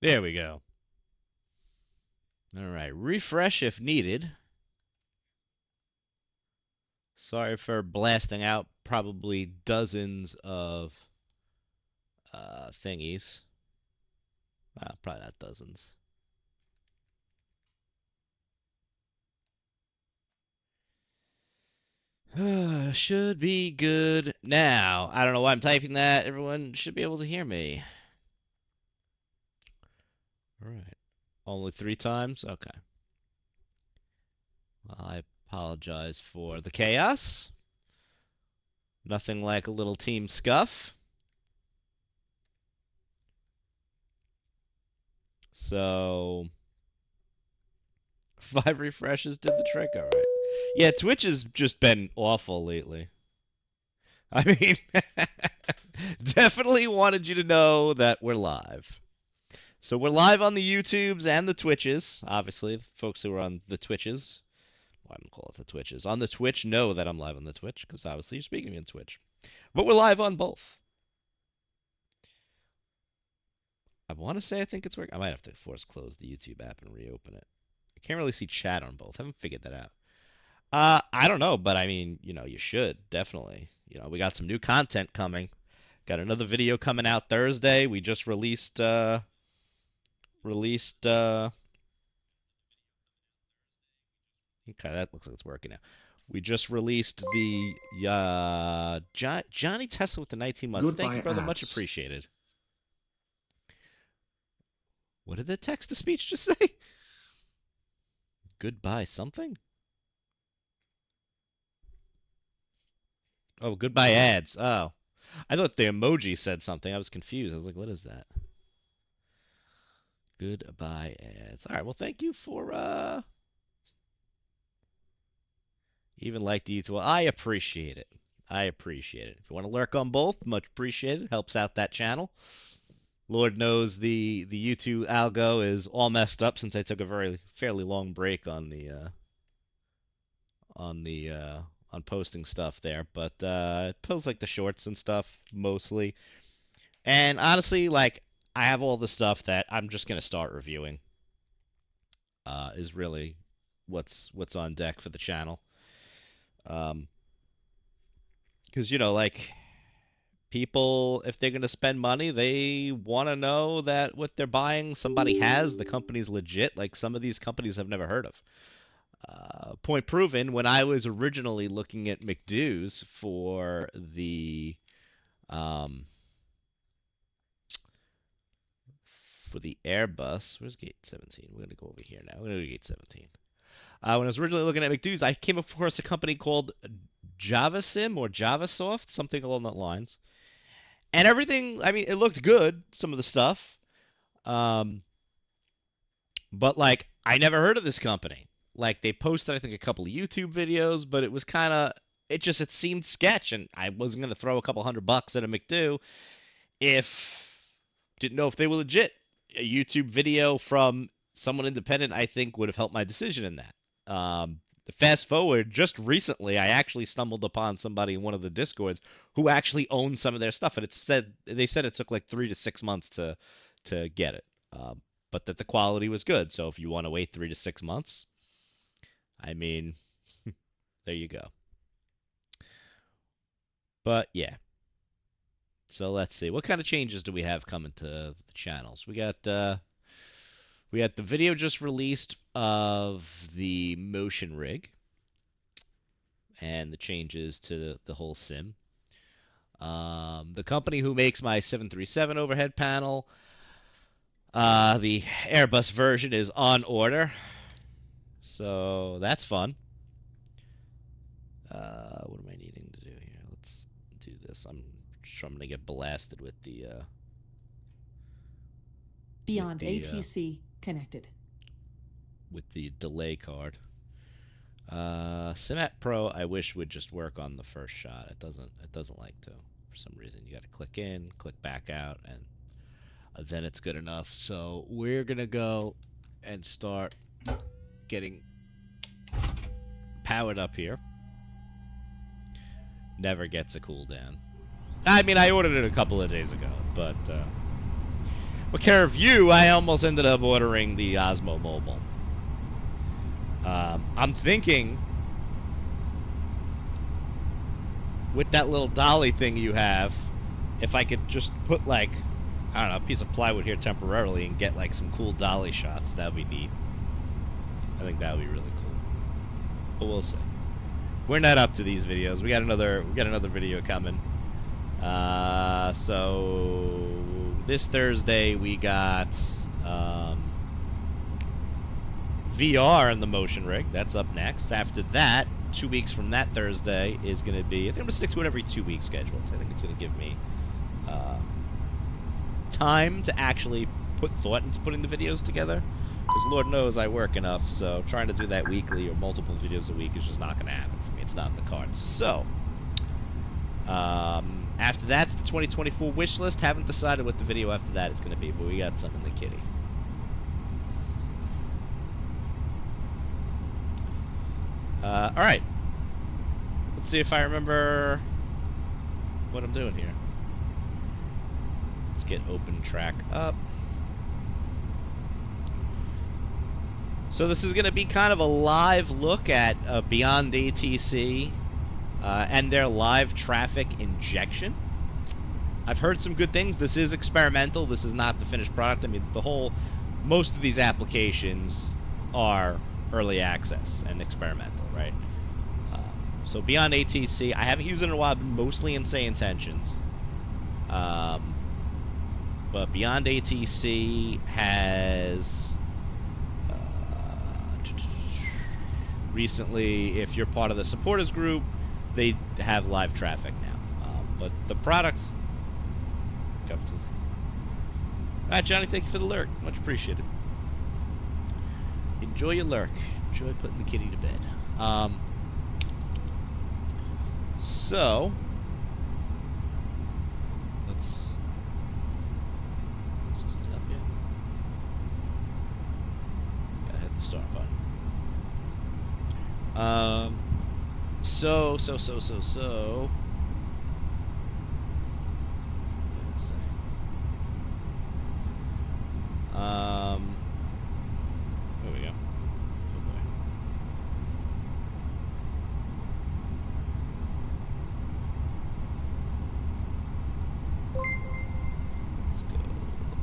There we go. All right, refresh if needed. Sorry for blasting out probably dozens of thingies. Well, probably not dozens. Should be good now. I don't know why I'm typing that. Everyone should be able to hear me. All right. Only 3 times? Okay. Well, I apologize for the chaos. Nothing like a little team scuff. So, 5 refreshes did the trick. All right. Yeah, Twitch has just been awful lately. I mean, definitely wanted you to know that we're live. So we're live on the YouTubes and the Twitches. Obviously, the folks who are on the Twitches, well, I'm gonna call it the Twitches. On the Twitch, know that I'm live on the Twitch because obviously you're speaking in Twitch. But we're live on both. I want to say I think it's working. I might have to force close the YouTube app and reopen it. I can't really see chat on both. I haven't figured that out. I don't know, but I mean, you should definitely. We got some new content coming. Got another video coming out Thursday. We just released. Okay, that looks like it's working now. We just released the Johnny Tesla with the 19 months. Thank you, Goodbye brother. Much ads. appreciated. What did the text to speech just say? Goodbye something? Oh, goodbye ads. Oh. I thought the emoji said something. I was confused. I was like, what is that? Goodbye ads. All right, well, thank you for even like the YouTube. I appreciate it. I appreciate it. If you want to lurk on both, much appreciated. Helps out that channel. Lord knows the YouTube algo is all messed up since I took a fairly long break on posting stuff there, but it posts like the shorts and stuff mostly. And honestly, like I have all the stuff that I'm just gonna start reviewing. Is really what's on deck for the channel. Because like people, if they're gonna spend money, they want to know that what they're buying somebody has, the company's legit. Like some of these companies I've never heard of. Point proven, when I was originally looking at McDo's um, for the Airbus, where's gate 17? We're gonna go over here now. We're gonna go to gate 17. When I was originally looking at McDo's, I came across a company called JavaSim or JavaSoft, something along that lines. And everything, I mean, it looked good, some of the stuff. Um, but like, I never heard of this company. Like, they posted, I think, a couple of YouTube videos, but it was kind of, it seemed sketch, and I wasn't gonna throw a couple $100 at a McDo if didn't know if they were legit. A YouTube video from someone independent, I think, would have helped my decision in that. Fast forward, just recently, I actually stumbled upon somebody in one of the Discords who actually owns some of their stuff, and they said it took like 3 to 6 months to get it, but that the quality was good. So if you want to wait 3 to 6 months, I mean, there you go. But yeah. So let's see. What kind of changes do we have coming to the channels? We got the video just released of the motion rig and the changes to the whole sim. The company who makes my 737 overhead panel, the Airbus version is on order, so that's fun. What am I needing to do here? Let's do this. I'm sure I'm gonna get blasted with the Beyond ATC connected. With the delay card. Simat Pro, I wish would just work on the first shot. It doesn't like to for some reason. You got to click in, click back out, and then it's good enough. So we're gonna go and start getting powered up here. Never gets a cooldown. I mean, I ordered it a couple of days ago, but What care of you? I almost ended up ordering the Osmo Mobile. I'm thinking with that little dolly thing you have, if I could just put like, I don't know, a piece of plywood here temporarily and get like some cool dolly shots, that would be neat. I think that would be really cool. But we'll see. We're not up to these videos. We got another video coming. So this Thursday we got VR in the motion rig. That's up next. After that, 2 weeks from that Thursday is going to be, I think I'm going to stick to an every 2 week schedule, because I think it's going to give me time to actually put thought into putting the videos together. Because Lord knows I work enough, so trying to do that weekly or multiple videos a week is just not going to happen for me. It's not in the cards. So, after that's the 2024 wish list. Haven't decided what the video after that is going to be, but we got something in the kitty. Alright. Let's see if I remember what I'm doing here. Let's get open track up. So this is going to be kind of a live look at Beyond ATC and their live traffic injection. I've heard some good things. This is experimental. This is not the finished product. I mean, most of these applications are early access and experimental, right? So Beyond ATC, I haven't used it in a while. I've been mostly in Say Intentions. But Beyond ATC has recently, if you're part of the supporters group, they have live traffic now. But the product... Alright, Johnny, thank you for the lurk. Much appreciated. Enjoy your lurk. Enjoy putting the kitty to bed. So, let's... Is this up yet? Gotta hit the start button. So. What was I gonna say? There we go. Oh boy. Let's go.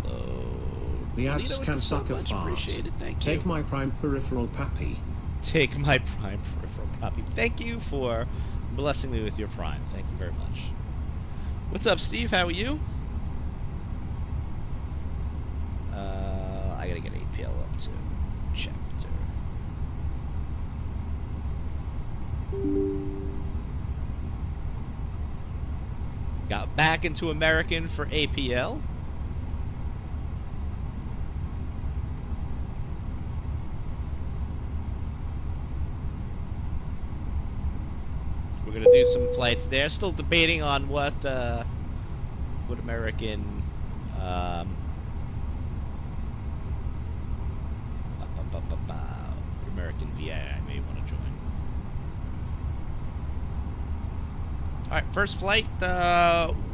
Load. The ads Lito, can so suck a much fart. appreciated. Thank you. Take my prime peripheral pappy. Take my prime peripheral copy. Thank you for blessing me with your prime. Thank you very much. What's up, Steve? How are you? I gotta get APL up to chapter. Got back into American for APL. We're gonna do some flights there. Still debating on what American American VA I may want to join. All right, first flight.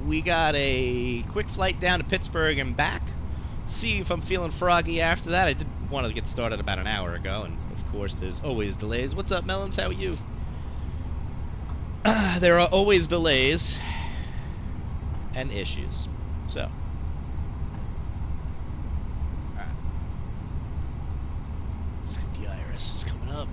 We got a quick flight down to Pittsburgh and back. See if I'm feeling froggy after that. I did want to get started about an hour ago, and of course, there's always delays. What's up, Melons? How are you? There are always delays and issues. So, all right. Let's get the Iris is coming up.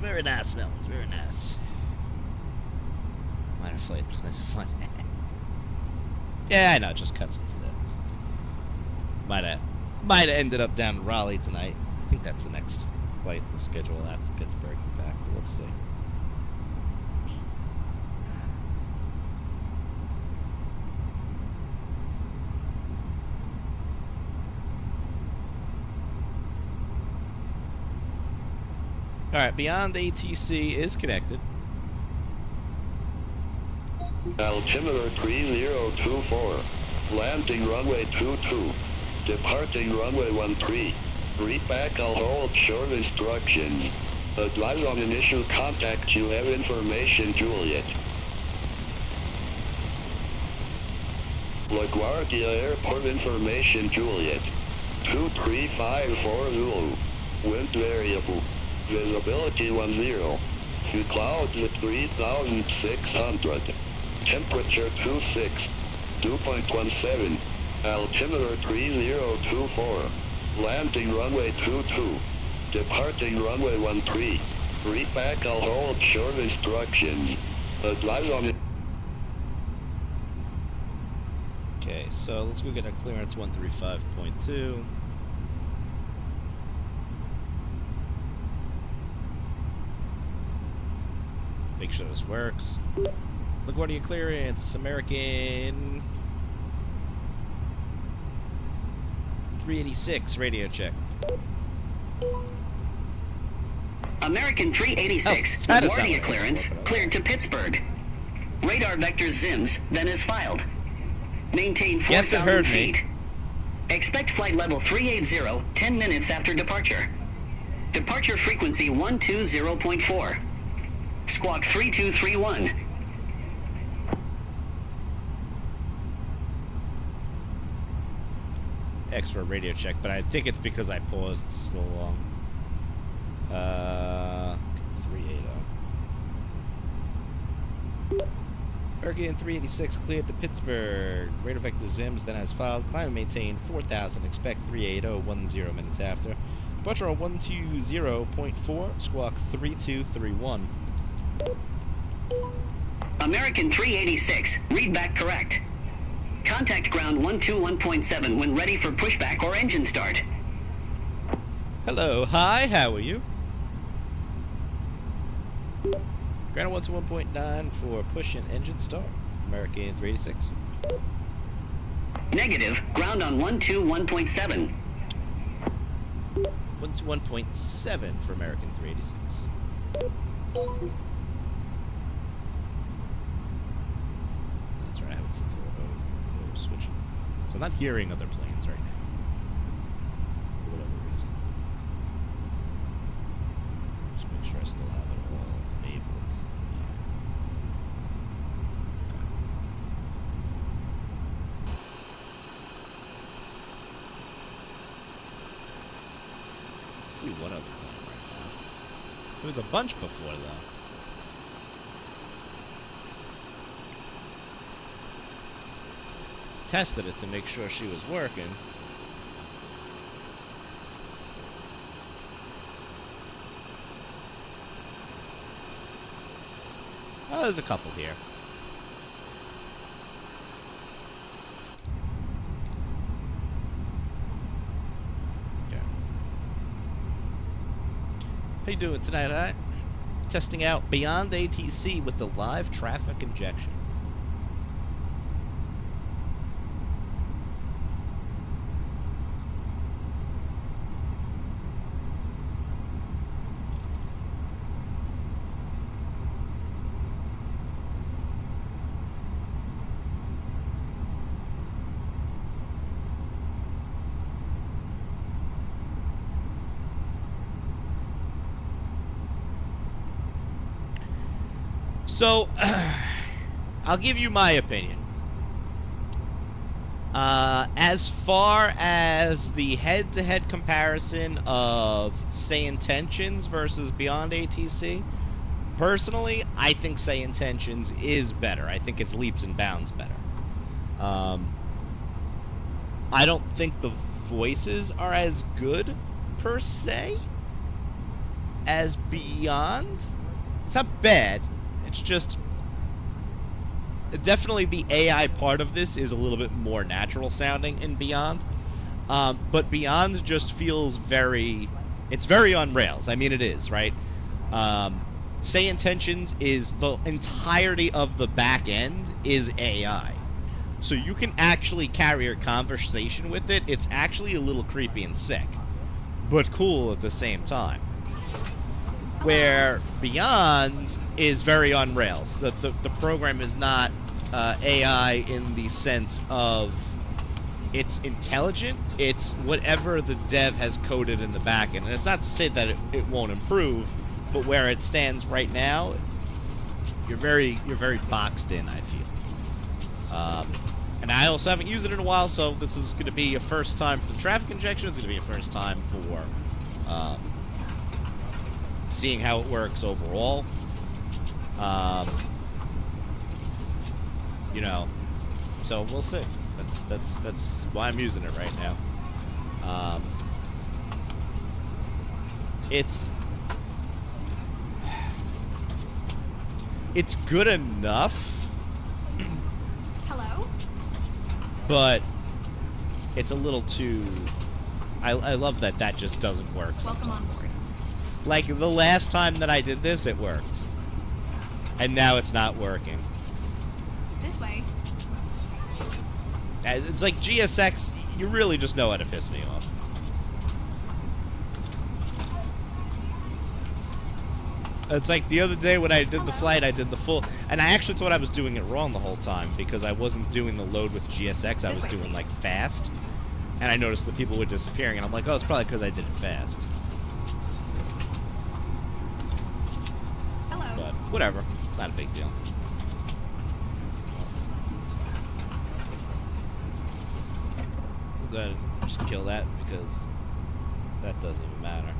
Very nice, Melons. Very nice. Minor flight, that's fun. Yeah, I know. It just cuts into that. Might have ended up down in Raleigh tonight. I think that's the next flight in the schedule after Pittsburgh and back. But let's see. Alright, Beyond ATC is connected. Altimeter 3024. Landing runway 22. Departing runway 13. Read back, I'll hold short instructions. Advise on initial contact, you have information, Juliet. LaGuardia Airport information, Juliet. 2354 Zulu. Wind variable. Visibility 10. Few clouds at 3,600. Temperature 26. 2.17. Altimeter 3024. Landing runway 22. Departing runway 13. Read back, I'll hold short instructions. Advise on it. Okay, so let's go get a clearance 135.2. Make sure this works. LaGuardia clearance, American 386, radio check. American 386, Oh, that is not LaGuardia what I was clearance, talking about. cleared to Pittsburgh. Radar vector ZIMS, then is filed. Maintain Yes, it 4,000 heard me. feet. Expect flight level 380, 10 minutes after departure. Departure frequency 120.4. Squawk 3231. Extra radio check, but I think it's because I paused so long. 380. American 386 cleared to Pittsburgh. Radar vector ZIMS then has filed. Climb and maintain 4,000. Expect 380, 10 minutes after. Departure on 120.4. Squawk 3231. American 386, read back correct. Contact ground 121.7 when ready for pushback or engine start. Hello, hi, how are you? Ground 121.9 for push and engine start. American 386. Negative, ground on 121.7. 121.7 for American 386. That's right, I haven't set to auto switch. So I'm not hearing other planes right now. For whatever reason. Just make sure I still have it all enabled. I see one other plane right now. There was a bunch before though. Tested it to make sure she was working. Oh, there's a couple here. Okay. How you doing tonight, huh? Testing out Beyond ATC with the live traffic injection. So, I'll give you my opinion. As far as the head-to-head comparison of Say Intentions versus Beyond ATC, personally, I think Say Intentions is better. I think it's leaps and bounds better. I don't think the voices are as good, per se, as Beyond. It's not bad. It's just definitely the AI part of this is a little bit more natural sounding in Beyond, but Beyond just feels it's very on rails. I mean, it is, right? Say Intentions is the entirety of the back end is AI, so you can actually carry a conversation with it. It's actually a little creepy and sick, but cool at the same time. Where Beyond is very on rails. The program is not AI in the sense of it's intelligent. It's whatever the dev has coded in the backend. And it's not to say that it won't improve, but where it stands right now, you're very boxed in, I feel. And I also haven't used it in a while, so this is going to be a first time for the traffic injection. It's going to be a first time for seeing how it works overall. You know, so we'll see. That's why I'm using it right now. It's good enough. Hello? But it's a little too... I love that just doesn't work sometimes. Welcome on board. Like, the last time that I did this, it worked. And now it's not working. This way. It's like GSX, you really just know how to piss me off. It's like the other day when I did the flight, I did the full... And I actually thought I was doing it wrong the whole time because I wasn't doing the load with GSX. I was doing, like, fast. And I noticed that people were disappearing, and I'm like, oh, it's probably because I did it fast. Hello. But whatever. Not a big deal. We'll go ahead and just kill that because that doesn't even matter.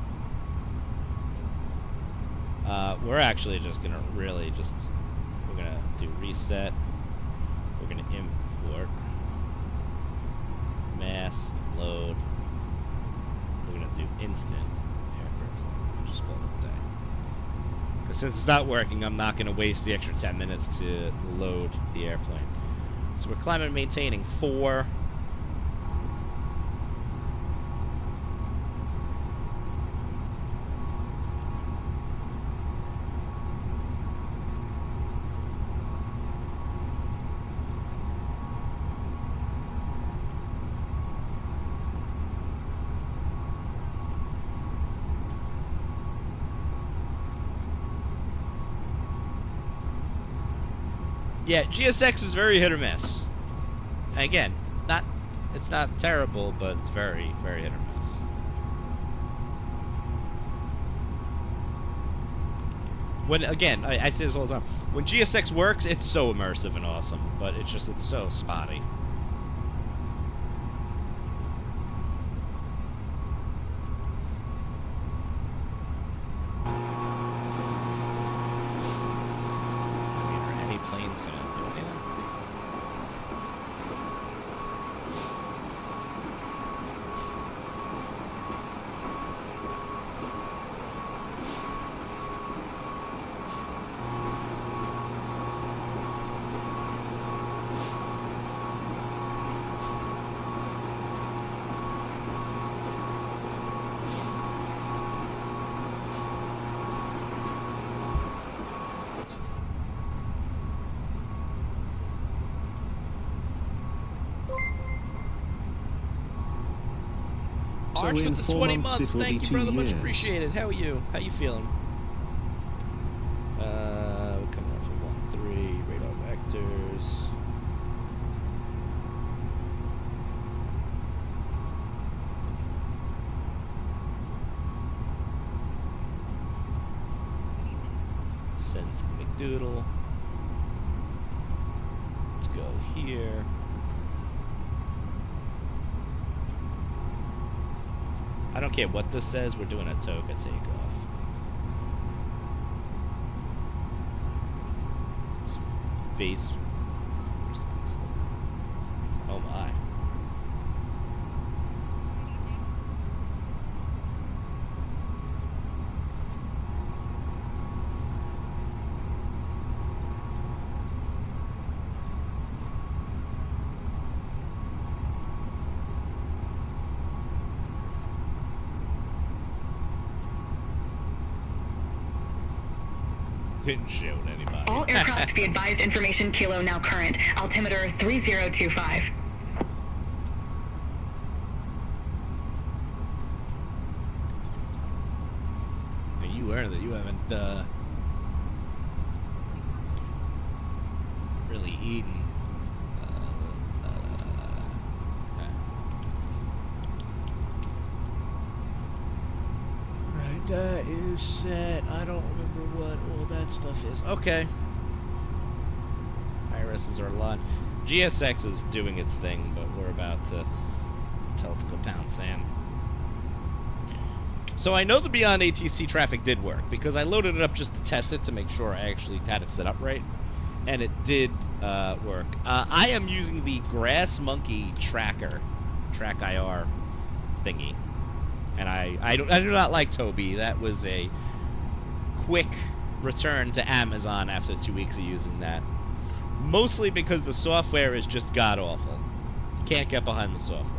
We're actually just gonna we're gonna do reset. We're gonna import mass load. We're gonna do instant airburst. We'll just call it a day. Because since it's not working, I'm not gonna waste the extra 10 minutes to load the airplane. So we're climbing and maintaining 4. Yeah, GSX is very hit or miss. And again, it's not terrible, but it's very hit or miss. When again, I say this all the time. When GSX works, it's so immersive and awesome, but it's so spotty. Plane's gonna do anything. Arch with the 20 months, thank you, brother, much appreciated. How are you? How you feeling? We're coming off of 1-3, radar vectors. Send to McDoodle. Let's go here. I don't care what this says, we're doing a Toga takeoff. Base. Oh my. Didn't shoot anybody. All aircraft be advised information kilo now current. Altimeter 3025. Are you aware that you haven't really eaten? That is set. I don't remember what all that stuff is. Okay. Irises are lawn. GSX is doing its thing, but we're about to tell it to go pound sand. So I know the Beyond ATC traffic did work because I loaded it up just to test it to make sure I actually had it set up right, and it did work. I am using the Grass Monkey tracker, track IR thingy, and I do not like Toby. That was a quick return to Amazon after 2 weeks of using that. Mostly because the software is just god-awful. Can't get behind the software.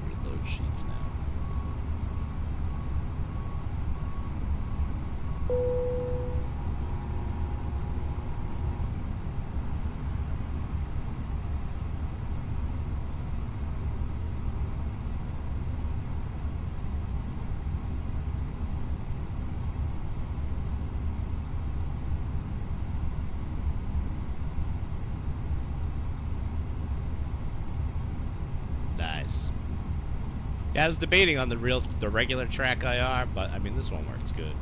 Reload sheets now. Nice. Yeah, I was debating on the regular track IR, but I mean this one works good.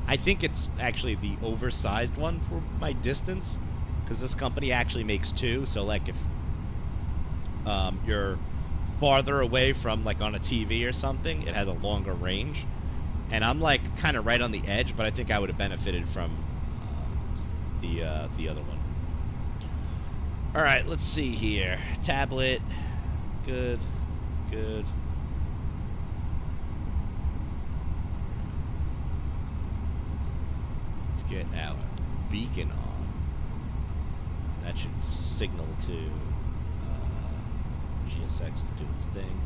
I think it's actually the oversized one for my distance, because this company actually makes two. So like if you're farther away from like on a TV or something, it has a longer range. And I'm like kind of right on the edge, but I think I would have benefited from the other one. All right, let's see here. Tablet. Good, good. Let's get our beacon on. That should signal to GSX to do its thing.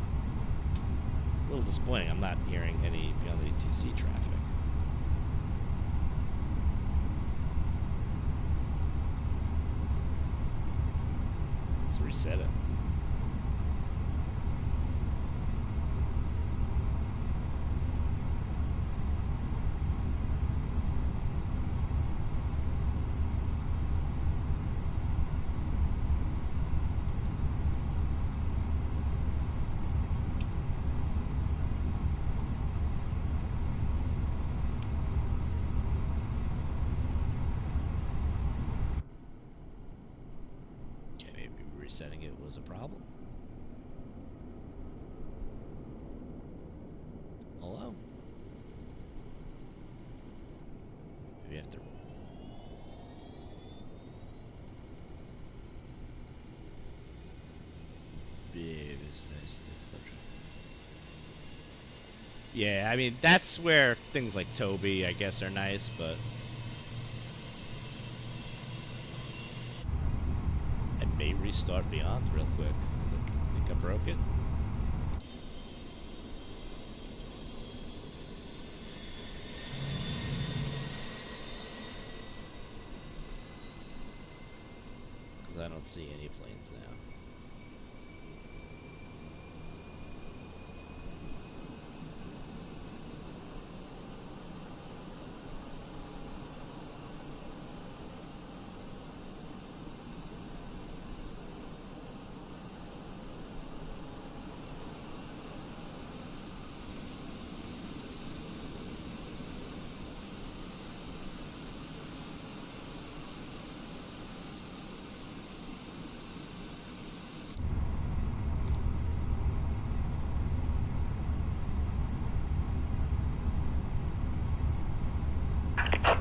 A little disappointing, I'm not hearing any Beyond the ATC traffic. Let's reset it. Resetting it was a problem. Hello? Maybe have to. Yeah, I mean that's where things like Toby, I guess, are nice, but. Restart Beyond real quick. I think I broke it. Because I don't see any planes now.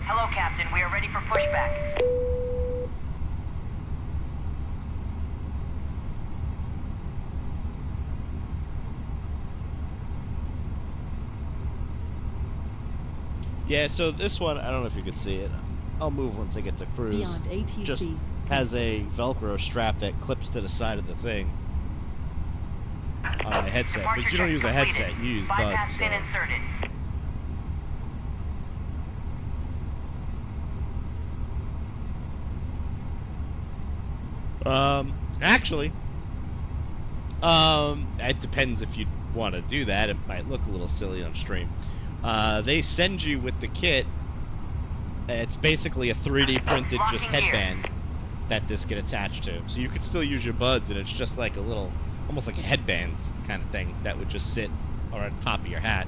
Hello, Captain. We are ready for pushback. Yeah, so this one, I don't know if you can see it. I'll move once I get to cruise. Beyond ATC. Just has a Velcro strap that clips to the side of the thing on my headset. But you don't use a headset, you use buds. So. Actually, it depends if you want to do that, it might look a little silly on stream. They send you with the kit. It's basically a 3D printed just headband that this get attached to. So you could still use your buds, and it's just like a little, almost like a headband kind of thing that would just sit on top of your hat.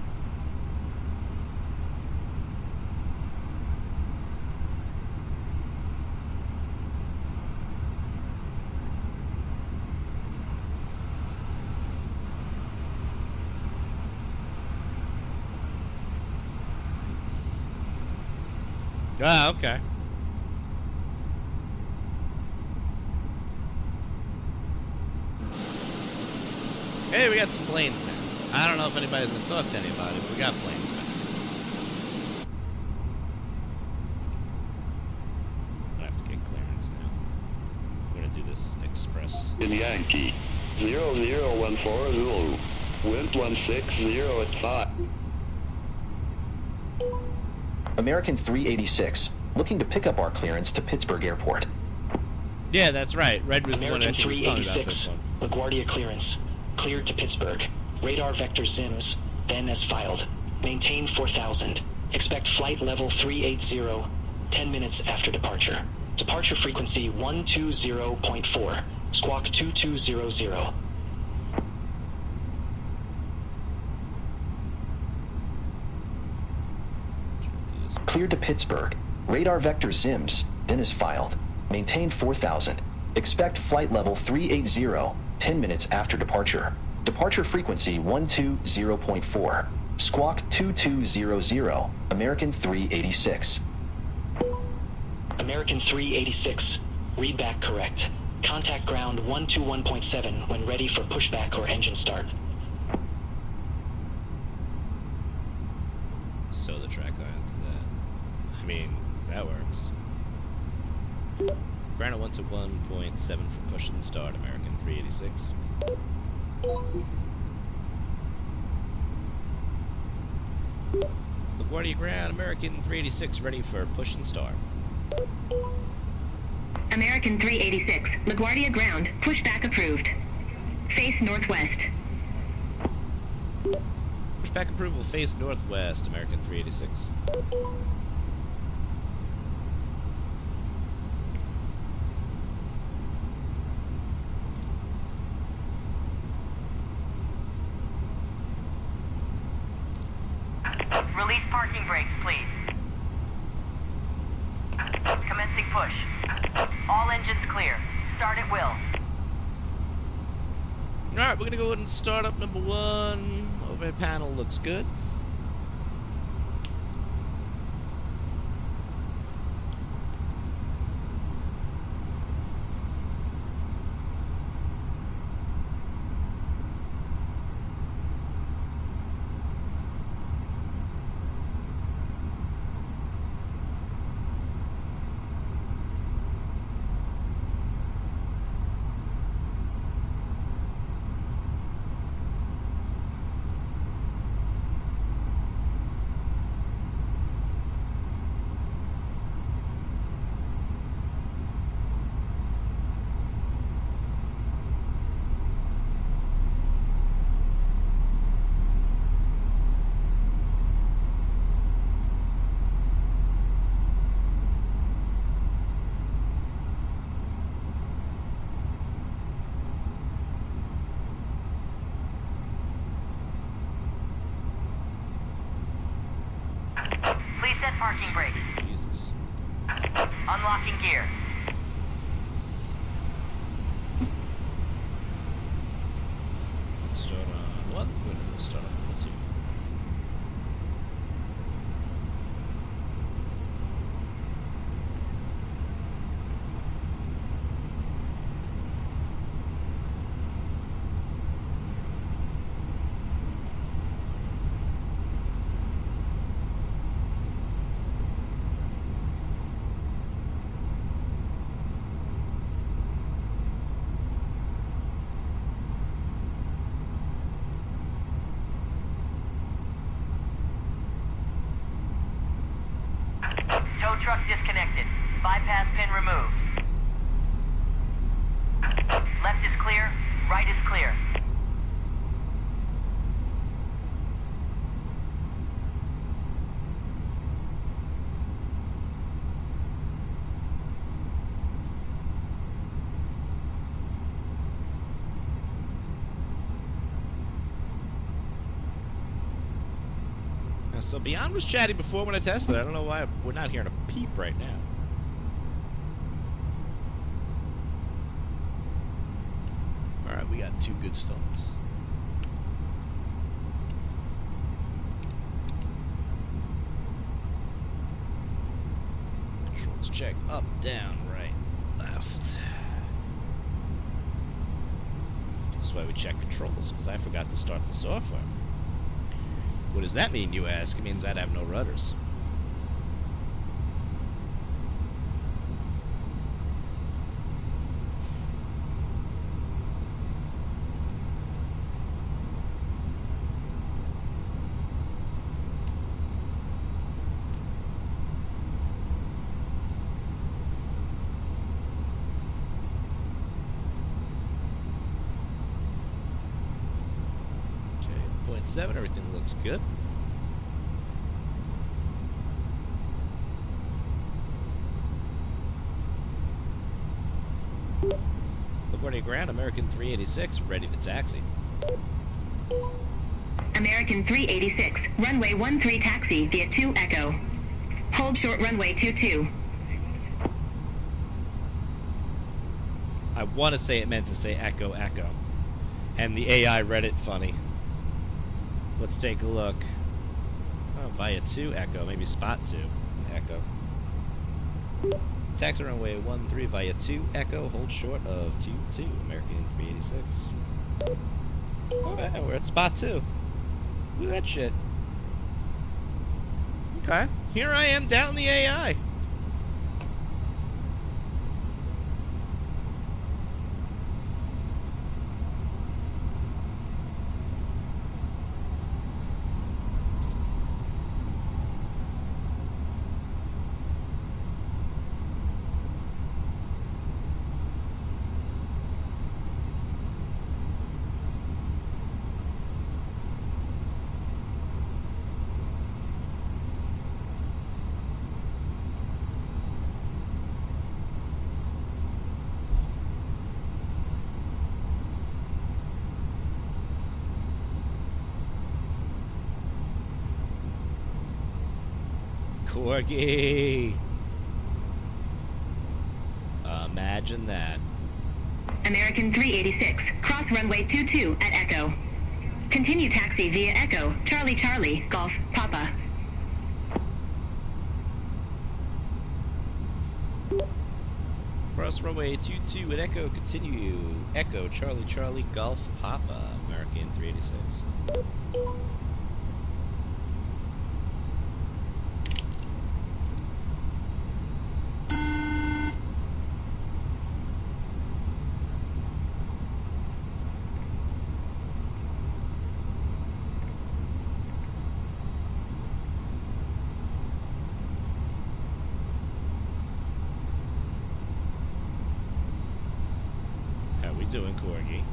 Ah, okay. Hey, we got some planes now. I don't know if anybody's gonna talk to anybody, but we got planes now. I have to get clearance now. We're gonna do this express. In Yankee. 0014 Zulu. Wind 160 at 5. American 386, looking to pick up our clearance to Pittsburgh Airport. Yeah, that's right. Red was the one I American think was talking about this 386, one. LaGuardia clearance. Cleared to Pittsburgh. Radar vector SIMS, then as filed. Maintain 4000. Expect flight level 380, 10 minutes after departure. Departure frequency 120.4. Squawk 2200. Cleared to Pittsburgh. Radar vector SIMS, then as filed. Maintain 4000. Expect flight level 380, 10 minutes after departure. Departure frequency 120.4. Squawk 2200. American 386. American 386. Read back correct. Contact ground 121.7 when ready for pushback or engine start. So the track line to that. I mean, that works. Ground at 121.7 for push and start, American 386. LaGuardia ground, American 386, ready for push and start. American 386, LaGuardia ground, pushback approved. Face northwest. Pushback approval, face northwest, American 386. Release parking brakes, please. Commencing push. All engines clear. Start at will. Alright, we're gonna go ahead and start up number 1. Overhead panel looks good. Please set parking brakes. Jesus. Unlocking gear. Start on 1. We're gonna start on 2. Tow truck disconnected. Bypass pin removed. Left is clear. Right is clear. So Beyond was chatty before when I tested. I don't know why we're not hearing a peep right now. Alright, we got 2 good starts. Controls check. Up, down, right, left. That's why we check controls, because I forgot to start the software. What does that mean, you ask? It means I'd have no rudders. Okay, 0.7, everything looks good. LaGuardia Ground, American 386, ready to taxi. American 386, runway 13 taxi via 2 Echo. Hold short runway 22. I want to say it meant to say echo, echo. And the AI read it funny. Let's take a look. Oh, via 2 echo, maybe spot 2 echo. Taxi runway 13 via 2 echo, hold short of 22, American 386. Okay, we're at spot 2. Look at that shit. Okay, here I am down the AI. Corgi! Imagine that. American 386, cross runway 22 at Echo. Continue taxi via Echo, Charlie Charlie, Golf, Papa. Cross runway 22 at Echo, continue. Echo, Charlie Charlie, Golf, Papa, American 386. Doing, Corgi?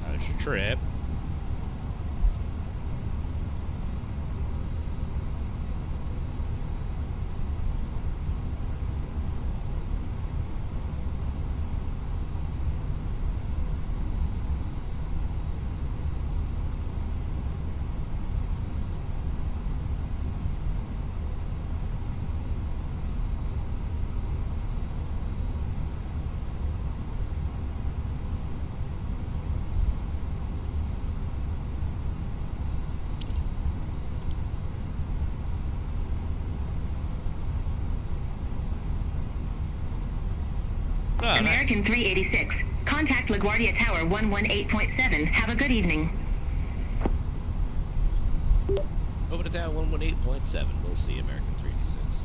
How's your trip? Oh, American nice. 386, contact LaGuardia Tower 118.7. Have a good evening. Over to town 118.7. We'll see, American 386.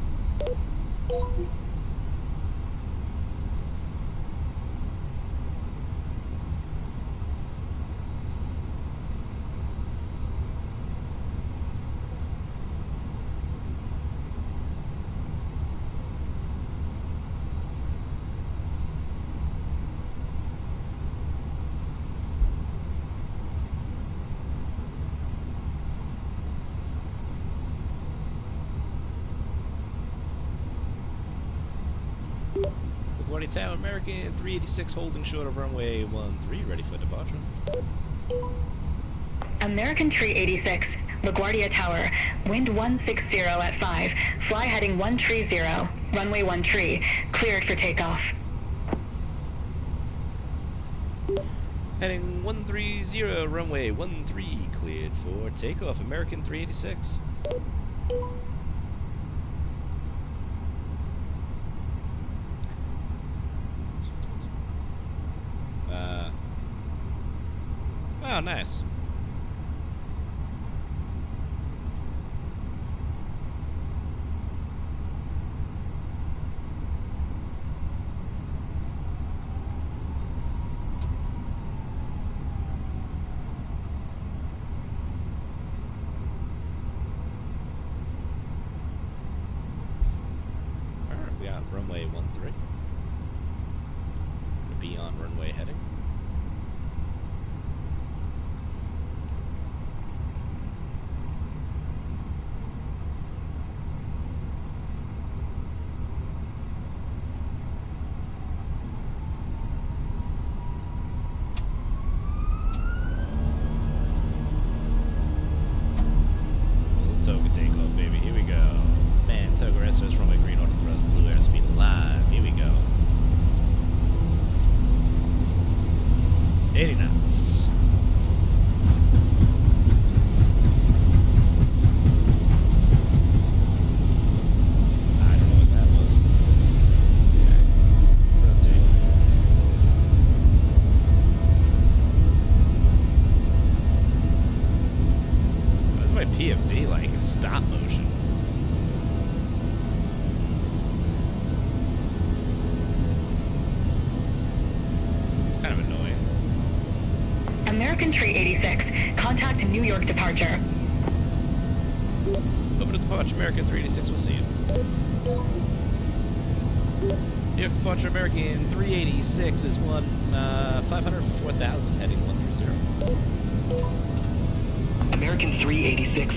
LaGuardia Tower, American 386, holding short of runway 13, ready for departure. American 386, LaGuardia Tower, wind 160 at 5, fly heading 130, runway 13, cleared for takeoff. Heading 130, runway 13, cleared for takeoff. American 386. Oh, nice. Alright, we got runway 13. Gonna be on runway heading. Toga takeoff, baby. Here we go. Man, Toga SOS runway green auto thrust, blue airspeed live. Here we go. 80 knots. I don't know what that was. Okay. Rotate. Why is my PFD like stop motion? It's kind of annoying. American 386, contact New York departure. Open to departure, American 386. We'll see you. New York departure, American 386 is 500 for 4,000, heading 130. American 386,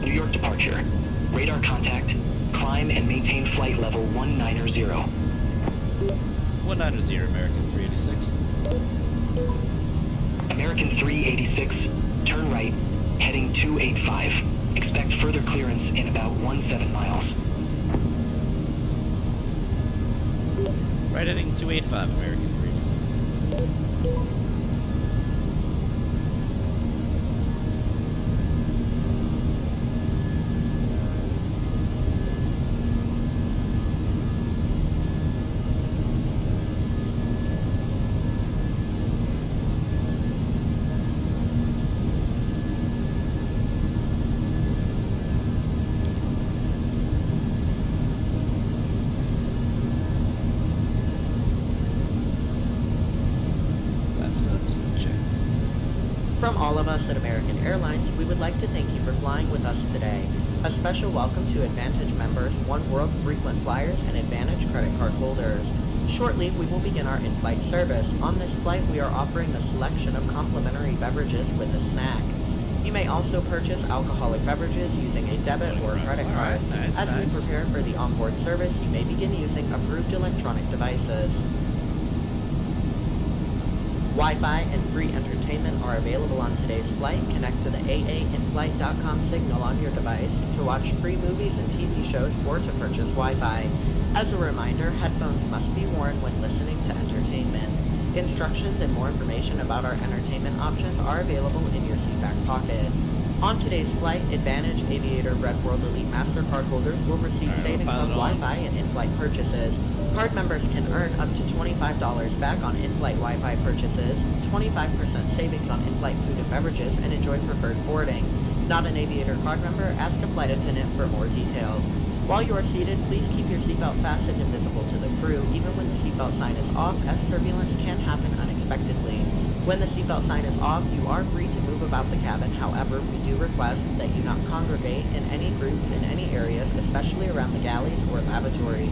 New York departure. Radar contact. Climb and maintain flight level 190. 190, American 386. American 386, turn right, heading 285. Expect further clearance in about 17 miles. Right heading 285, American 386. Flaps up, checked. From all of us at American Airlines, we would like to thank you for flying with us today. A special welcome to Advantage members, One World frequent flyers, and Advantage credit card holders. Shortly, we will begin our in-flight service. On this flight, we are offering a selection of complimentary beverages with a snack. You may also purchase alcoholic beverages using a debit or credit card. Alright, nice, As nice. we prepare for the onboard service, you may begin using approved electronic devices. Wi-Fi and free entertainment are available on today's flight. Connect to the AAinflight.com signal on your device to watch free movies and TV shows or to purchase Wi-Fi. As a reminder, headphones must be worn when listening to entertainment. Instructions and more information about our entertainment options are available in your seatback pocket. On today's flight, Advantage, Aviator, Red World Elite MasterCard holders will receive Alright, savings we'll on pile it on. Wi-Fi and in-flight purchases. Card members can earn up to $25 back on in-flight Wi-Fi purchases, 25% savings on in-flight food and beverages, and enjoy preferred boarding. Not an Aviator card member? Ask a flight attendant for more details. While you are seated, please keep your seatbelt fastened and visible to the crew, even when the seatbelt sign is off, as turbulence can happen unexpectedly. When the seatbelt sign is off, you are free to move about the cabin. However, we do request that you not congregate in any groups in any areas, especially around the galleys or lavatories.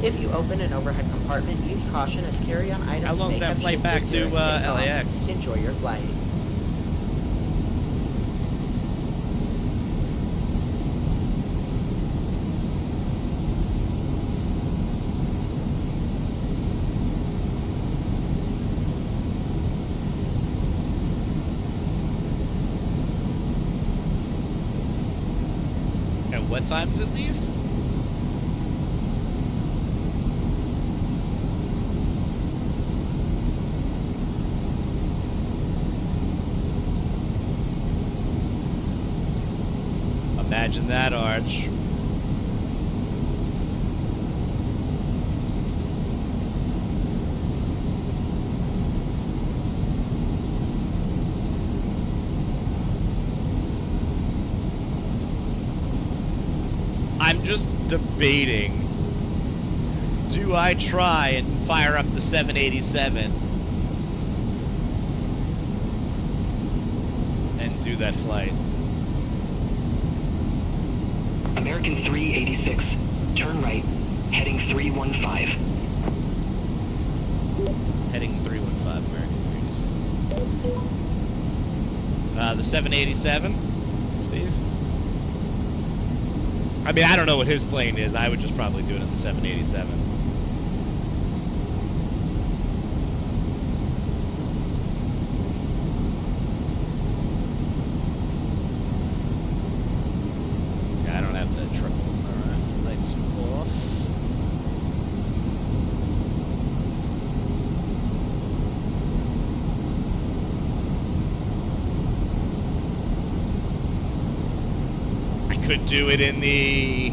If you open an overhead compartment, use caution as carry-on items How long's may that have flight back shifted to, during takeoff. LAX? Enjoy your flight. what time does it leave? Imagine that, Arch. I'm just debating, do I try and fire up the 787 and do that flight? American 386, turn right, heading 315. Heading 315, American 386. The 787, Steve? I mean, I don't know what his plane is. I would just probably do it in the 787. Yeah, I don't have the triple. Alright, lights off. Could do it in the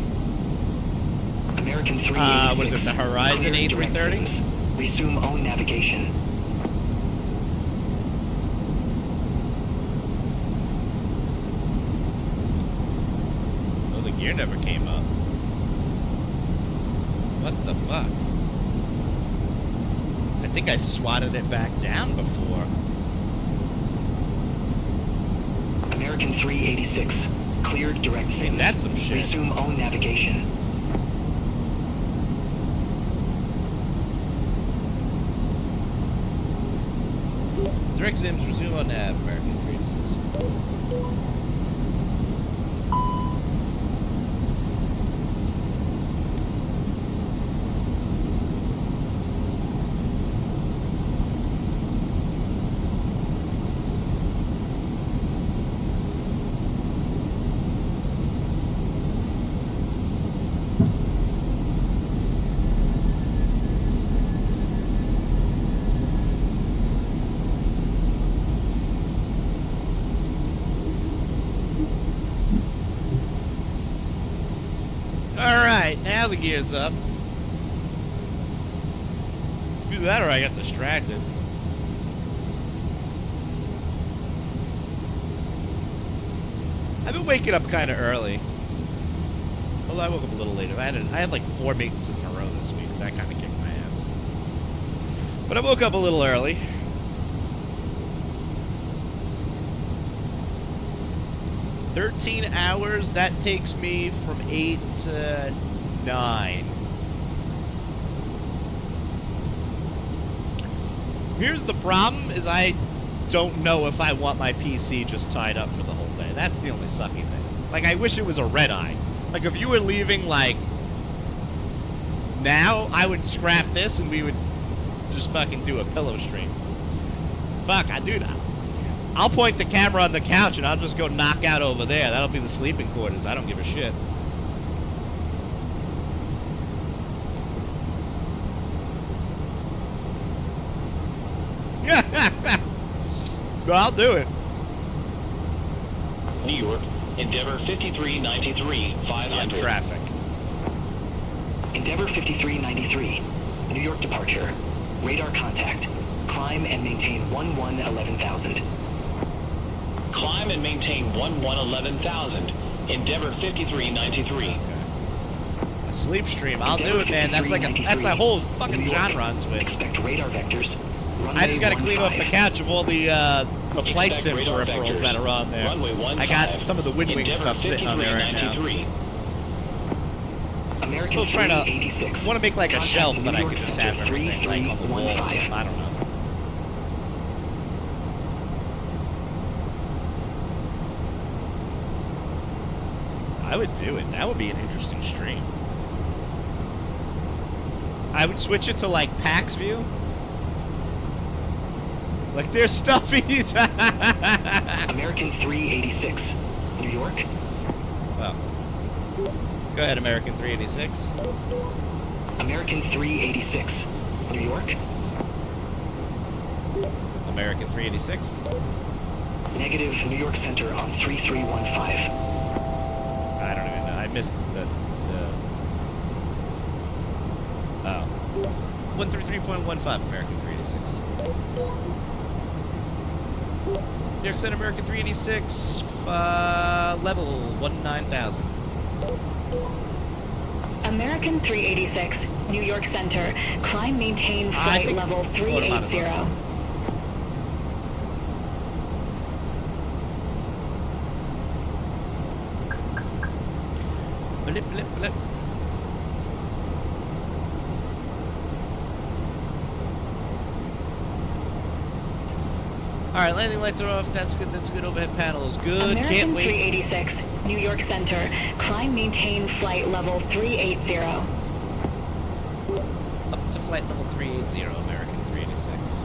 American 386. what is it, the Horizon A330? Resume own navigation. Oh, the gear never came up. What the fuck? I think I swatted it back down before. American 386. Cleared direct Hey, that's some shit. Resume own navigation. Direct Sims, resume on nav, American 386. Alright, now the gear's up. Either that or I got distracted. I've been waking up kind of early. Although I woke up a little later. I had like 4 maintenances in a row this week, so that kind of kicked my ass. But I woke up a little early. "13 hours, that takes me from 8 to 9. Here's the problem, is I don't know if I want my PC just tied up for the whole day. That's the only sucky thing. Like, I wish it was a red eye. Like, if you were leaving, like, now, I would scrap this and we would just fucking do a pillow stream. Fuck, dude, I'll point the camera on the couch and I'll just go knock out over there. That'll be the sleeping quarters. I don't give a shit. But I'll do it. New York, Endeavor 5393, 500. Traffic. Endeavor 5393, New York departure. Radar contact. Climb and maintain 11,000. Climb and maintain 11,000. Endeavor 5393. A sleep stream. I'll do it, man. That's a whole fucking genre on Twitch. Expect radar vectors. I just gotta clean off the couch of all the flight sim peripherals that are on there. I got some of the Wind Wing stuff sitting on there right now. Still trying to want to make like a shelf that I could just have everything like on the walls. I don't know. I would do it. That would be an interesting stream. I would switch it to like PAX view. Like there's stuffies. American 386, New York. Oh. Go ahead, American 386. American 386, New York. American 386. Negative, New York Center on 3315. I don't even know. I missed the oh. 133.15, American 386. New York Center, American 386, level 19,000. American 386, New York Center. Climb maintain flight level 380. Blip, blip, blip. Alright, landing lights are off. That's good. That's good. Overhead panel is good. American Can't wait. 386, New York Center. Climb maintain flight level 380. Up to flight level 380, American 386.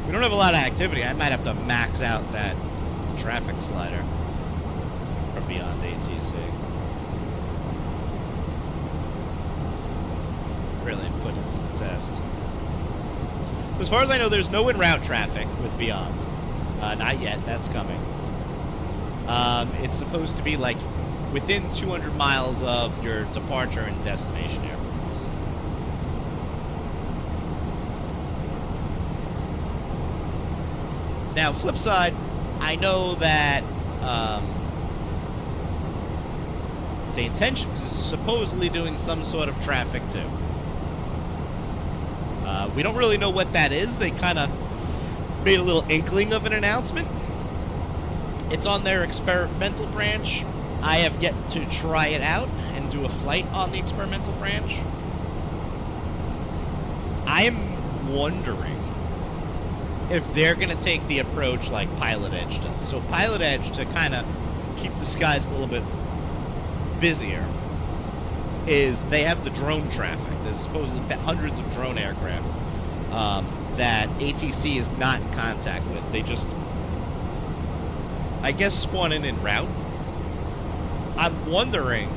We don't have a lot of activity. I might have to max out that traffic slider from beyond ATC. Really put it to the test. As far as I know, there's no in-route traffic with Beyond. Not yet. That's coming. It's supposed to be like within 200 miles of your departure and destination airports. Now, flip side, I know that Say Intentions is supposedly doing some sort of traffic too. We don't really know what that is. They kind of made a little inkling of an announcement. It's on their experimental branch. I have yet to try it out and do a flight on the experimental branch. I am wondering if they're going to take the approach like Pilot Edge does. So Pilot Edge, to kind of keep the skies a little bit busier, is they have the drone traffic. There's supposedly hundreds of drone aircraft that ATC is not in contact with. They just, I guess, spawn in route. I'm wondering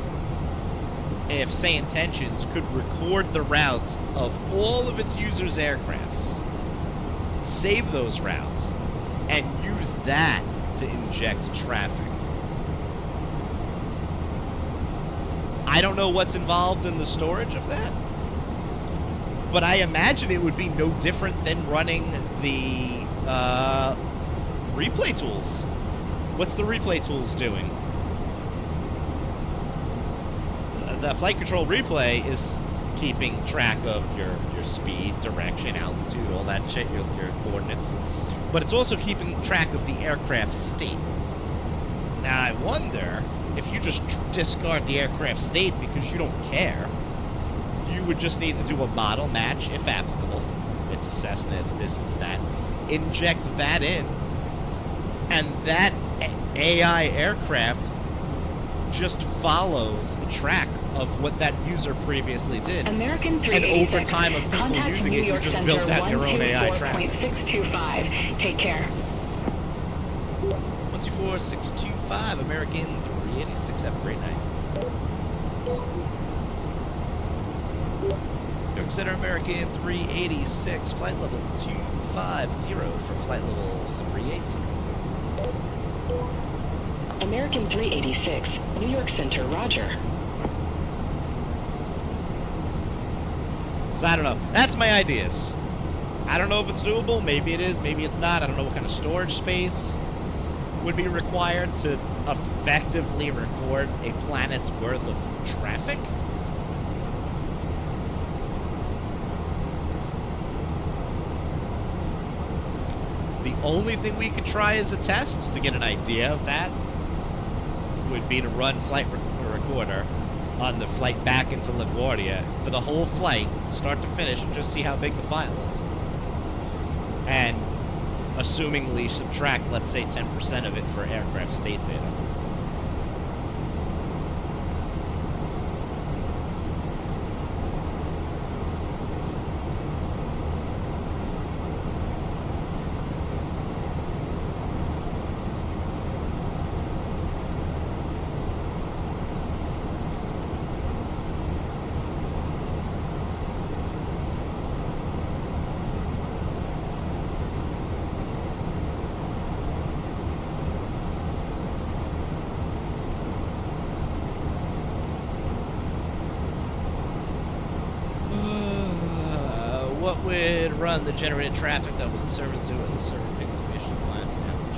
if Say Intentions could record the routes of all of its users' aircrafts, save those routes, and use that to inject traffic. I don't know what's involved in the storage of that, but I imagine it would be no different than running the replay tools. What's the replay tools doing? The flight control replay is keeping track of your speed, direction, altitude, all that shit, your coordinates. But it's also keeping track of the aircraft state. Now, I wonder if you just discard the aircraft state because you don't care, you would just need to do a model match, if applicable. It's a Cessna, it's this, it's that. Inject that in, and that AI aircraft just follows the track of what that user previously did. American and 386, over time of people contact using New it, you York just Center built out your own AI traffic. 124.625. Take care. 124.625, American 386. Have a great night. New York Center, American 386, flight level 250 for flight level 380. American 386, New York Center, roger. So I don't know. That's my ideas. I don't know if it's doable. Maybe it is. Maybe it's not. I don't know what kind of storage space would be required to effectively record a planet's worth of traffic. The only thing we could try as a test to get an idea of that would be to run flight recorder on the flight back into LaGuardia for the whole flight, start to finish, and just see how big the file is. And assumingly subtract, let's say, 10% of it for aircraft state data. should run the generated traffic that the servers do it. The server pick information clients and how much.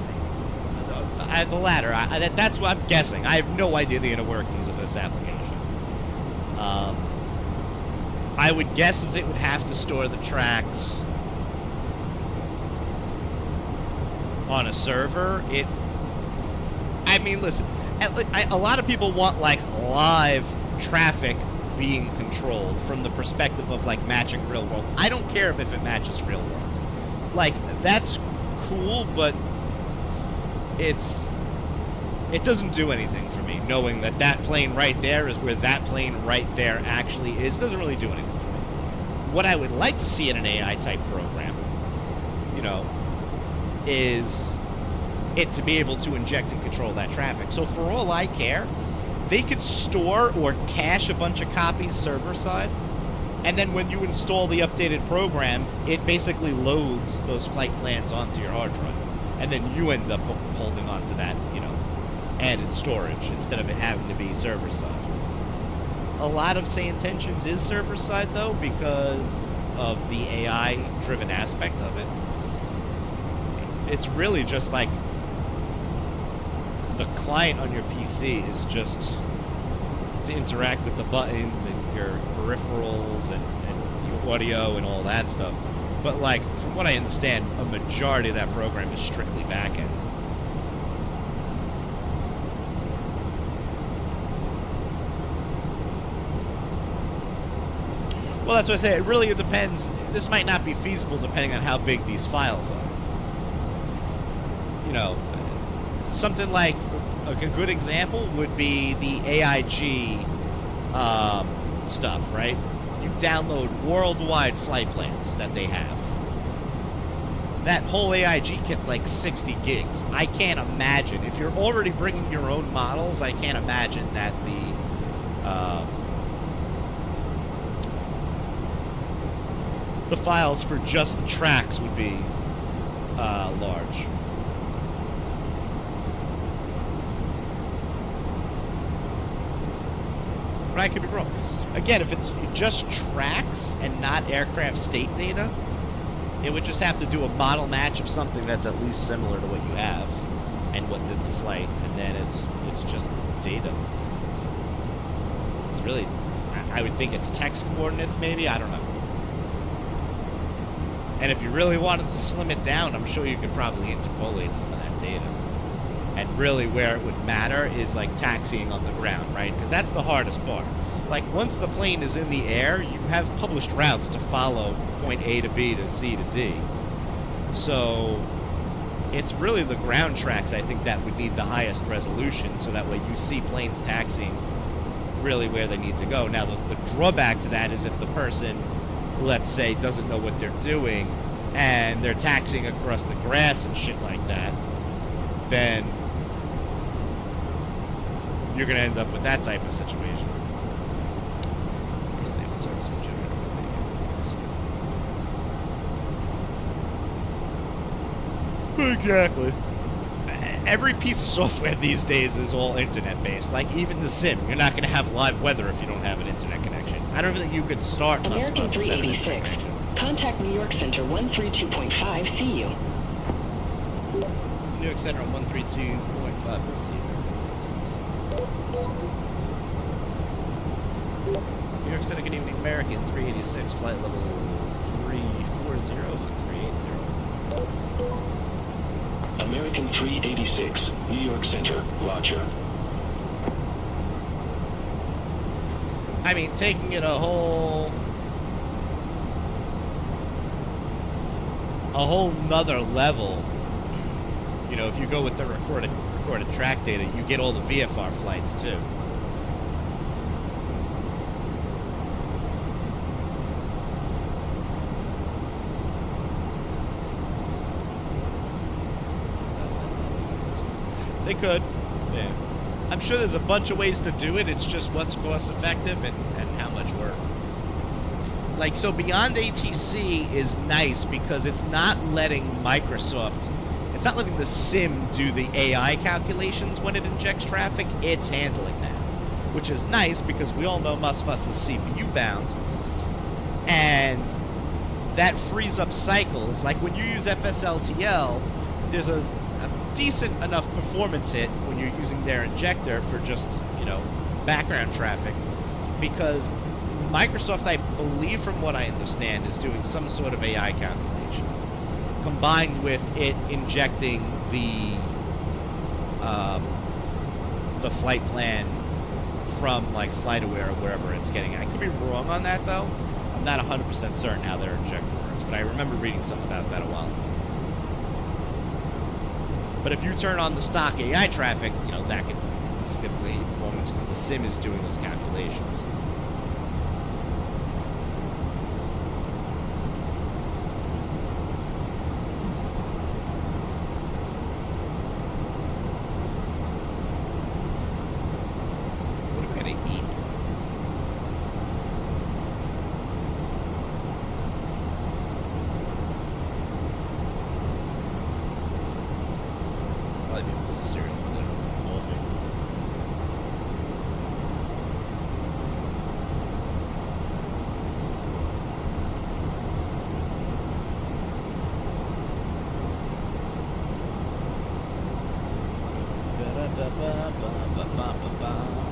The latter. That's what I'm guessing. I have no idea the inner workings of this application. I would guess is it would have to store the tracks on a server. I mean, listen, a lot of people want like live traffic being controlled from the perspective of like matching real world. I don't care if it matches real world. Like, that's cool, but it doesn't do anything for me, knowing that that plane right there is where that plane right there actually is. It doesn't really do anything for me. What I would like to see in an AI type program, you know, is it to be able to inject and control that traffic. So for all I care, they could store or cache a bunch of copies server side, and then when you install the updated program, it basically loads those flight plans onto your hard drive, and then you end up holding on to that, you know, added storage instead of it having to be server side. A lot of Say Intentions is server side though, because of the AI driven aspect of it. It's really just like the client on your PC is just to interact with the buttons and your peripherals and your audio and all that stuff. But like, from what I understand, a majority of that program is strictly back-end. Well, that's what I say. It really depends. This might not be feasible depending on how big these files are. You know, something like a good example would be the AIG stuff, right? You download worldwide flight plans that they have. That whole AIG kit's like 60 gigs. I can't imagine. If you're already bringing your own models, I can't imagine that the files for just the tracks would be large. But I could be wrong. Again, if it's just tracks and not aircraft state data, it would just have to do a model match of something that's at least similar to what you have and what did the flight, and then it's just data. It's really, I would think it's text coordinates maybe, I don't know. And if you really wanted to slim it down, I'm sure you could probably interpolate some of that data. And really where it would matter is like taxiing on the ground, right? Because that's the hardest part. Like, once the plane is in the air, you have published routes to follow point A to B to C to D. So it's really the ground tracks, I think, that would need the highest resolution, so that way you see planes taxiing really where they need to go. Now, the drawback to that is if the person, let's say, doesn't know what they're doing and they're taxiing across the grass and shit like that, then you're going to end up with that type of situation. See if the service can generate everything. Exactly. Every piece of software these days is all internet-based. Like, even the sim. You're not going to have live weather if you don't have an internet connection. I don't think you could start American 386. Contact New York Center 132.5. See you. New York Center on 132.5. We'll see you. New York Center, good evening, American 386, flight level 340 for 380. American 386, New York Center, roger. I mean, taking it a whole nother level, you know, if you go with the recorded track data, you get all the VFR flights too. They could, yeah. I'm sure there's a bunch of ways to do it. It's just what's cost effective and how much work. Like, so Beyond ATC is nice because it's not letting Microsoft, it's not letting the sim do the AI calculations when it injects traffic. It's handling that, which is nice because we all know Musfuss is CPU bound. And that frees up cycles. Like when you use FSLTL, there's a decent enough performance hit when you're using their injector for just, you know, background traffic, because Microsoft, I believe from what I understand, is doing some sort of AI calculation combined with it injecting the flight plan from like FlightAware or wherever it's getting. I could be wrong on that though. I'm not 100% certain how their injector works, but I remember reading something about that a while ago. But if you turn on the stock AI traffic, you know, that could significantly hit performance because the sim is doing those calculations. What are we gonna eat? Probably be a bowl of cereal for dinner and some coffee. Ba-da-ba-ba-ba-ba-ba-ba.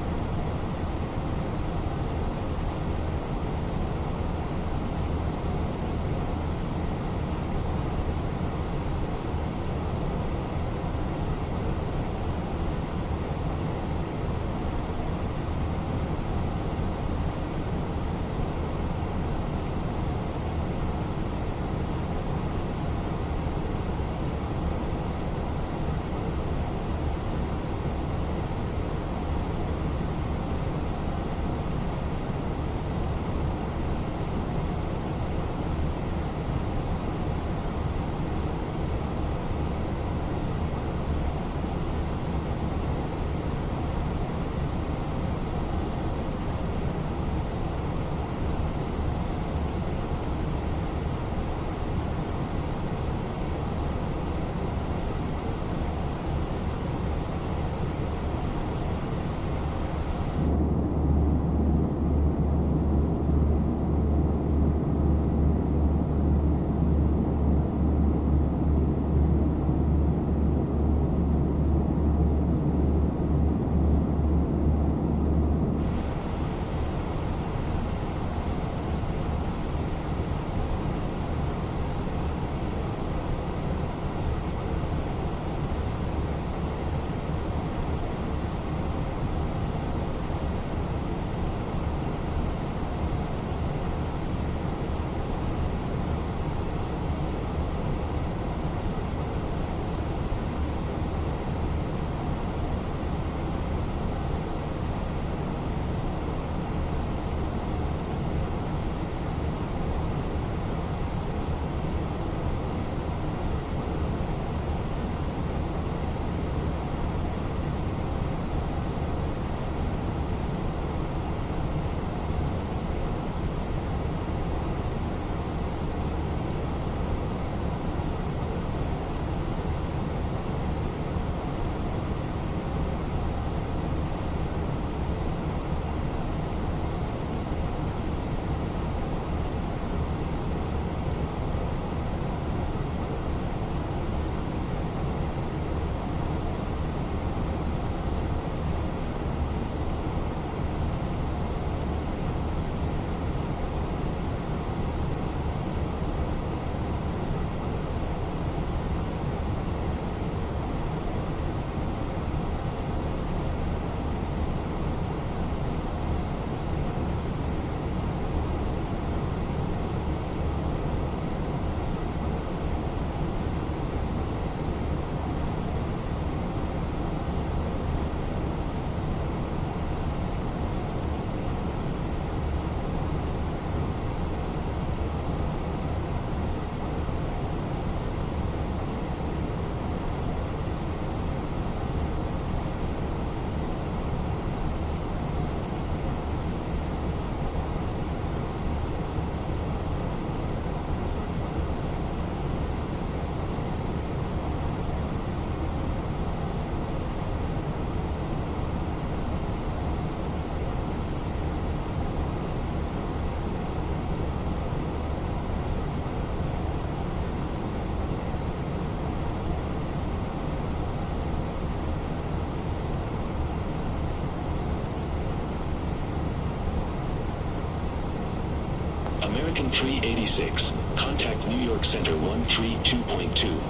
386. Contact New York Center 132.2.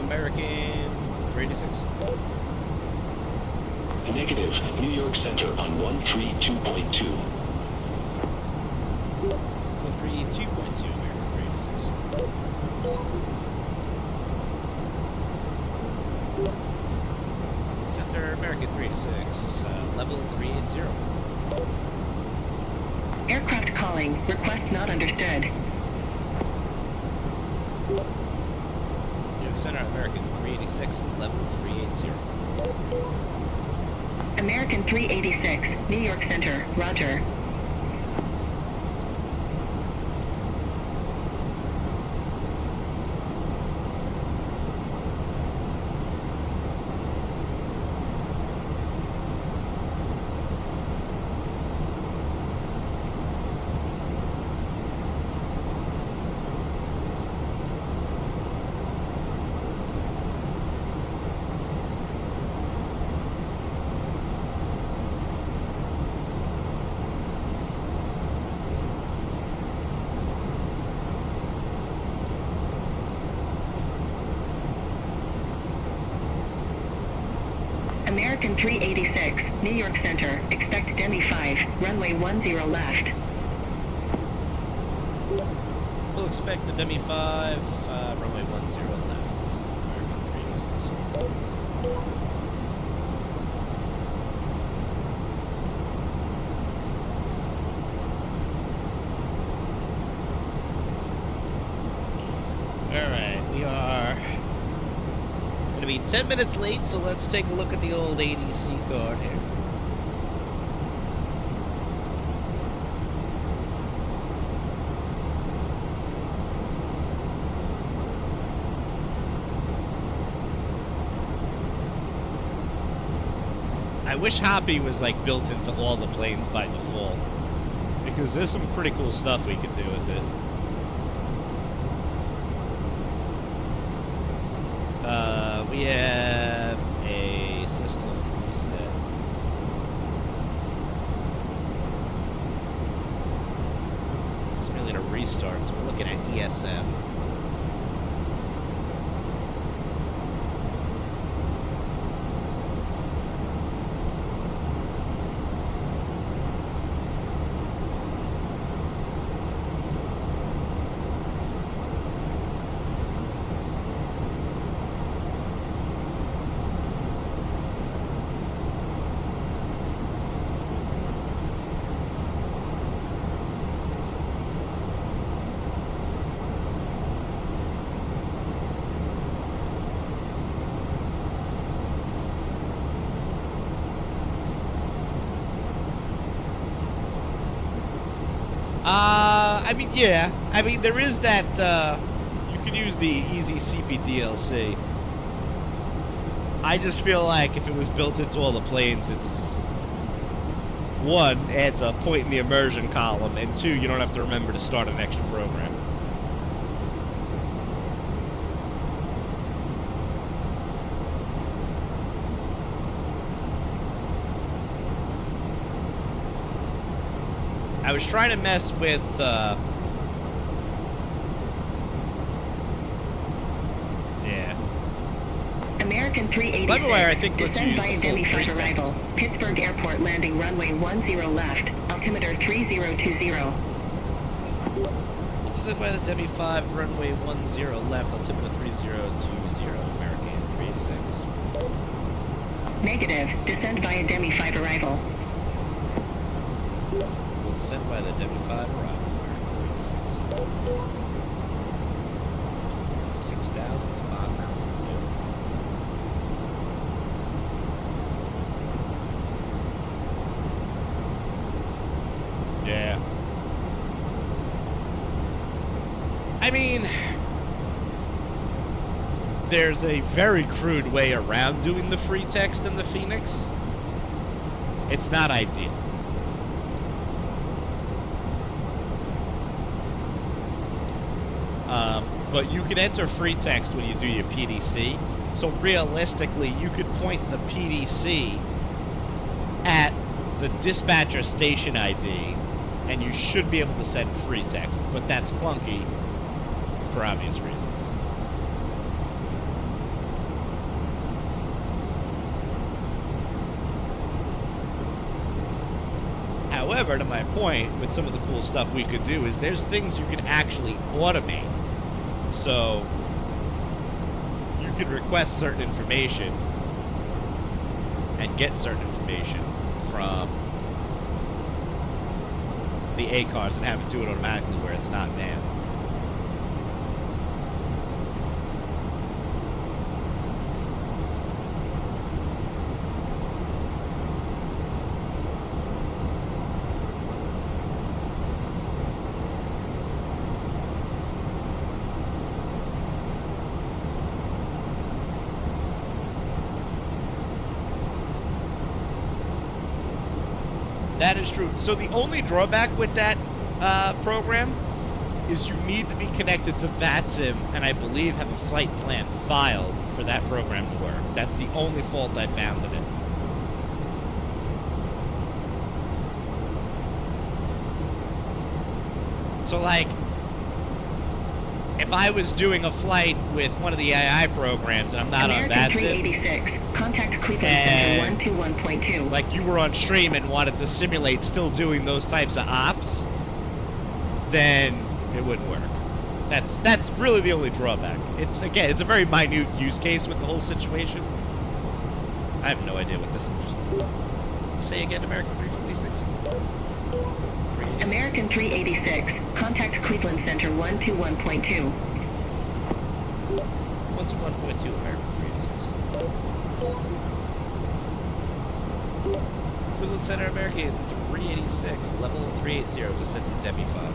American 386. Negative. New York Center on 132.2. 132.2 American 386. Center American 386, level 380. Aircraft calling. Request not understood. Center American 386, level 380. American 386, New York Center, roger. American 386, New York Center, expect Demi 5, runway 10 left. We'll expect the Demi 5, runway 10 left. American 386. Alright, we are going to be 10 minutes late, so let's take a look at the old ADC card here. I wish Hoppy was like built into all the planes by default, because there's some pretty cool stuff we could do with it. We have a system reset. Simulating a restart, so we're looking at ESM. I mean, yeah. I mean, there is that, you can use the Easy CP DLC. I just feel like if it was built into all the planes, it's, one, adds a point in the immersion column, and two, you don't have to remember to start an extra program. I was trying to mess with, yeah. American 386, Everywhere, I think descend via Demi 5 arrival. Pittsburgh Airport landing runway 10 left, altimeter 3020. Descend by the Demi 5, runway 10 left, altimeter 3020, American 386. Negative, descend via Demi 5 arrival. Descend by the Demi 5 arrival, American 386. 6,000 spot altitude. Yeah. I mean, there's a very crude way around doing the free text in the Phoenix. It's not ideal. But you can enter free text when you do your PDC, So realistically, you could point the PDC at the dispatcher station ID, and you should be able to send free text, but that's clunky for obvious reasons. However, to my point, with some of the cool stuff we could do is there's things you could actually automate. So you could request certain information and get certain information from the ACARs and have it do it automatically where it's not manned. That is true. So the only drawback with that program is you need to be connected to VATSIM and I believe have a flight plan filed for that program to work. That's the only fault I found in it. So like, if I was doing a flight with one of the AI programs and I'm not American on VATSIM, 386, contact Cleveland Center 121.2. like you were on stream and wanted to simulate still doing those types of ops, then it wouldn't work. That's really the only drawback. It's a very minute use case with the whole situation. I have no idea what this is. Say again, American 356. American 386, contact Cleveland Center 121.2. 121.2, American 386. Cleveland Center, American 386, level 380, descend to Demi 5.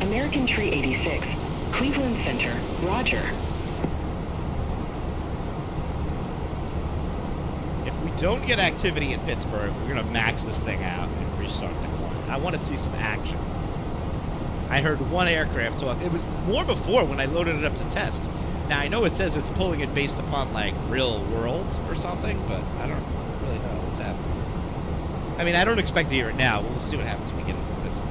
American 386, Cleveland Center, roger. If we don't get activity in Pittsburgh, we're going to max this thing out and restart the clock. I want to see some action. I heard one aircraft talk. It was more before when I loaded it up to test. Now, I know it says it's pulling it based upon, like, real world or something, but I don't really know what's happening. I mean, I don't expect to hear it now. We'll see what happens when we get into Pittsburgh.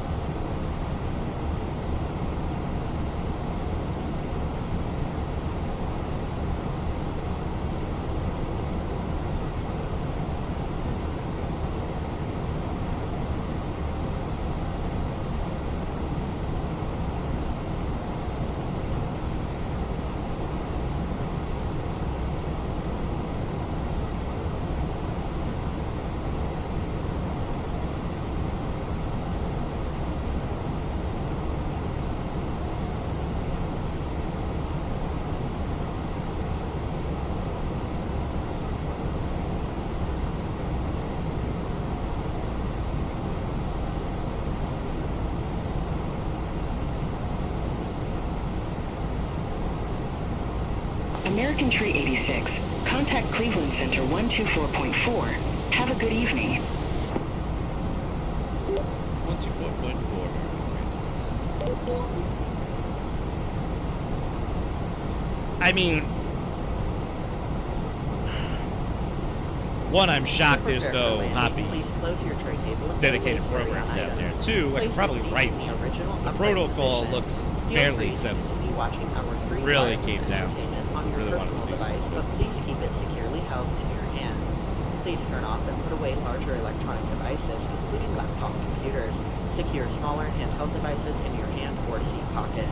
American 386, contact Cleveland Center 124.4. Have a good evening. 124.4. I mean, one, I'm shocked there's no Hoppy dedicated programs out there. Two, I could probably write one. The protocol looks fairly simple. Really came down to it. Really wanted to do something. But please keep it securely held in your hand. Please turn off and put away larger electronic devices, including laptop computers. Secure smaller handheld devices in your hand or seat pocket.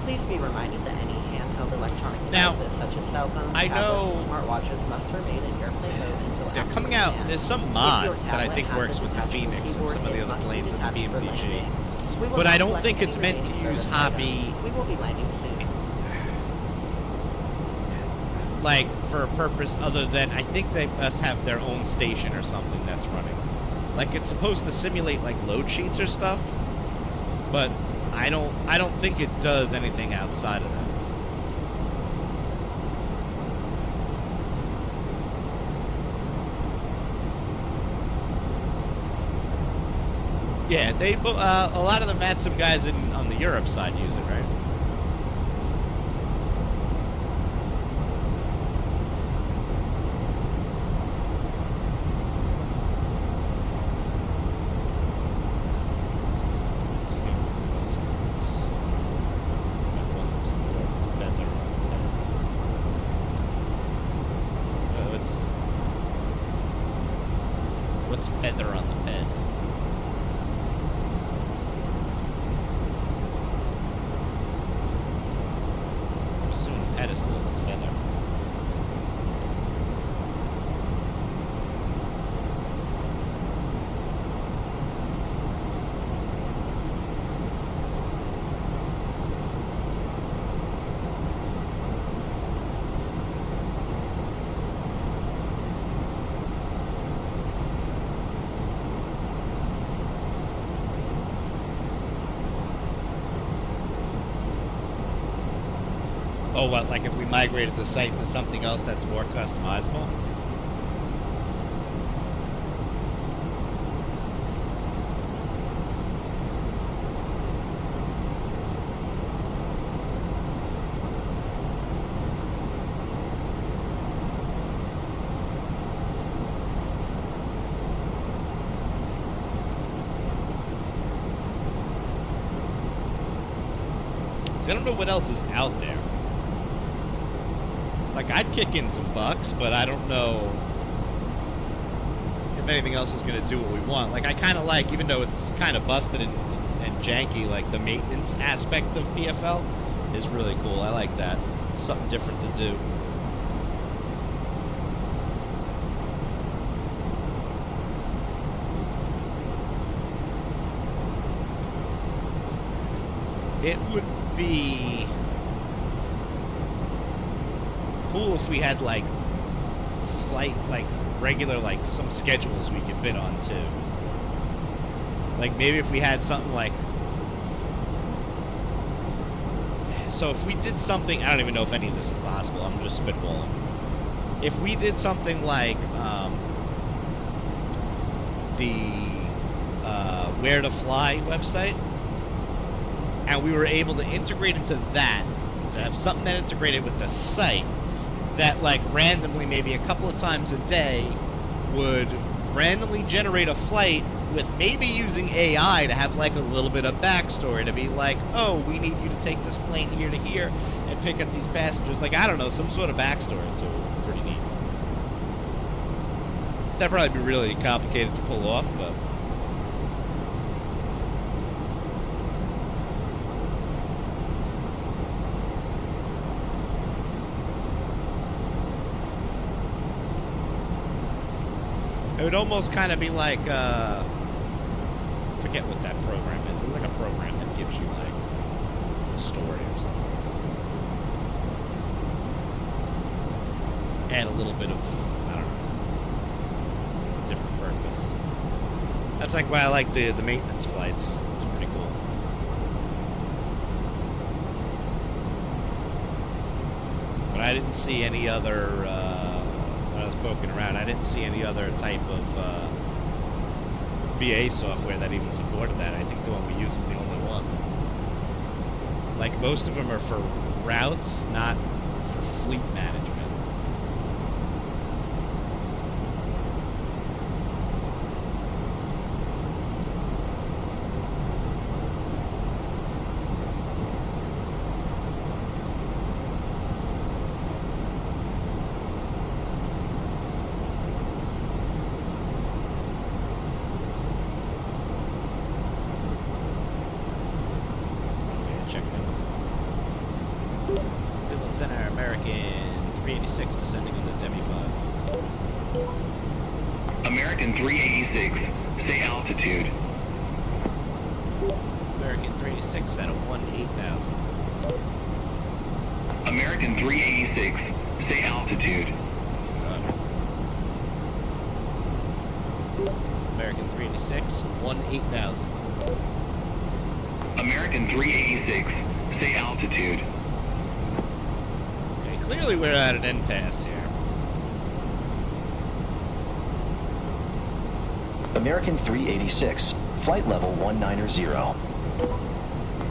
Please be reminded that any handheld electronic devices such as cell phones, tablets, and smartwatches must remain in airplane mode until they're coming out. There's some mod that I think works with the Phoenix and some of the other planes in the BMDG. But I don't think it's meant to use Hoppy We will be landing soon. like for a purpose other than I think they must have their own station or something that's running. Like it's supposed to simulate like load sheets or stuff, but I don't think it does anything outside of that. Yeah, they a lot of the VATSIM guys on the Europe side use it, right? what's feather on the bed? I'm assuming pedestal, what's feather? Oh, what, like if we migrated the site to something else that's more customizable? I don't know what else is out there. Like, I'd kick in some bucks, but I don't know if anything else is going to do what we want. Like, I kind of like, even though it's kind of busted and janky, like, the maintenance aspect of PFL is really cool. I like that. It's something different to do. It would be cool if we had like flight, like regular, like some schedules we could bid on too. Like maybe if we had something like, so if we did something, I don't even know if any of this is possible, I'm just spitballing. If we did something like the Where to Fly website, and we were able to integrate into that, to have something that integrated with the site that like randomly, maybe a couple of times a day, would randomly generate a flight with maybe using AI to have like a little bit of backstory, to be like, oh, we need you to take this plane here to here and pick up these passengers. Like, I don't know, some sort of backstory. So pretty neat. That'd probably be really complicated to pull off, but it would almost kind of be like, forget what that program is. It's like a program that gives you like a story or something. Add a little bit of, I don't know, different purpose. That's like why I like the maintenance flights. It's pretty cool. But I didn't see any other, when I was poking around, I didn't see any other type of VA software that even supported that. I think the one we use is the only one. Like, most of them are for routes, not for fleet management. Center, American 386 descending on the Demi 5. American 386, stay altitude. American 386 at a 18,000. American 386, stay altitude. American 386, 18,000. American 386, stay altitude. Clearly we're at an impasse here. American 386, flight level 190.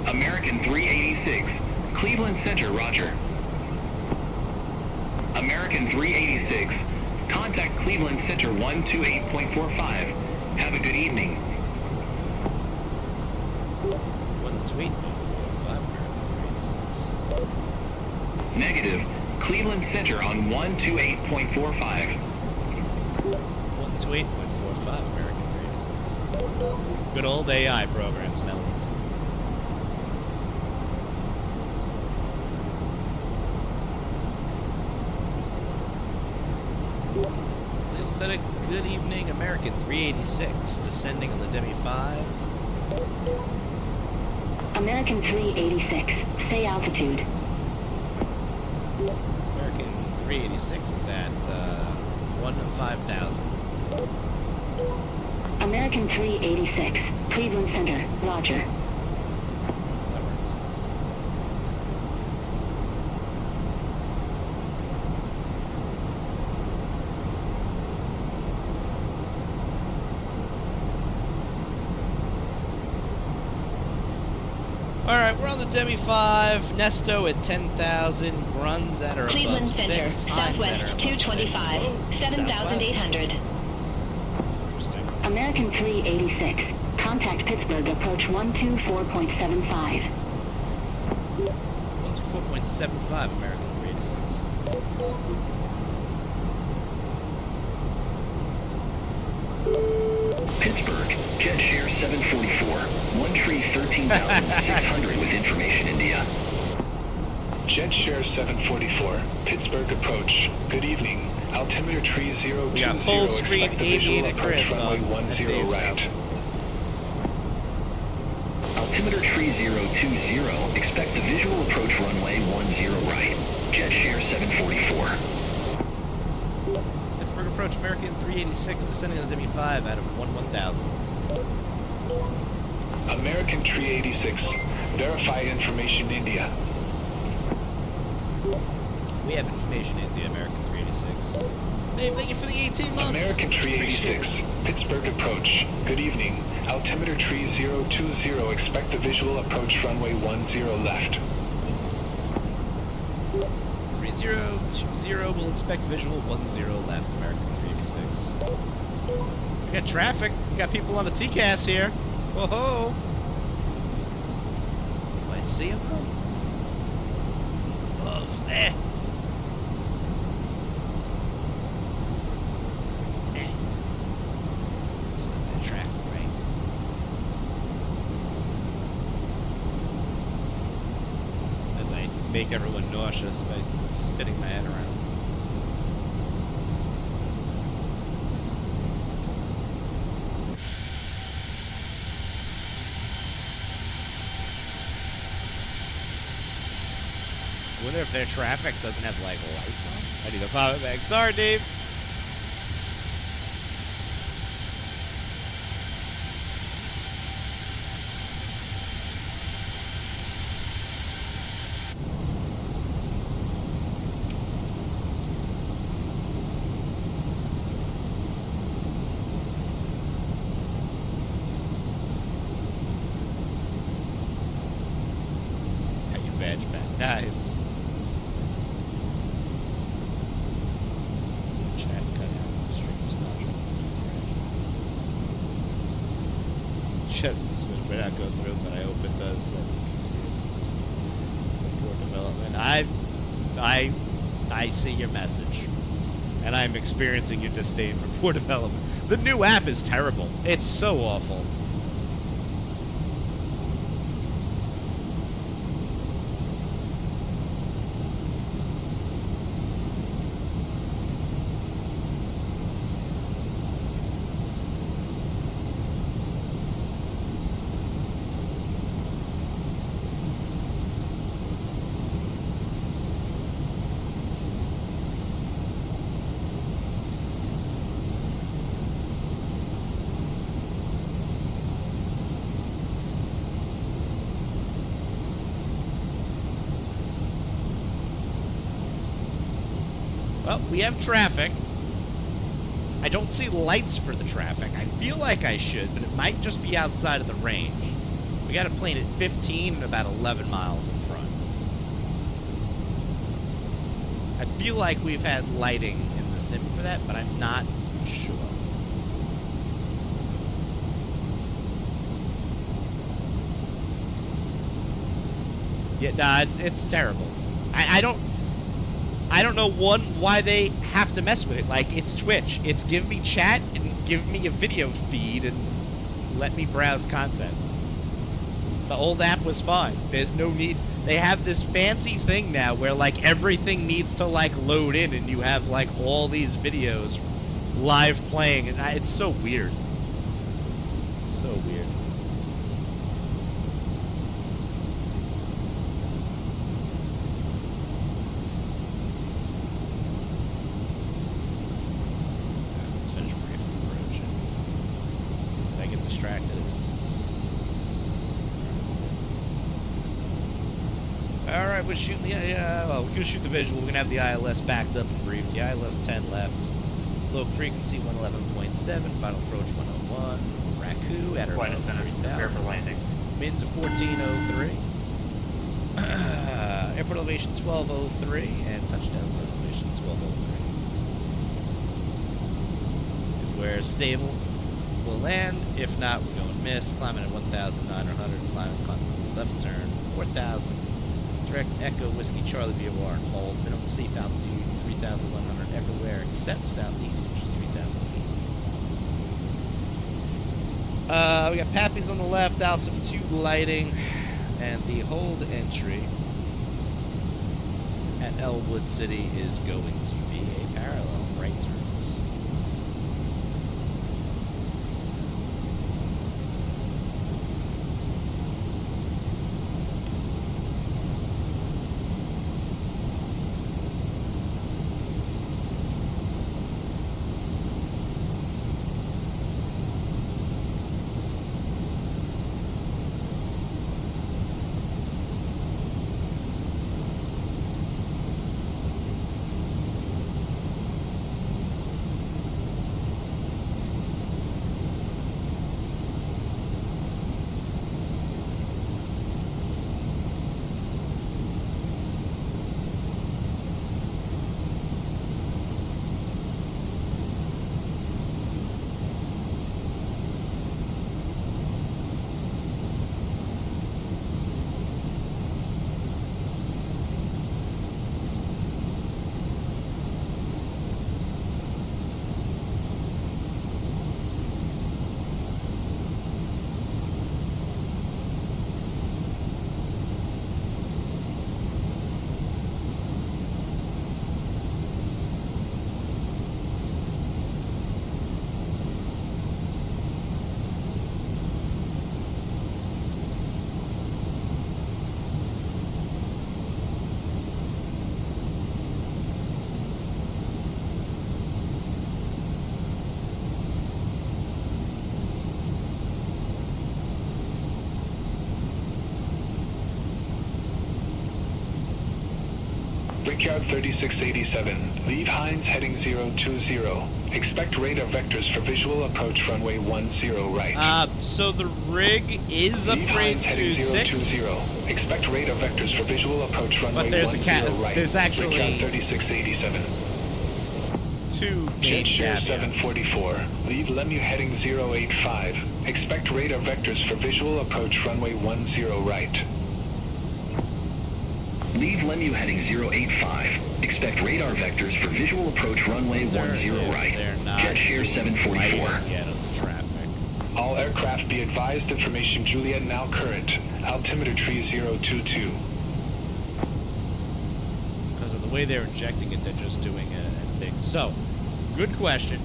American 386, Cleveland Center, roger. American 386, contact Cleveland Center 128.45. Have a good evening. 128.45, American 386. Negative. Cleveland Center on 128.45. 128.45. Demi-5, American 386. Good old AI programs, Melons. Lieutenant, good evening, American 386, descending on the Demi-5. American 386, stay altitude. American 386 is at 1,500. American 386, Cleveland Center, roger. That works. Alright, we're on the Demi-5, Nesto at 10,000, Grun's at or Cleveland above Center, 6, Heinz at or southwest above 225, 6. 7,800. Interesting. American 386, contact Pittsburgh, approach 124.75. 124.75, American 386. Pittsburgh, jet share 744, one tree 13,600 with information India. Jet share 744, Pittsburgh approach. Good evening. Altimeter tree 020. We got full screen expect the visual aviator approach Chris runway on 10 Dave's right. house. Altimeter tree 020, expect the visual approach runway 10 right. Jet share 744. Pittsburgh approach, American 386, descending on the Demi-5 out of 1,000. American 386, verify information India. We have information in the American 386. Dave, thank you for the 18 months. American 386, Pittsburgh approach. Good evening. Altimeter tree 020, expect the visual approach runway 10 left. 3020 will expect visual 10 left, American 386. We got traffic. We got people on the TCAS here. Whoa-ho! Do I see him though? He's above. Eh. It's not that traffic, right? As I make everyone nauseous by spinning my head around. I wonder if their traffic doesn't have like lights on. I need to pop it back. Sorry, Dave. Got your badge back. Nice. Chat cut out. Stream stop. Chat suspicion may not go through, but I hope it does. That experience with poor development. I see your message, and I'm experiencing your disdain for poor development. The new app is terrible. It's so awful. Well, we have traffic. I don't see lights for the traffic. I feel like I should, but it might just be outside of the range. We got a plane at 15 and about 11 miles in front. I feel like we've had lighting in the sim for that, but I'm not sure. Yeah, nah, it's terrible. I don't know why they have to mess with it. Like, it's Twitch. It's give me chat, and give me a video feed and let me browse content. The old app was fine. There's no need. They have this fancy thing now where like everything needs to like load in and you have like all these videos live playing, and it's so weird. So weird. Let's finish briefing approach. Let's see if I get distracted. Alright, we're shooting the, well, we're gonna shoot the visual. We're gonna have the ILS backed up and briefed. The ILS 10 left. Low frequency 111.7, final approach 101. Raku at our Flight attendant, prepare for 3000. landing. Winds of 1403. Airport elevation 1203 and touchdown zone elevation 1203. If we're stable, we'll land. If not, we're going missed. Climbing at 1,900. Climbing left turn 4,000. Direct Echo Whiskey Charlie VOR and hold. Minimum safe altitude 3,100 everywhere except southeast, which is 3,000 feet. We got Pappy's on the left, altitude lighting, and the hold entry at Elwood City is going to be a parallel right turns. Brickyard 3687. Leave Hines heading 020. Expect radar vectors for visual approach runway 10 right. So the rig is Leave upgrade Hines heading to 6. 020. Expect radar vectors for visual approach runway But there's a 10 right. there's actually Brickyard 3687. 2 Jet main Share caveats. 744. Leave Lemu heading 085. Expect radar vectors for visual approach runway 10 right. Leave Lemu heading 085. Expect radar vectors for visual approach runway 10 right. Jet Share 744. Yet of the traffic. All aircraft be advised, information Juliet now current. Altimeter tree 022. Because of the way they're injecting it, they're just doing a thing. So, good question.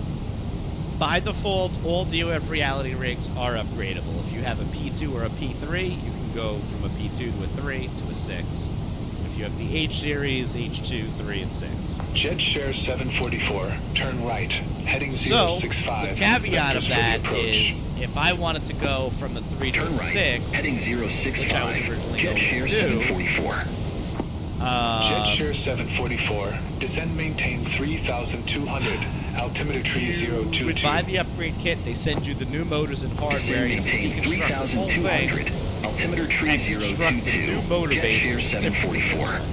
By default, all DOF reality rigs are upgradable. If you have a P2 or a P3, you can go from a P2 to a 3 to a 6. If you have the H series, H2, 3, and 6. Jet Share 744. Turn right. Heading So, 065. the caveat of Vectors for the that approach. is, if I wanted to go from a 3 to a 6, Heading which I was 065. originally Jet going Share to do, 744. Jet Share 744. Descend maintain 3,200. Altimeter tree 022. would buy the upgrade kit, they send you the new motors and hardware, you have to Maintain deconstruct the whole thing, 3,200. Altimeter tree and construct the 022. new motor Jet base, Share which is different from this 744. one.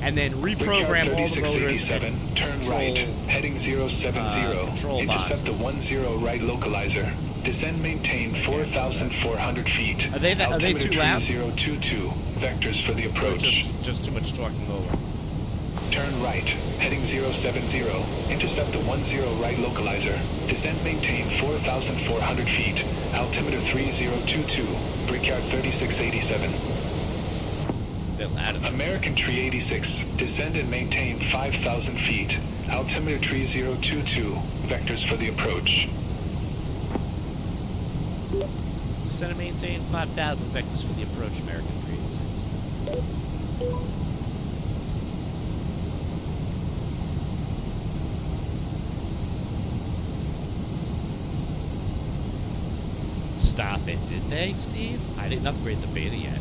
And then Brickyard reprogram all the motors 3687. and Turn control, right. Heading 070. control Intercept the boxes. 10 right localizer. Descend maintain 4,400 feet. Are they Altimeter too tree loud? 022. Vectors for the Or approach. just too much talking over. Turn right. Heading 070. Intercept the 10 right localizer. Descend maintain 4,400 feet. Altimeter 3022. Brickyard 3687. Bit loud. American Tree 86. Descend and maintain 5,000 feet. Altimeter 3022. Vectors for the approach. Descend and maintain 5,000 vectors for the approach, American 386. Stop it, did they, Steve? I didn't upgrade the beta yet.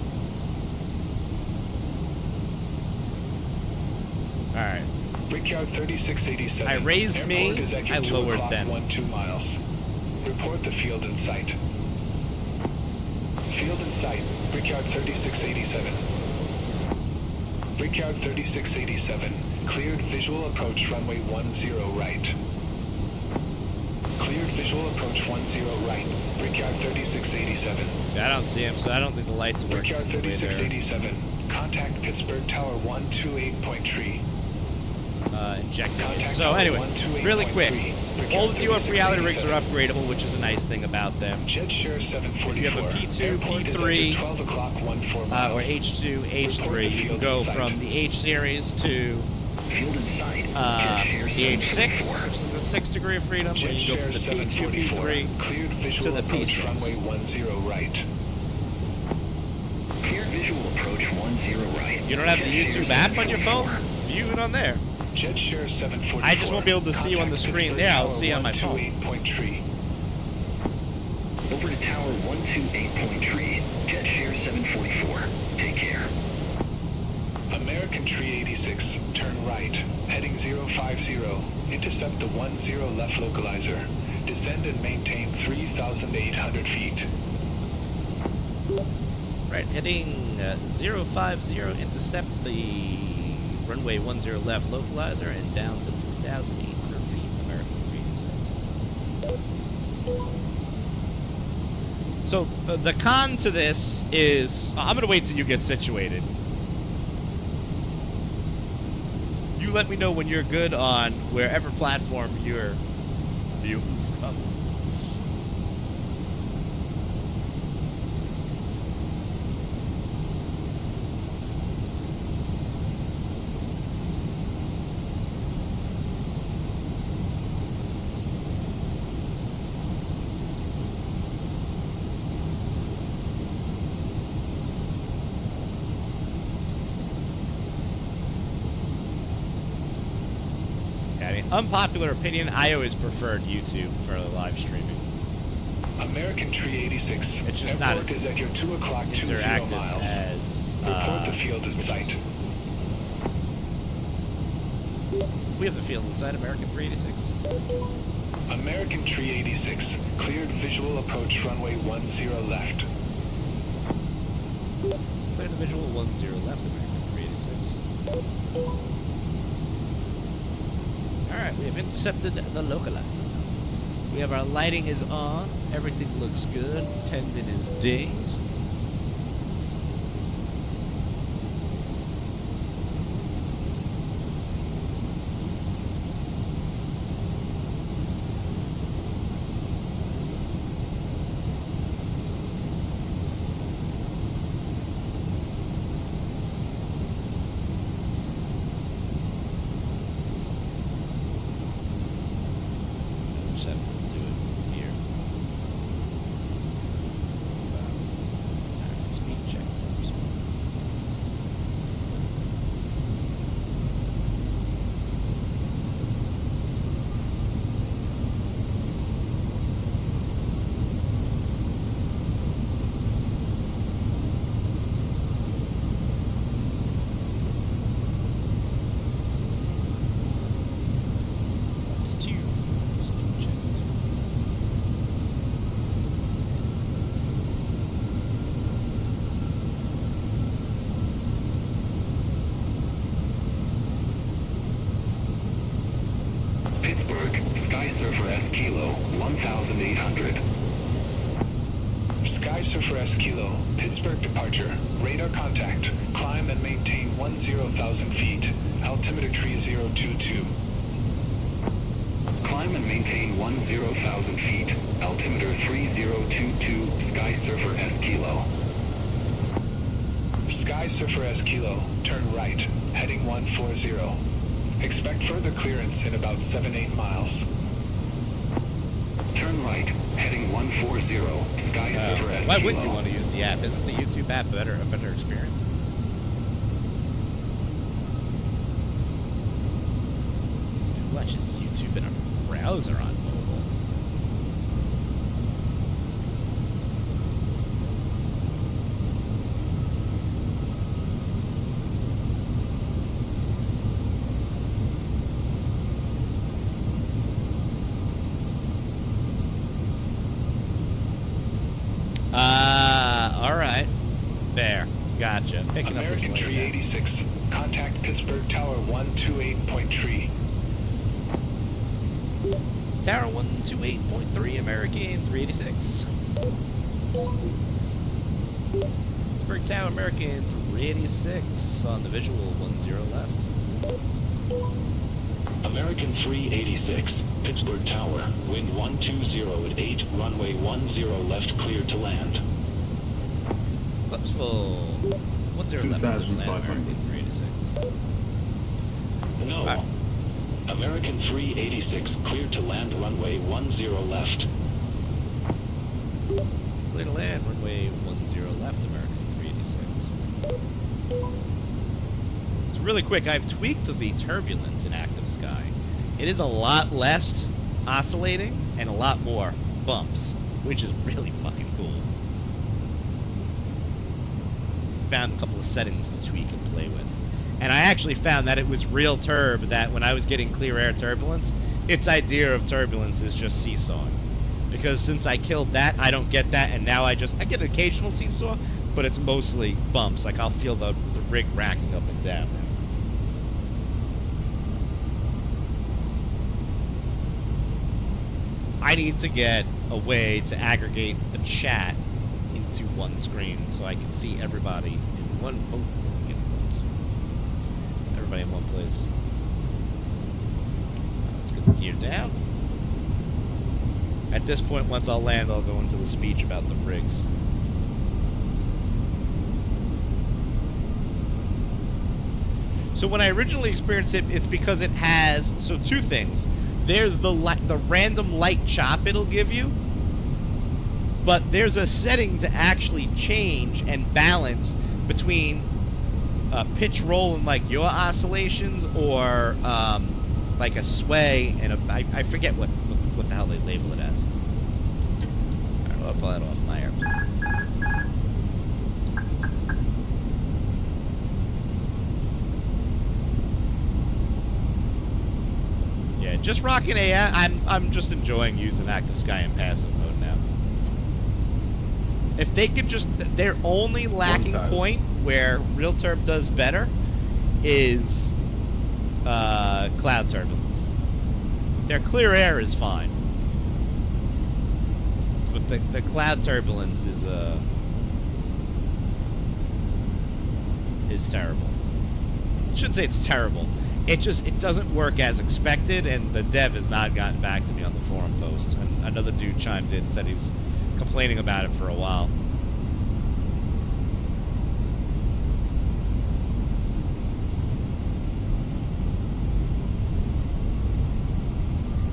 Alright. Brickyard 3687. I raised Airport me, is at your I 2 lowered o'clock, them. 12 miles. Report the field in sight. Field in sight. Brickyard 3687. Brickyard 3687. Cleared visual approach runway 10 right. Cleared visual approach 10 right. Brickyard 3687. I don't see him, so I don't think the lights are working. Brickyard 3687. Contact Pittsburgh Tower 128.3. Injecting it. Contact So Tower anyway, 128.3. really quick, all the Brickyard TOF reality rigs are 3687. upgradable, which is a nice thing about them. Jet Share 744. If you have a P2, Airport is P3, at 12 o'clock, 14 or miles. H2, H3, you can field go in sight. from the H series to Field in sight. the H6, which is the 6th degree of freedom, or Jet you can go Share from the P2, 744. P3 Cleared visual to the approach P6. runway 10 right. Clear visual approach 10 right. You don't have the YouTube app on your phone? View it on there. Jet Share 744. I just won't be able to see you on the Contact screen Pittsburgh there, I'll Tower see on my phone. 128.3. Over to tower 128.3. Jet Share 744. Take care. American Tree 86. Turn right. Heading 050. Intercept the 10 left localizer. Descend and maintain 3,800 feet. Right, heading 050, intercept the runway 10 left localizer and down to 3,800 feet, American 386. So the con to this is, I'm gonna wait till you get situated. You let me know when you're good on wherever platform you're viewing from. Unpopular opinion, I always preferred YouTube for live streaming. American Tree 86. It's just Airport not as is at your 2 o'clock, 20 interactive miles. as Report the field in sight. We have the field inside American 386. American Tree 86. Cleared visual approach runway 10 left. Clear the visual 10 left, American 386. Alright, we have intercepted the localizer. We have our lighting is on, everything looks good, tendon is dinged. Just have to do it here. Alright, speed check first. That's 2. Speed checked. Pittsburgh, Sky Surfer S Kilo, 1,800. Sky Surfer S Kilo. Pittsburgh departure. Radar contact. Climb and maintain 10,000 feet. Altimeter 3022. Climb and maintain 10,000 feet. Sky Surfer S Kilo. Sky Surfer S Kilo, turn right, heading 140. Expect further clearance in about 7-8 miles. Turn right, heading 140. Sky Surfer S Why Kilo. wouldn't you want to use the app? Isn't the YouTube app a better experience? Who watches YouTube in a browser on mobile? Alright. There. Gotcha. Picking American up which way Tree 86, contact Pittsburgh Tower 128.3. Tower 128.3, American 386. Pittsburgh Tower, American 386 on the visual, 10 left. American 386, Pittsburgh Tower, wind 120 at 8, runway 10 left, clear to land. Clips full. 10 left, clear to land, American 386. No. Right. American 386, clear to land, runway 10 left. Clear to land, runway 10 left, American 386. It's really quick. I've tweaked the turbulence in active sky. It is a lot less oscillating and a lot more bumps, which is really fucking cool. Found a couple of settings to tweak and play with. And I actually found that it was real turb, that when I was getting clear air turbulence, its idea of turbulence is just seesawing. Because since I killed that, I don't get that, and now I get an occasional seesaw, but it's mostly bumps. Like, I'll feel the rig racking up and down now. I need to get a way to aggregate the chat into one screen so I can see everybody in one. Oh, everybody in one place. Let's get the gear down. At this point, once I'll land, I'll go into the speech about the rigs. So when I originally experienced it, it's because it has, so two things. There's the random light chop it'll give you, but there's a setting to actually change and balance between pitch roll and like your oscillations, or like a sway and I forget what the hell they label it as. Alright, I'll pull that off my airplane. Yeah, just rocking I'm just enjoying using active sky in passive mode now. If they could just, their only lacking point where real turb does better is cloud turbulence. Their clear air is fine, but the cloud turbulence is terrible. I shouldn't say it's terrible. It doesn't work as expected, and the dev has not gotten back to me on the forum post. And another dude chimed in, said he was complaining about it for a while.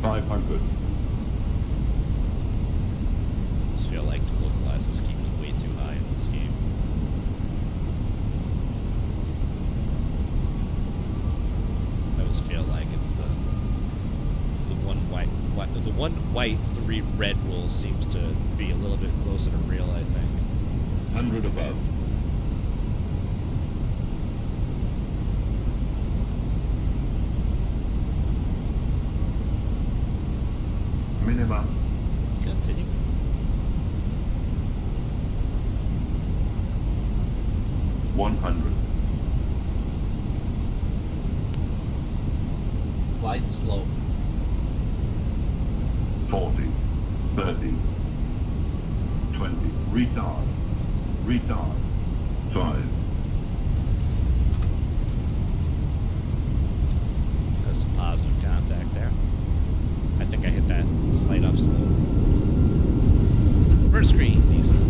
$500. I just feel like the localizers keep it way too high in this game. I always feel like it's the one white, 3 red rule seems to be a little bit closer to real, I think. 100 above. Minimum. Continue. $100. Light slope. 40, 30, 20, retard, 5. There's some positive contact there. I think I hit that slight upslope. First screen, decent.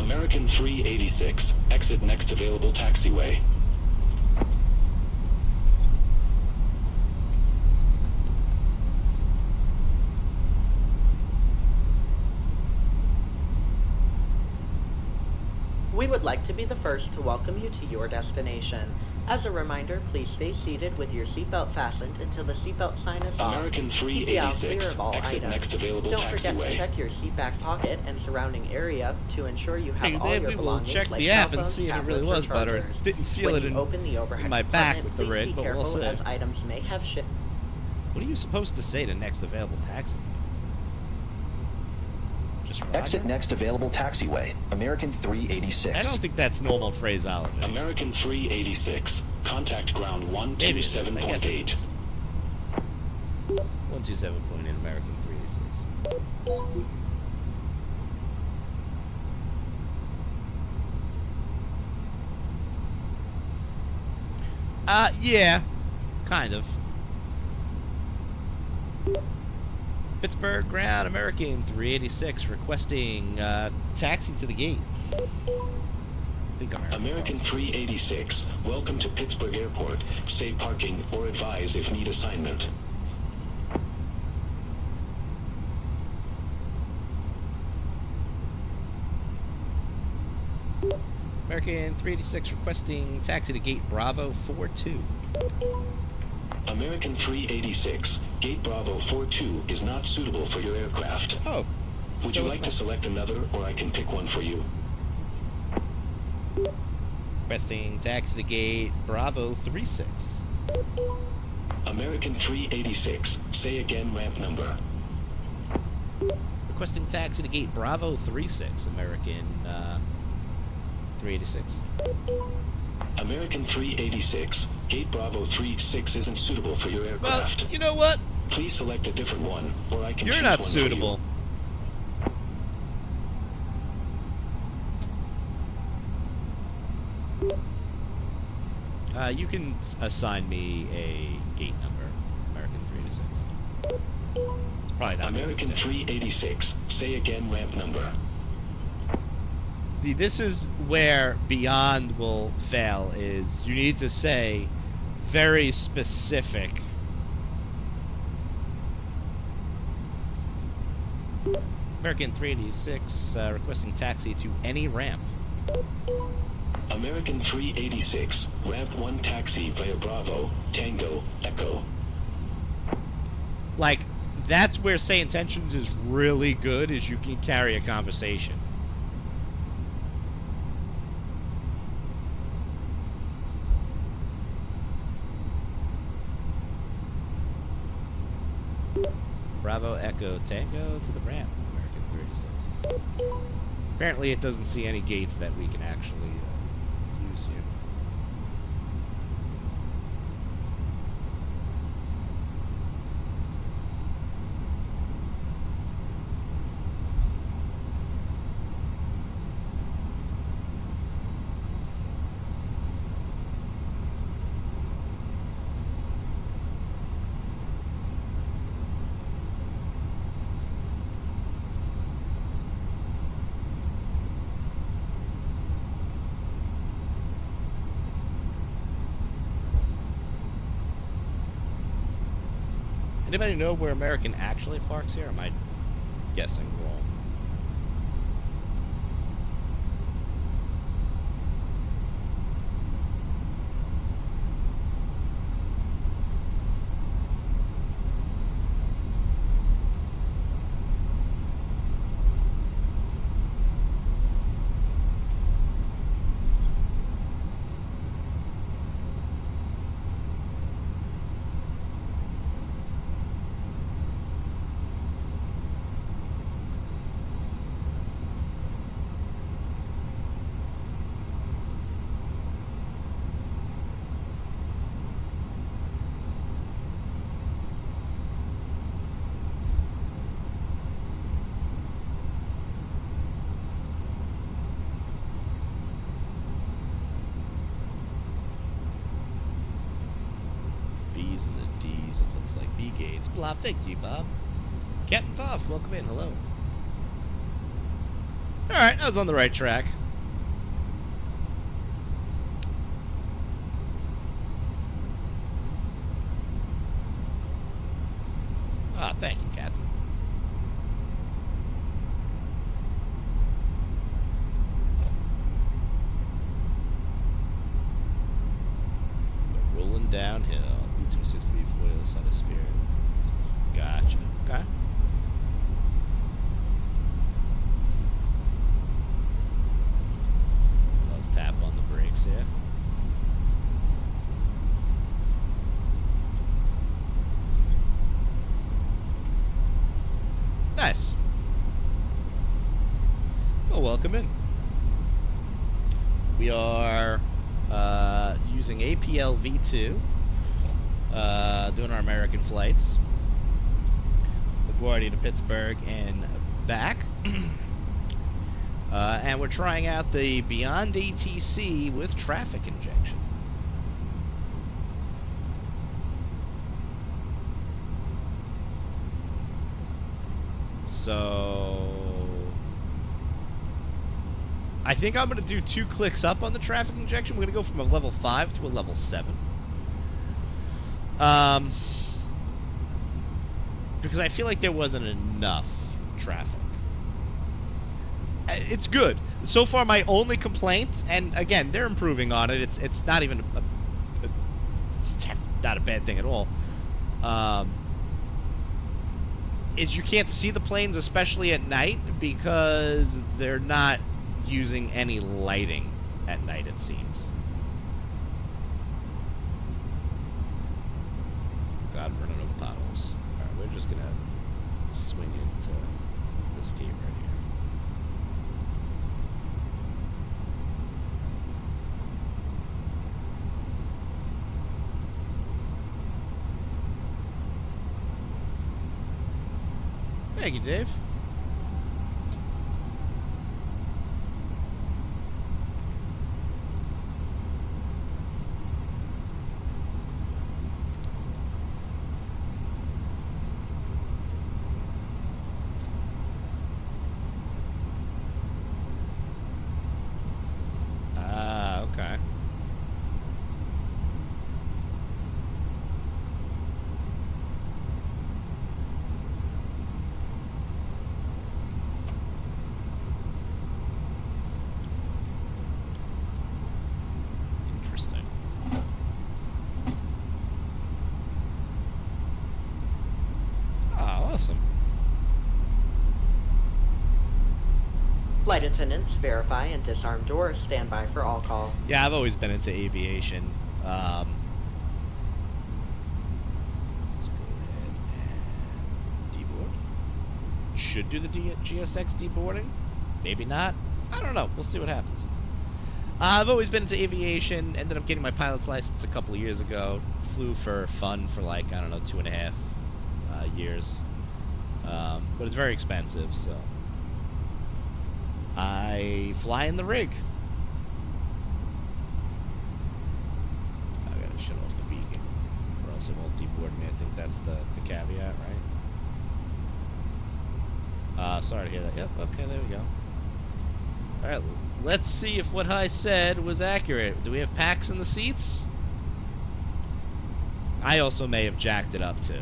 American 386, exit next available taxiway. We would like to be the first to welcome you to your destination. As a reminder, please stay seated with your seatbelt fastened until the seatbelt sign is off. American Keep the aisle 386, clear of all exit items. next available Don't forget to taxiway. check your seat back pocket and surrounding area to ensure you have Hey, all then your we will belongings check like the cell app and phones, see if it really tablets, was or butter. chargers. Didn't feel When it you open the overhead in my back compartment, with the please rig, be but we'll careful see. as items may have shipped. What are you supposed to say to next available taxi? Just Exit Roger? next available taxiway, American 386. I don't think that's normal phraseology. American 386, contact ground Maybe it is. I guess it 127.8. is. 127.8 American 386. Yeah, kind of. Pittsburgh ground American 386 requesting taxi to the gate. I think American 386, welcome to Pittsburgh Airport. Say parking or advise if need assignment. American 386 requesting taxi to gate Bravo 42. American 386, gate Bravo 42 is not suitable for your aircraft. Oh. Would so you it's like to select another, or I can pick one for you? requesting taxi to gate Bravo 36. American 386, say again ramp number. Requesting taxi to gate Bravo 36, American 386. American 386, gate Bravo 36 isn't suitable for your aircraft. Well, you know what? Please select a different one, or I can You're choose not one suitable. You can assign me a gate number, American 386. It's probably not American 386, say again ramp number. See, this is where Beyond will fail, is you need to say very specific. American 386 requesting taxi to any ramp. American 386, ramp 1 taxi via Bravo, Tango, Echo. Like, that's where Say Intentions is really good, is you can carry a conversation. Bravo, Echo, Tango to the ramp, American 386. Apparently it doesn't see any gates that we can actually use here. Anybody know where American actually parks here? Am I guessing wrong? B's and the D's, it looks like. B gates. Blob, thank you, Bob. Captain Foff, welcome in. Hello. Alright, I was on the right track. Ah, thank you, Catherine. We're rolling downhill. B260, B40, other side of Spirit. Gotcha. Okay. Love tap on the brakes here. Nice. Well, welcome in. We are using APL V2, doing our American flights. LaGuardia to Pittsburgh and back. And we're trying out the Beyond ATC with traffic injection. So I think I'm going to do 2 clicks up on the traffic injection. We're going to go from a level 5 to a level 7. Because I feel like there wasn't enough traffic. It's good. So far, my only complaint, and again, they're improving on it. It's not even it's not a bad thing at all. Is you can't see the planes, especially at night, because they're not using any lighting at night, it seems. God, I'm running over potholes. Alright, we're just gonna swing into this gate right here. Thank you, Dave. Okay. Interesting. Ah, awesome. Flight attendants, verify and disarm doors. Stand by for all call. Yeah, I've always been into aviation. Let's go ahead and deboard. Should do the GSX deboarding. Maybe not. I don't know. We'll see what happens. I've always been into aviation. Ended up getting my pilot's license a couple of years ago. Flew for fun for like, I don't know, 2.5 years. But it's very expensive, so I fly in the rig. I gotta shut off the beacon, or else it won't deboard me. I think that's the caveat, right? Sorry to hear that. Yep, okay, there we go. Alright, let's see if what I said was accurate. Do we have packs in the seats? I also may have jacked it up too.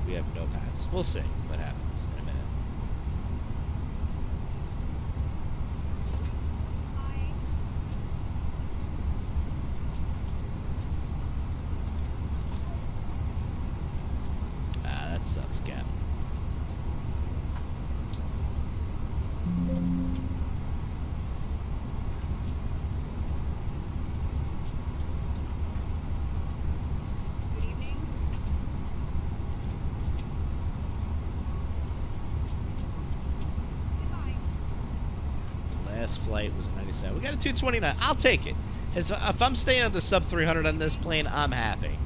We have no packs. We'll see what happens in a minute. Ah, that sucks, Cap. Flight was a 97. We got a 229. I'll take it. If I'm staying at the sub 300 on this plane, I'm happy.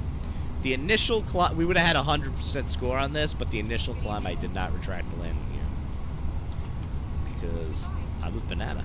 The initial climb, we would have had a 100% score on this, but the initial climb, I did not retract the landing gear because I was banana.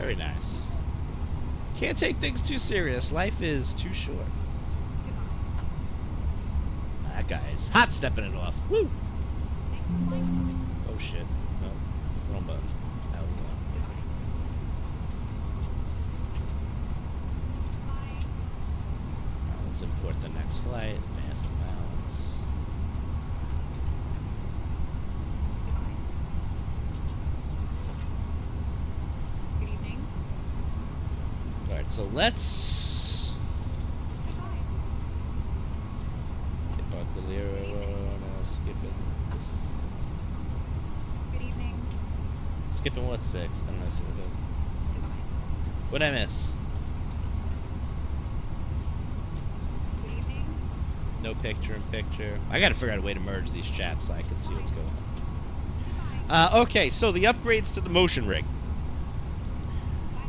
Very nice. Can't take things too serious. Life is too short. That guy's hot stepping it off. Woo! Oh shit. No. Wrong button. Now we go. Let's import the next flight. Mass imbalance. Good evening. Alright, so let's get both the Lero and skip it. This Good evening. skipping what 6? I don't know, see what it is. What'd I miss? Good evening. No picture in picture. I gotta figure out a way to merge these chats so I can see what's going on. Okay, so the upgrades to the motion rig.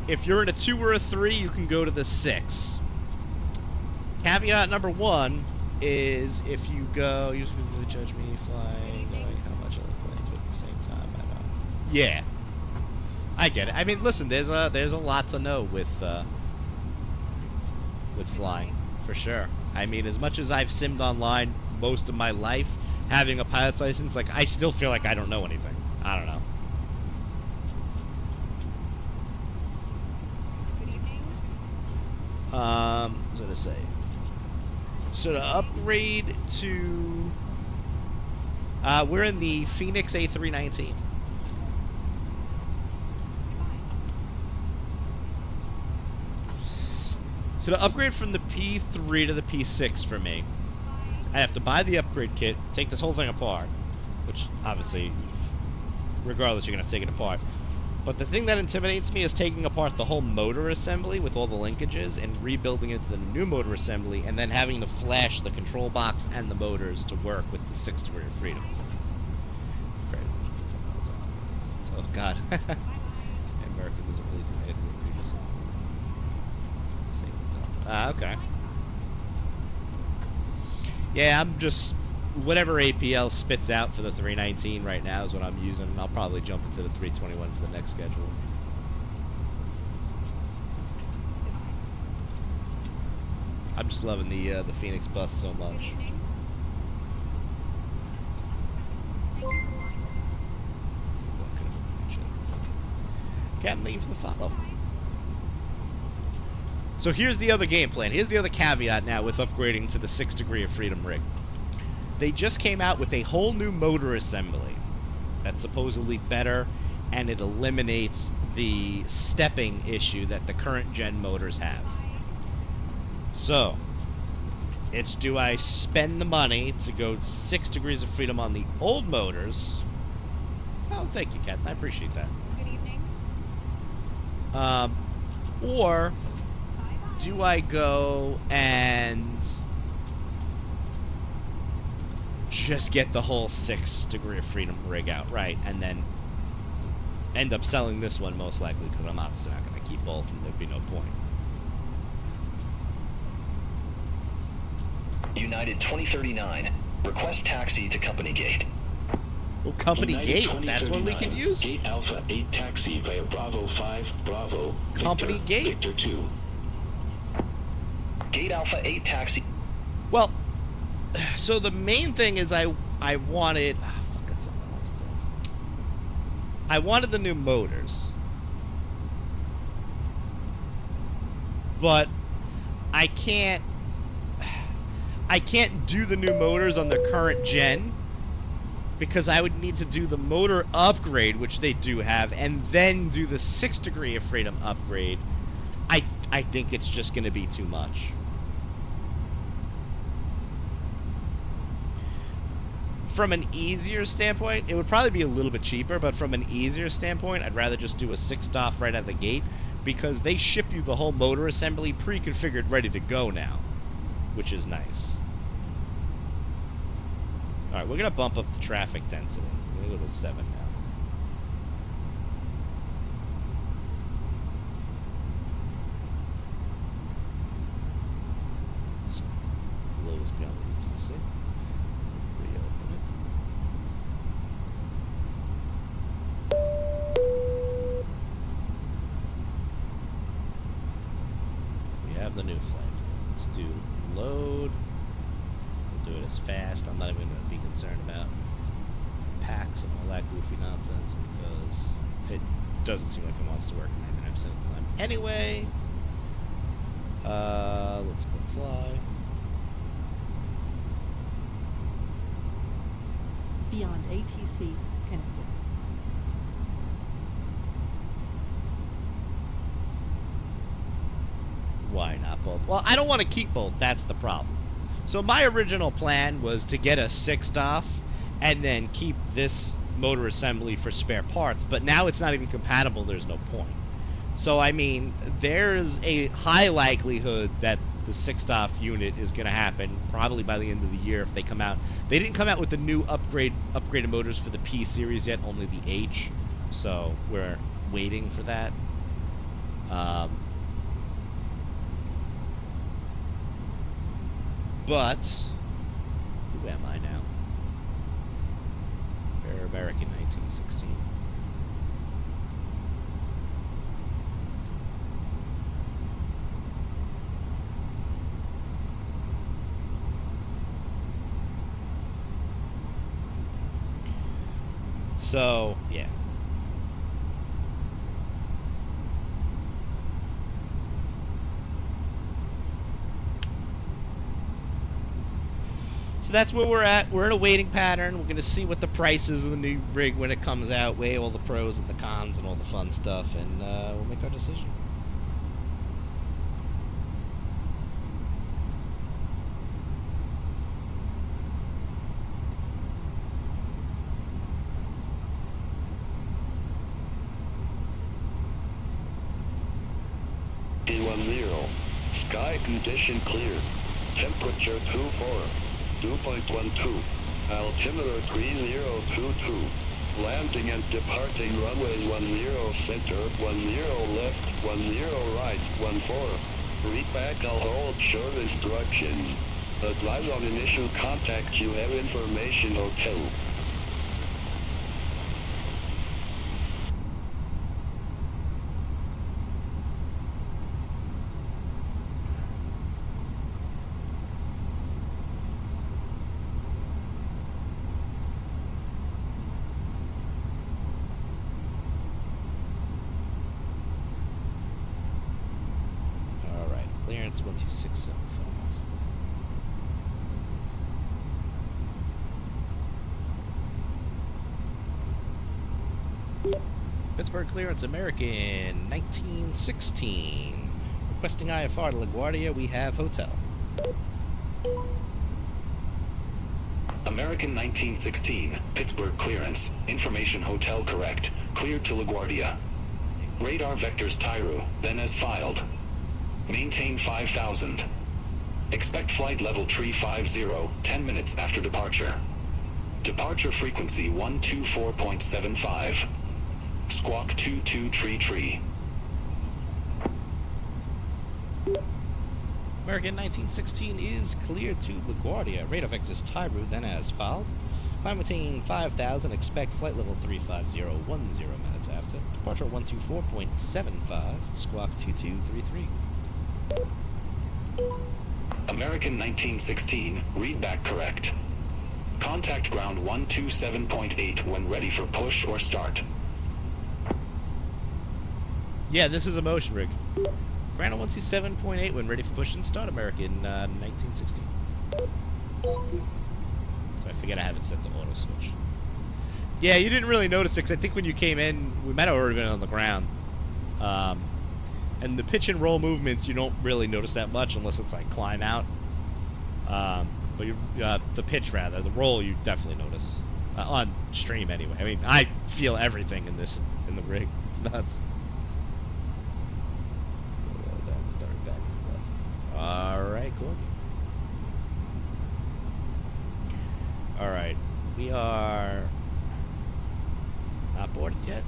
If you're in a 2 or a 3, you can go to the 6. Caveat number 1 is if you go, you really judge me flying, knowing how much other planes, but at the same time, I know. Yeah, I get it. I mean, listen, there's a lot to know with flying, for sure. I mean, as much as I've simmed online most of my life, having a pilot's license, like, I still feel like I don't know anything. I don't know. Good evening. What was I gonna say? So to upgrade to, we're in the Phoenix A319. So to upgrade from the P3 to the P6 for me, I have to buy the upgrade kit, take this whole thing apart, which obviously, regardless, you're gonna have to take it apart. But the thing that intimidates me is taking apart the whole motor assembly with all the linkages and rebuilding it to the new motor assembly and then having to flash the control box and the motors to work with the 6th degree of freedom. Great. Oh god. America doesn't really do anything. Okay. Yeah, I'm just... whatever APL spits out for the 319 right now is what I'm using. I'll probably jump into the 321 for the next schedule. I'm just loving the Phoenix bus so much. Can't leave the follow. So here's the other game plan. Here's the other caveat now with upgrading to the 6th degree of freedom rig. They just came out with a whole new motor assembly that's supposedly better, and it eliminates the stepping issue that the current gen motors have. So, it's do I spend the money to go 6 degrees of freedom on the old motors? Oh, thank you, Captain. I appreciate that. Good evening. Or do I go and just get the whole 6 degree of freedom rig out, right, and then end up selling this one most likely, because I'm obviously not going to keep both and there'd be no point. United 2039. Request taxi to company gate. Oh, company United gate. That's one we could use. Gate Alpha 8 taxi via Bravo 5 Bravo. Company Victor, gate. Victor 2. Gate Alpha 8 taxi. Well, so the main thing is I wanted... Oh, fuck, that's not what I wanted to do. I wanted the new motors. But I can't do the new motors on the current gen because I would need to do the motor upgrade, which they do have, and then do the 6th degree of freedom upgrade. I think it's just going to be too much. From an easier standpoint, it would probably be a little bit cheaper, but from an easier standpoint, I'd rather just do a 6th off right out of the gate, because they ship you the whole motor assembly pre-configured, ready to go now, which is nice. Alright, we're going to bump up the traffic density. We're going to go to 7 now. So, close beyond BATC. Reopen it. the new flight. Let's do load. We'll do it as fast. I'm not even going to be concerned about packs and all that goofy nonsense because it doesn't seem like it wants to work 99% of the time. Anyway, let's click fly. Beyond ATC connected. Why not both? Well, I don't want to keep both. That's the problem. So my original plan was to get a 6th off and then keep this motor assembly for spare parts, but now it's not even compatible. There's no point. So, I mean, there's a high likelihood that the 6th off unit is going to happen probably by the end of the year if they come out. They didn't come out with the new upgraded motors for the P series yet, only the H. So we're waiting for that. But who am I now? Fair American 1916. So, yeah. So that's where we're at. We're in a waiting pattern. We're going to see what the price is of the new rig when it comes out, weigh all the pros and the cons and all the fun stuff, and we'll make our decision. D10. Sky condition clear. Temperature 24. 2.12. Altimeter 3022. Landing and departing runway 10 center, 10 left, 10 right, 14. Read back, I'll hold short instructions. Advise on initial contact, you have information, hotel. Clearance 12675. Pittsburgh clearance, American 1916. Requesting IFR to LaGuardia. We have hotel. American 1916, Pittsburgh clearance. Information hotel correct. Cleared to LaGuardia. Radar vectors Tyru, then as filed. Maintain 5,000. Expect flight level 350, 10 minutes after departure. Departure frequency 124.75. Squawk 2233. American 1916 is cleared to LaGuardia. Radar vectors Tyru, then as filed. Climb maintain 5,000. Expect flight level 350, 10 minutes after. Departure 124.75. Squawk 2233. American 1916, read back correct. Contact ground 127.8 when ready for push or start. Yeah, this is a motion rig. Ground 127.8 when ready for push and start, American 1916. So I forget I have it set to auto switch. Yeah, you didn't really notice it because I think when you came in, we might have already been on the ground. And the pitch and roll movements, you don't really notice that much unless it's like climb out. But the pitch rather, the roll you definitely notice on stream anyway. I mean, I feel everything in the rig. It's nuts. Start back and stuff. All right, cool. All right, we are not boarded yet.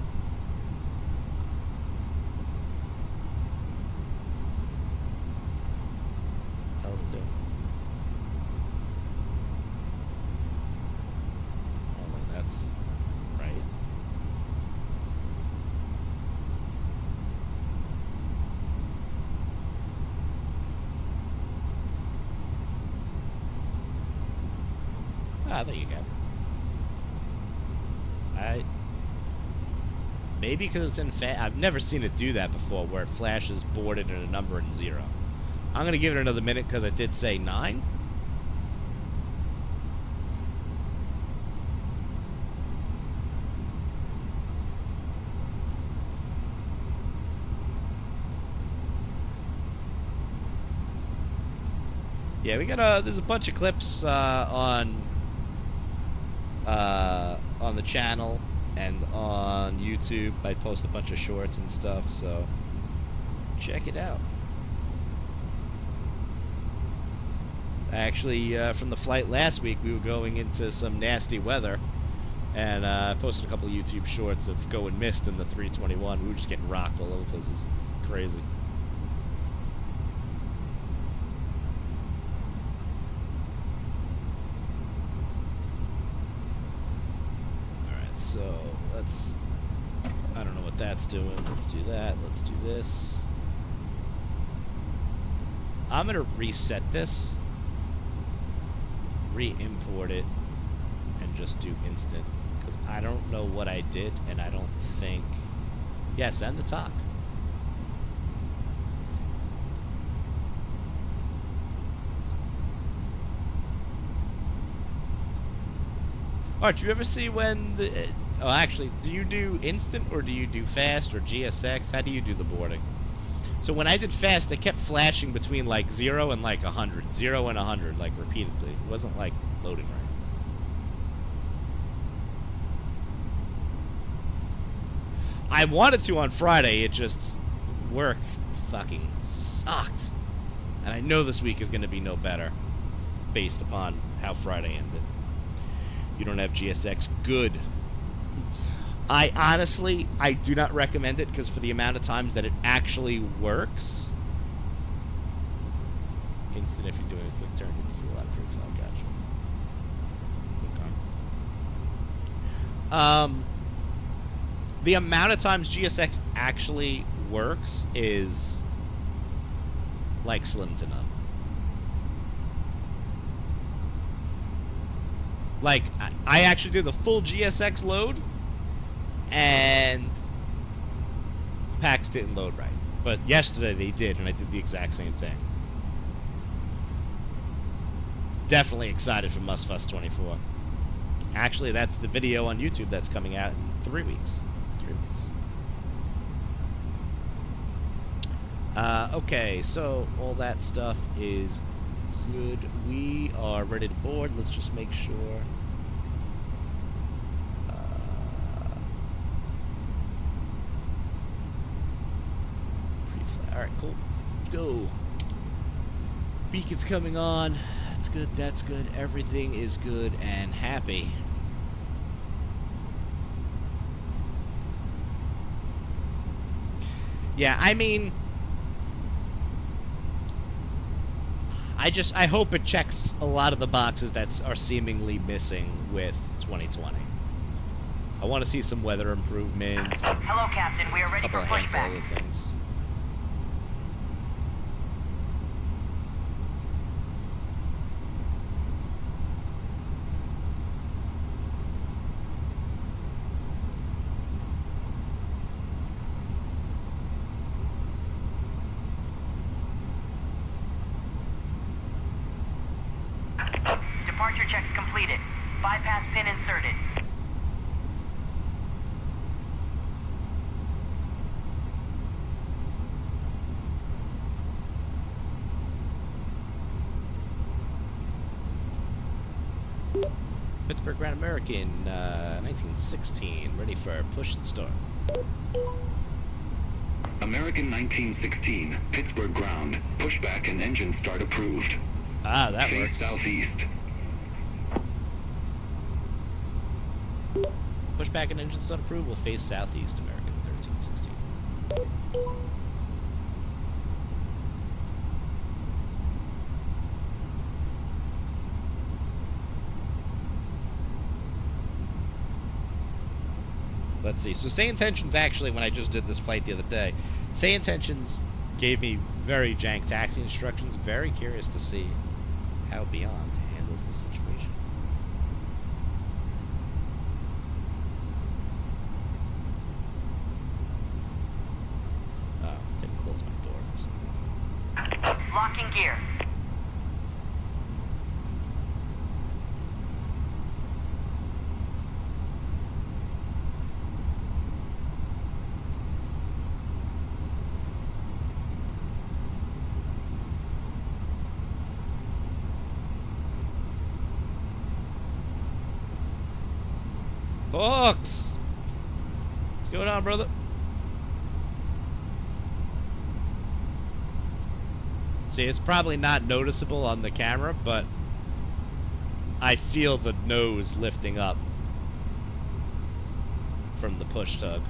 How's it doing? Oh, that's right. I think you can. Maybe because it's in I've never seen it do that before, where it flashes boarded and a number and 0. I'm gonna give it another minute because it did say 9. Yeah, we got there's a bunch of clips on the channel and on YouTube. I post a bunch of shorts and stuff, so check it out. Actually, from the flight last week, we were going into some nasty weather, and I posted a couple of YouTube shorts of going mist in the 321. We were just getting rocked all over the place. It was crazy. So let's, I don't know what that's doing. Let's do that. Let's do this. I'm going to reset this, re-import it, and just do instant. Because I don't know what I did, and I don't think... Yeah, send the talk. Alright, do you ever see when the... Oh, actually, do you do instant or do you do fast or GSX? How do you do the boarding? So when I did fast, it kept flashing between like 0 and like 100. 0 and 100, like repeatedly. It wasn't like loading right. I wanted to on Friday, it just... work fucking sucked. And I know this week is going to be no better based upon how Friday ended. You don't have GSX, good. I honestly, I do not recommend it because for the amount of times that it actually works. Instant if you're doing a quick turn into the ladder proof. I gotcha. Okay. The amount of times GSX actually works is like slim to none. Like, I actually did the full GSX load, and packs didn't load right. But yesterday they did, and I did the exact same thing. Definitely excited for Mustfuss 24. Actually, that's the video on YouTube that's coming out in 3 weeks. 3 weeks. Okay, so all that stuff is good. We are ready to board. Let's just make sure. Pre-flight. All right, cool. Go. Beacon's coming on. That's good. That's good. Everything is good and happy. Yeah, I mean, I hope it checks a lot of the boxes that are seemingly missing with 2020. I want to see some weather improvements. Hello, Captain. We are ready for pushback. A couple of handful of things. Departure checks completed. Bypass pin inserted. Pittsburgh Grand American, 1916, ready for push and start. American 1916, Pittsburgh ground. Pushback and engine start approved. Ah, that Face works. southeast. Pushback and engine start approved will face southeast, American 1316. Let's see. So say intentions actually, when I just did this flight the other day, say intentions gave me very jank taxi instructions. Very curious to see how Beyond handles this situation. gear. Hawks! What's going on, brother? See, it's probably not noticeable on the camera, but I feel the nose lifting up from the push tug.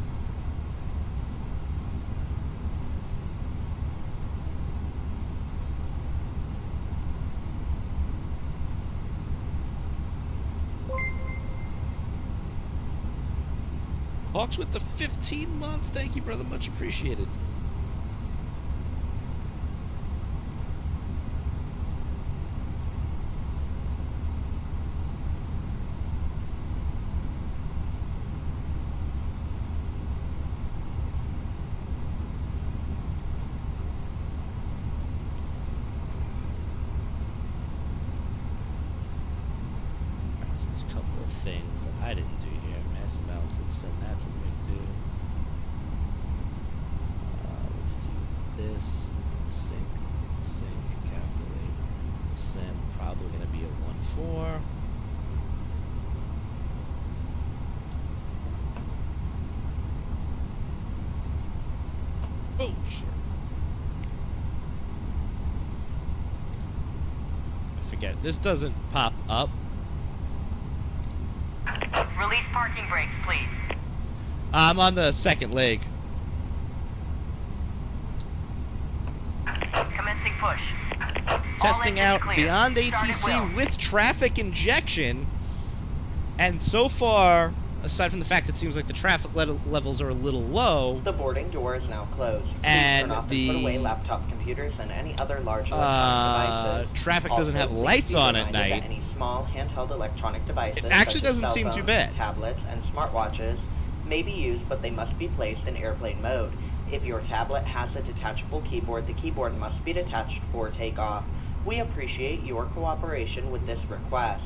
Hawks with the 15 months. Thank you, brother. Much appreciated. Right, so there's a couple of things that I didn't do here. Massive balance, let's send that to the McDo. Let's do this. Sync, calculate. Send, probably going to be a 1-4. Oh, shit. I forget. This doesn't pop up. Release parking brakes, please. I'm on the second leg. Commencing push. Testing out clear. Beyond Start at ATC will. with traffic injection. And so far, aside from the fact that it seems like the traffic levels are a little low, The boarding door is now closed. Please and turn off the and put away laptop computers and any other large electronic devices. traffic doesn't Also, have please lights be on at reminded that night. Any small handheld electronic devices, It actually such as doesn't cell seem too phones, bad. tablets, and smartwatches, may be used, but they must be placed in airplane mode. If your tablet has a detachable keyboard, the keyboard must be detached for takeoff. We appreciate your cooperation with this request.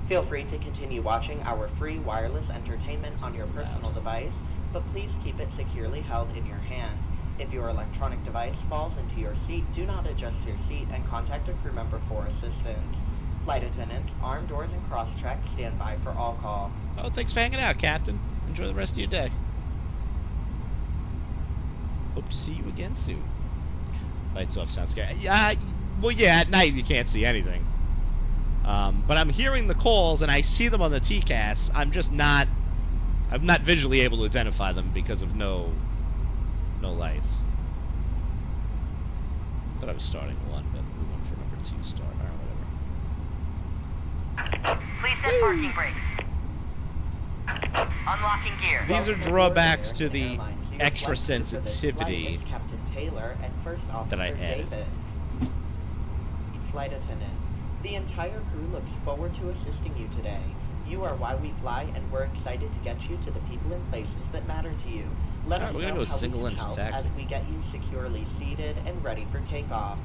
Feel free to continue watching our free wireless entertainment on your personal device, but please keep it securely held in your hand. If your electronic device falls into your seat, do not adjust your seat and contact a crew member for assistance. Flight attendants, armed doors and cross-track stand by for all call. Oh, thanks for hanging out, Captain. Enjoy the rest of your day. Hope to see you again soon. Lights off sounds scary. Well, yeah, at night you can't see anything. But I'm hearing the calls and I see them on the TCAS. I'm not visually able to identify them because of no lights. Thought I was starting one, but we went for number 2 start. Alright, whatever. Please set parking brakes. Unlocking gear. These are drawbacks to the extra sensitivity Captain Taylor and First Officer that I added. David. Flight attendant, the entire crew looks forward to assisting you today. You are why we fly, and we're excited to get you to the people and places that matter to you. Let us we're know gonna do a how we single can engine help taxi. as we get you securely seated and ready for takeoff.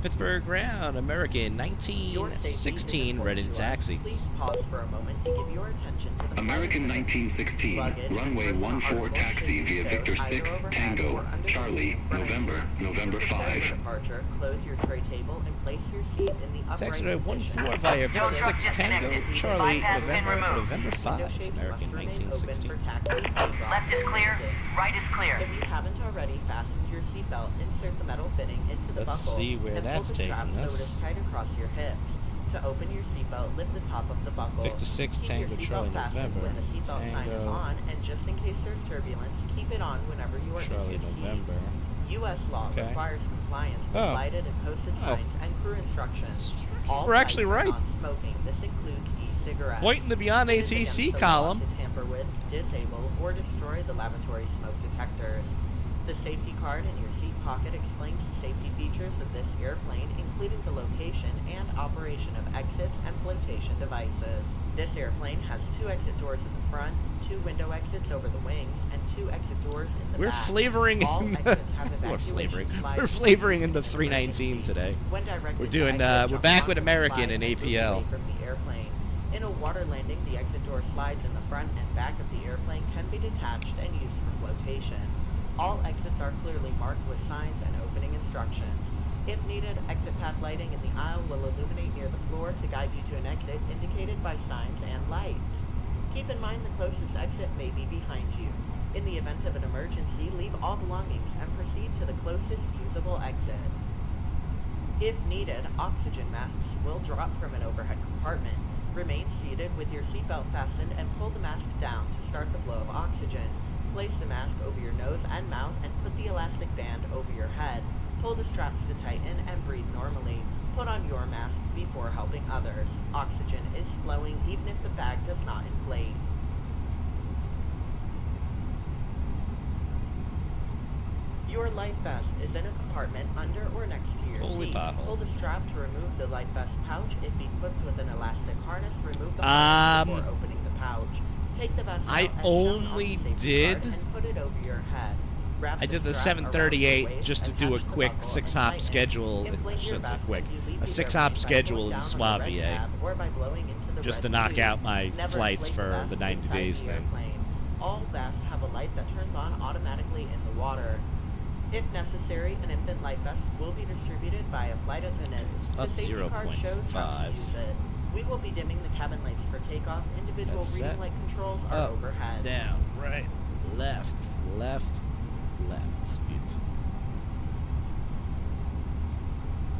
Pittsburgh ground, American 1916, ready to taxi. Please pause for a moment to give your attention to the American 1916, runway 14 taxi via Victor 6, Tango, Charlie, November 5. Departure, close your tray table and place your seat in the upright Taxi road position. 14 via Victor 6, Tango, Charlie, Bypass pin removed. November 5, Window shades American must remain 1916. open for taxi takeoff. Left is clear. Right is clear. If you haven't already fastened your seatbelt, insert the metal fitting into the Let's buckle see where and that's pull the strap taking so us. it is tight across your hips. To open your seatbelt, lift the top of the buckle. Victor 6, Keep Tango, your seatbelt Charlie, fastened November, when the seatbelt sign is Tango, on, and just in case there's turbulence, keep it on whenever you are Charlie, in your seat. November. U.S. law Okay. requires compliance with Oh. lighted and posted Oh. signs and crew instructions. All We're actually flights are right. non-smoking. This includes e-cigarettes. Point in the Beyond It is against ATC the law column. to tamper with, disable, or destroy the lavatory smoke detectors. The safety card in your seat pocket explains the safety features of this airplane, including the location and operation of exits and flotation devices. This airplane has 2 exit doors in the front, 2 window exits over the wings, and 2 exit doors in the We're back. flavoring All in exits have we're evacuation slides We're flavoring in the in an 319 emergency. today. When directed We're to doing exit, we're jump back onto with the American slide and and move APL. away from the airplane. In a water landing, the exit door slides in the front and back of the airplane can be detached and used for flotation. All exits are clearly marked with signs and opening instructions. If needed, exit path lighting in the aisle will illuminate near the floor to guide you to an exit indicated by signs and lights. Keep in mind the closest exit may be behind you. In the event of an emergency, leave all belongings and proceed to the closest usable exit. If needed, oxygen masks will drop from an overhead compartment. Remain seated with your seatbelt fastened and pull the mask down to start the flow of oxygen. Place the mask over your nose and mouth and put the elastic band over your head. Pull the straps to tighten and breathe normally. Put on your mask before helping others. Oxygen is flowing even if the bag does not inflate. Your life vest is in a compartment under or next to your Holy seat. pothole. Pull the strap to remove the life vest pouch. If equipped with an elastic harness, remove the harness before opening the pouch. Take the vest I out as shown only on the safety did- card and put it over your head. Wrap I did the strap around your 738 waist, just to do a attach the quick buckle, 6-hop and schedule. tighten. Inflate your Shouldn't say vest quick. as you leave A the 6-hop airplane by schedule pulling in down on the red Suavier. tab or by blowing into the Just red to knock tube. out my Never flights inflate for vest the 90 inside days the thing. airplane. All vests have a light that turns on automatically in the water. If necessary, an infant life vest will be distributed by a flight attendant. It's The up safety card shows how 0.5. to use it. We will be dimming the cabin lights for takeoff. Individual That's reading set. light controls are Up, overhead. down, right, left, left, left. It's beautiful.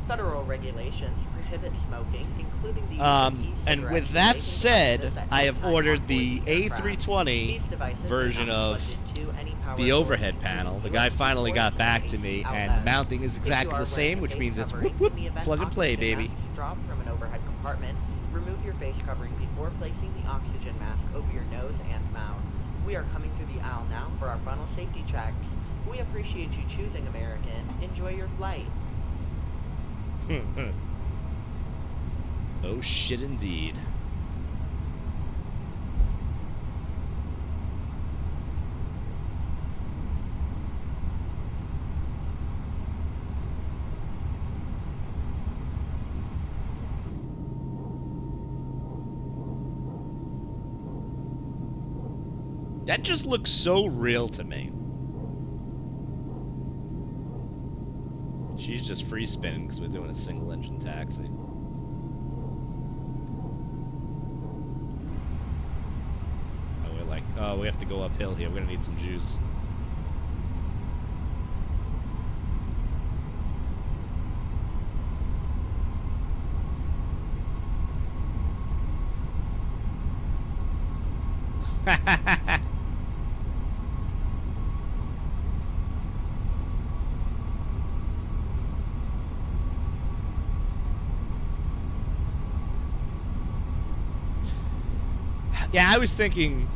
Federal regulations prohibit smoking, including the use of e-cigarettes And with and that vaping said, devices at I any have time ordered on the board the aircraft. A320 These devices may version not be of plugged into any power the source, overhead including panel. The USB guy finally got ports back and to me, AC and the outlets. mounting is If you exactly are the same, wearing a which face means it's covering, whoop whoop, in the event plug and play, oxygen baby. masks drop from an overhead compartment, remove your face covering before placing the oxygen mask over your nose and mouth. We are coming through the aisle now for our final safety checks. We appreciate you choosing American. Enjoy your flight. Oh shit, indeed. That just looks so real to me. She's just free spinning because we're doing a single engine taxi. Oh, we're like, oh, we have to go uphill here. We're gonna need some juice. Yeah, I was thinking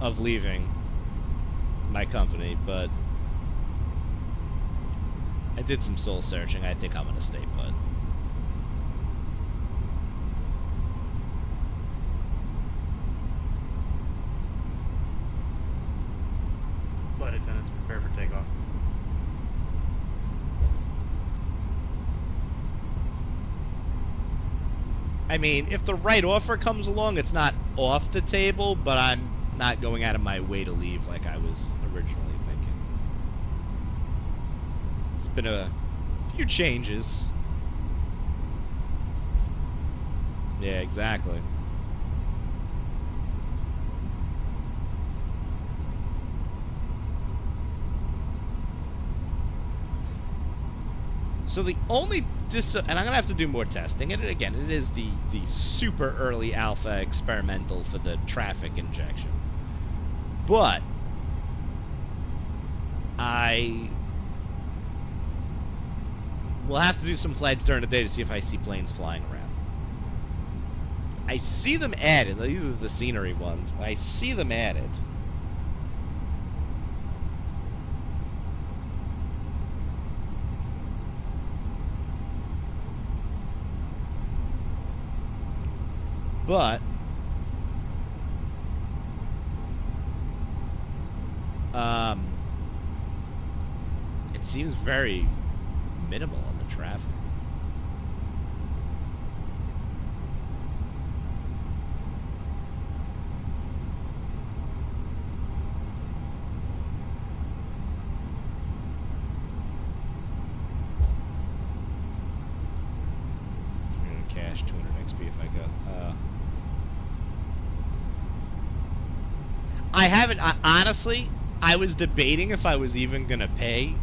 of leaving my company, but I did some soul searching. I think I'm gonna stay put. Flight attendants prepare for takeoff. I mean, if the right offer comes along, it's not off the table, but I'm not going out of my way to leave like I was originally thinking. It's been a few changes. Yeah, exactly. So the only and I'm gonna have to do more testing. And again, it is the super early alpha experimental for the traffic injection. But I will have to do some flights during the day to see if I see planes flying around. I see them added. These are the scenery ones. I see them added. But it seems very minimal on the traffic. Cash 200 XP if I go. I haven't. Honestly, I was debating if I was even gonna pay,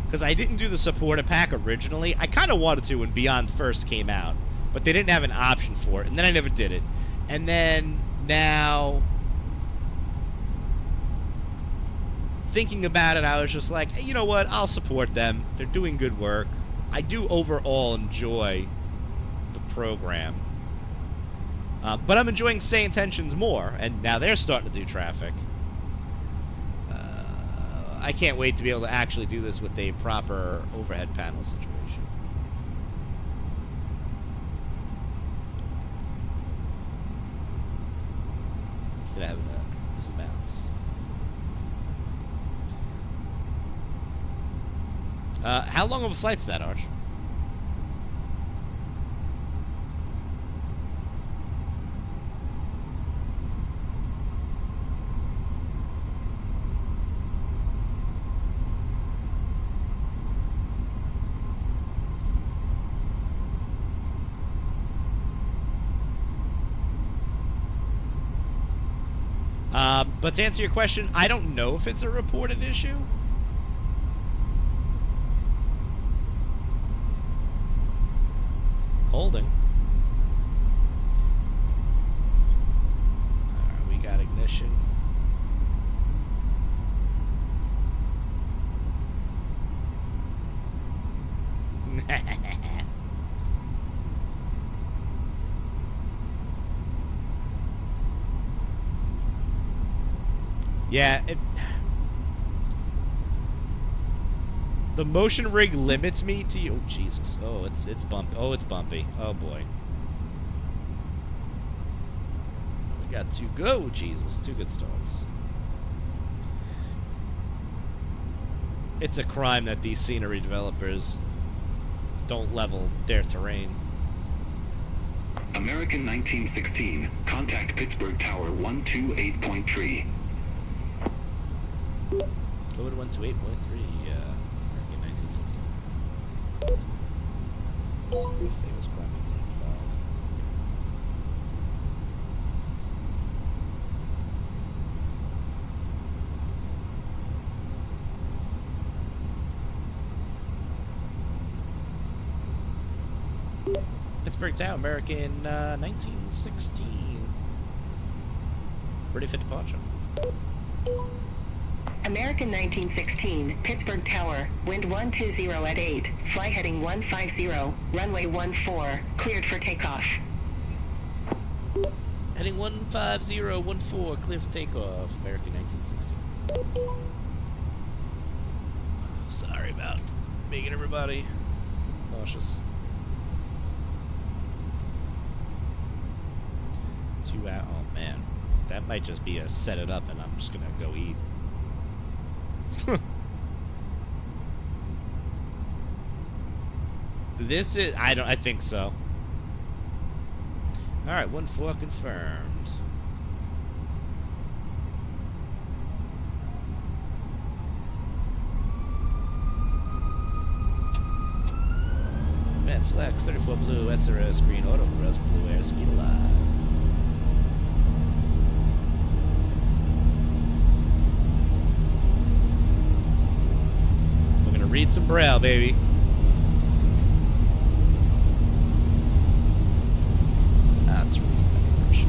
because I didn't do the supporter pack originally. I kind of wanted to when Beyond first came out, but they didn't have an option for it, and then I never did it. And then now, thinking about it, I was just like, hey, you know what? I'll support them. They're doing good work. I do overall enjoy the program. But I'm enjoying Say Intentions more, and now they're starting to do traffic. I can't wait to be able to actually do this with a proper overhead panel situation. Instead of having to use the mouse. How long of a flight's that, Arch? But to answer your question, I don't know if it's a reported issue. Holding. Alright, we got ignition. Yeah, the motion rig limits me to you. Oh Jesus! Oh, it's bumpy. Oh, it's bumpy. Oh boy. We got two. Go, Jesus! Two good starts. It's a crime that these scenery developers don't level their terrain. American 1916. Contact Pittsburgh Tower 128.3. Go to 128.3, American 1916. Let's see what's climbing involved. Pittsburgh Tower, American 1916. Ready for departure. American 1916, Pittsburgh Tower, wind 120 at 8, fly heading 150, runway 14, cleared for takeoff. Heading 15014, clear for takeoff, American 1916. Sorry about making everybody cautious. 2 hours, oh man. That might just be a set it up and I'm just gonna go eat. This is, I think so. Alright, 1-4 confirmed. Met Flex, 34 blue, SRS, green, auto, rust, blue, airspeed alive. Read some Braille, baby. That's reasonable for sure.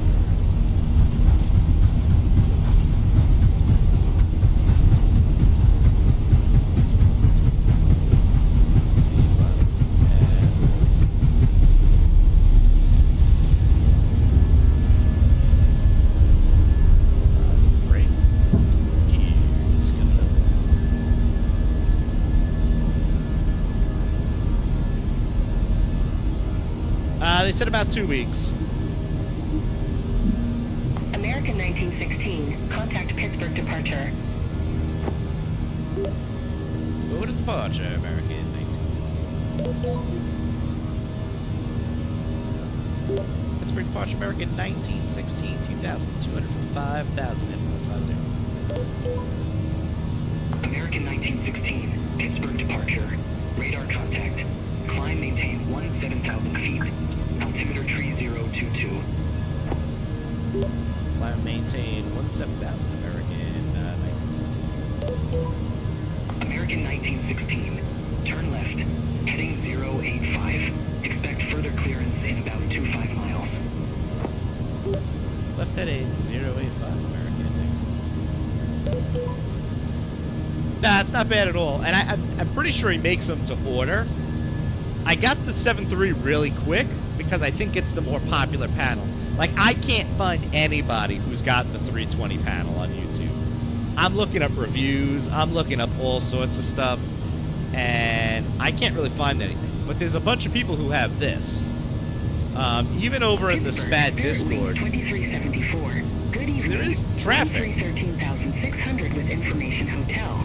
That's great. Gears coming up. They said about 2 weeks. American 1916, contact Pittsburgh departure. Go to departure, American 1916. Pittsburgh departure, American 1916, 2,200 for 5,000 and 150. American 1916, Pittsburgh departure. Radar contact. Climb maintain 17,000 feet. Altimeter 3022. Climb maintain 17,000, American 1916. American 1916, turn left, heading 085. Expect further clearance in about 25 miles. Left heading 085, American 1916. Nah, it's not bad at all. And I'm pretty sure he makes them to order. I got the 7.3 really quick because I think it's the more popular panel. Like, I can't find anybody who's got the 320 panel on YouTube. I'm looking up reviews, I'm looking up all sorts of stuff, and I can't really find anything. But there's a bunch of people who have this. Even over in the SPAD Discord, 2374. Good evening. there is traffic. 13,600 with Information Hotel.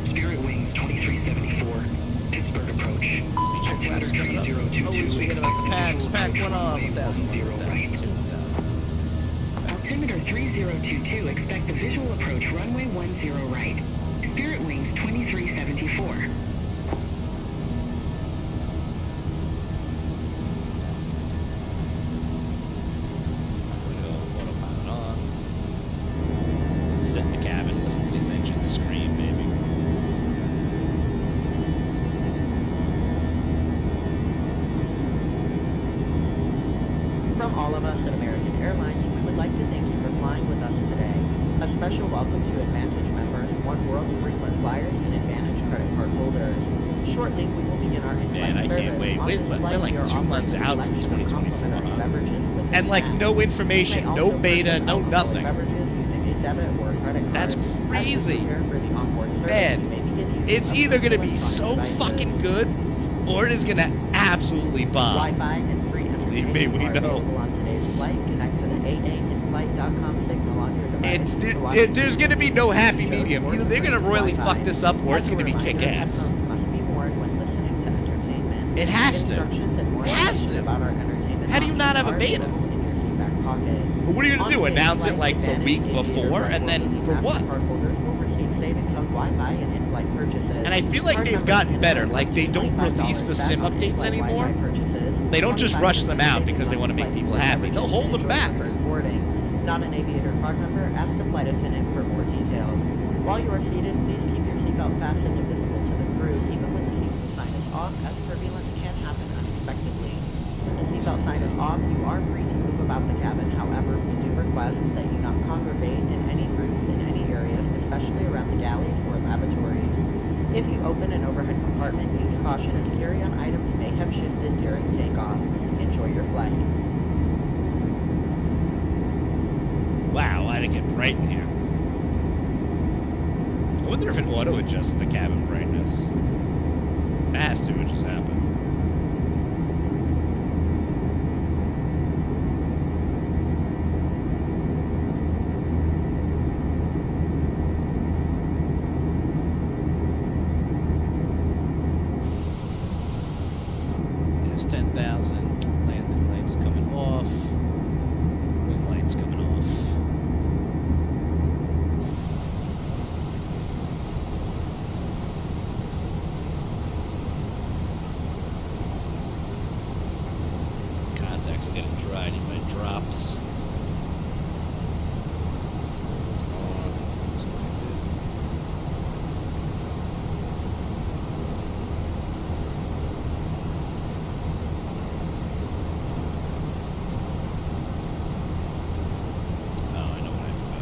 Spirit Wings 2374, Pittsburgh approach. Altimeter 3022. Always forget about the packs. Pack one on, 1,000, 1,000, 2,000. Altimeter 3022, expect a visual approach runway 10 right. Spirit Wings 2374. Autopilot on. Sit in the cabin, listen to these engines scream, baby. From all of us at American Airlines, we would like to thank you for flying with us today. A special welcome to Advantage members, One World frequent flyers, and Advantage credit card holders. Shortly, we will begin our Man, I can't wait. On We're this flight, like we are 2 months offering a out from selection of 2024, complimentary huh? beverages with And like snacks. no You may information, also no beta, purchase no alcoholic nothing. beverages using a debit or credit card. That's As we crazy. prepare for the onboard service, Man, you may begin using it's either going to be electronic so devices. fucking good, or it is going to absolutely bomb. Wi-Fi and free Believe me, we entertainment are know. available on today's flight. Connect to the AAInflight.com signal on your device. It's to watch there's going to be no happy medium. Either they're going to royally Wi-Fi. fuck this up, or it's As a going to be reminder, kick-ass. headphones must be worn when listening to entertainment. It has to. Instructions and more It has information to. about our entertainment How do you not have a options are beta? available in your seatback pocket. But what are you going to do? On today's Announce it flight, like the Advantage week aviator before, and then Lamborghini for what? Mastercard holders will receive savings on Wi-Fi and in-flight purchases. And I feel like Card they've members gotten can better. earn Like, up they to don't $25 release the back SIM on updates in-flight anymore. Wi-Fi purchases. They don't just 25% rush them out because they savings want to on make in-flight people food happy. beverages They'll hold and them enjoy back. preferred boarding. Not an aviator card member, ask the flight attendant for more details. While you are seated, please keep your seatbelt fastened and visible to the crew, even when the seatbelt sign is off, as turbulence can happen unexpectedly. When the seatbelt sign is off, you are free to move about the cabin. However, we do request that you not congregate in any groups in any areas, especially around the galleys or lavatories. If you open an overhead compartment, use caution as carry-on items may have shifted during takeoff. Enjoy your flight. Wow, why'd it get bright in here? I wonder if it auto-adjusts the cabin brightness. It has to, it just happened. There's 10,000. Landing lights coming off. Wing lights coming off. Contacts are getting dry. Need my drops. Signals on. Disconnected. Oh, I know what I forgot.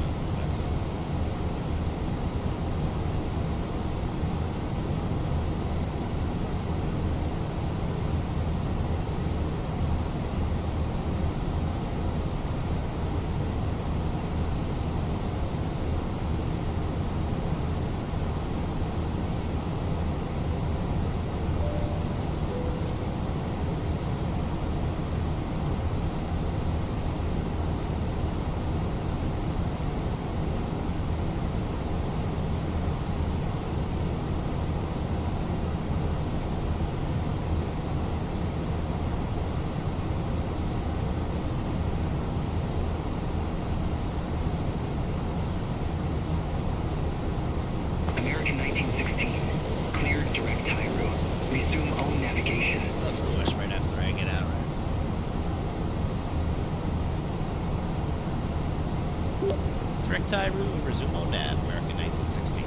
Arctie room, resume on nav, American 1916.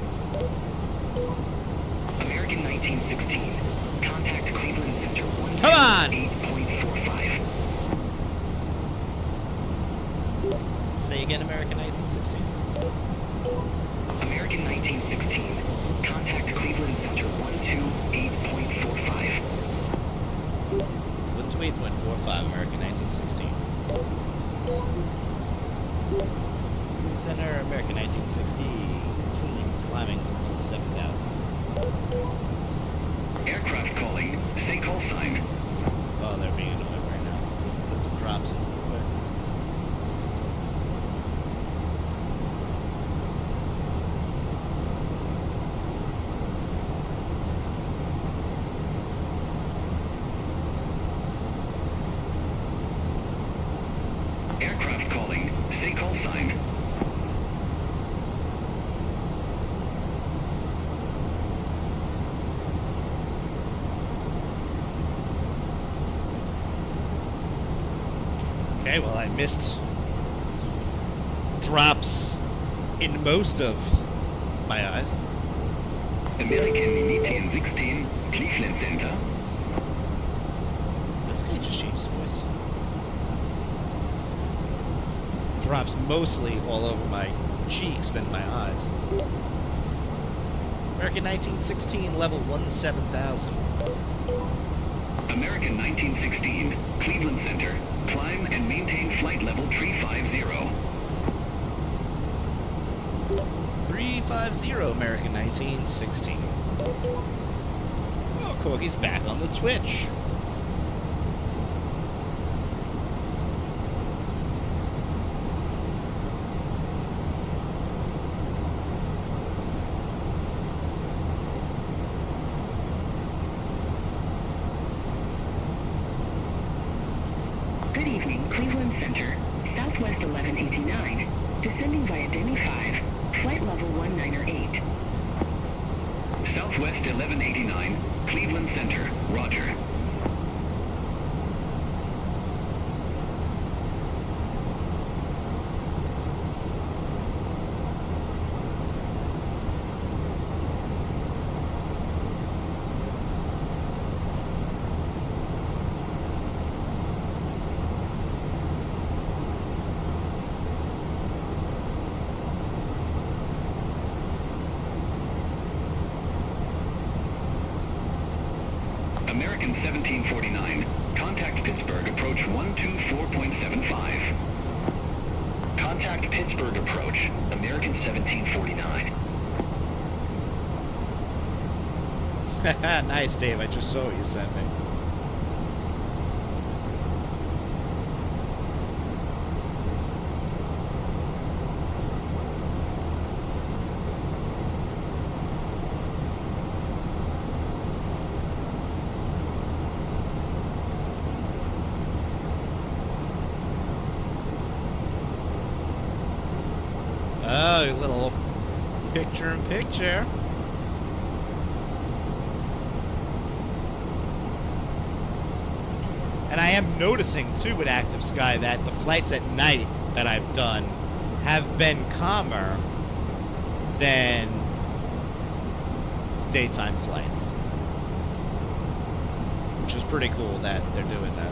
American 1916. Contact Cleveland Center Come on! 128.45. Say again, American 1916. American 1916. Contact Cleveland Center 128.45. 128.45, American 1916. Cleveland Center, American 1916, climbing to 7,000. Aircraft calling. Say call sign. Oh, they're being annoying right now. Put some drops in real quick. Aircraft calling. Say call sign. Okay, well, I missed drops in most of my eyes. American 1916. Cleveland Center. This guy just changed his voice. Drops mostly all over my cheeks than my eyes. American 1916, level 17,000. American 1916. Cleveland Center. Climb and maintain flight level 350. 350, American 1916. Oh, Corky's back on the Twitch. Good evening, Cleveland Center. Southwest 1189. Descending via Denny 5. Flight level 198. Southwest 1189. Cleveland Center. Roger. American 1749. Contact Pittsburgh approach 124.75. Contact Pittsburgh approach. American 1749. Nice, Dave. I just saw what you sent me. Oh, a little picture-in-picture. And I am noticing, too, with Active Sky, that the flights at night that I've done have been calmer than daytime flights. Which is pretty cool that they're doing that.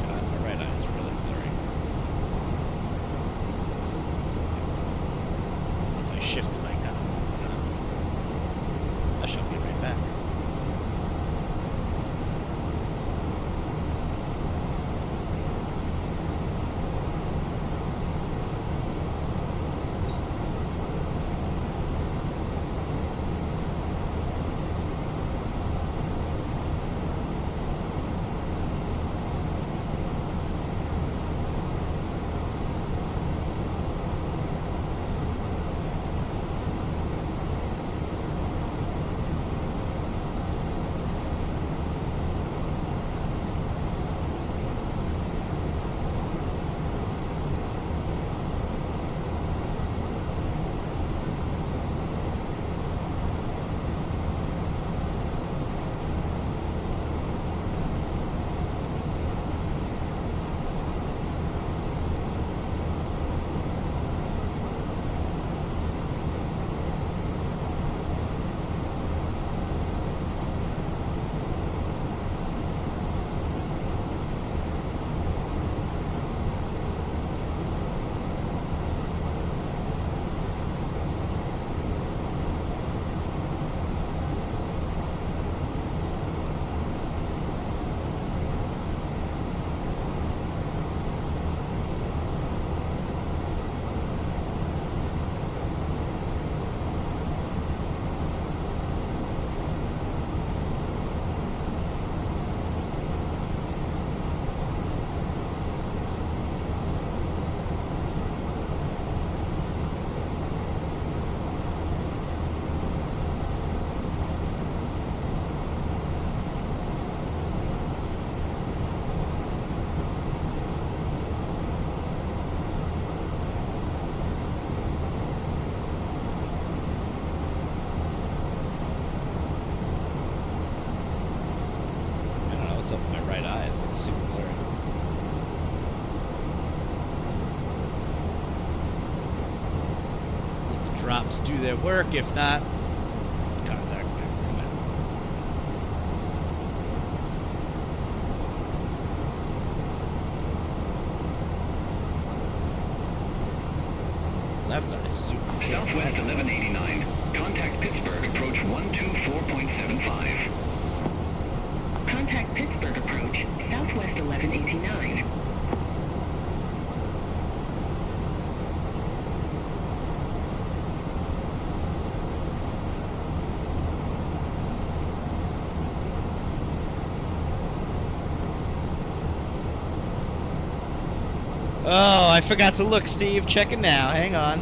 God, my right eye's really blurry. drops do their work. If not, contacts may have to come out. Left eye super. Southwest 1189. Contact Pittsburgh approach 124.75. Contact Pittsburgh approach Southwest 1189. Oh, I forgot to look, Steve. Checking now. Hang on.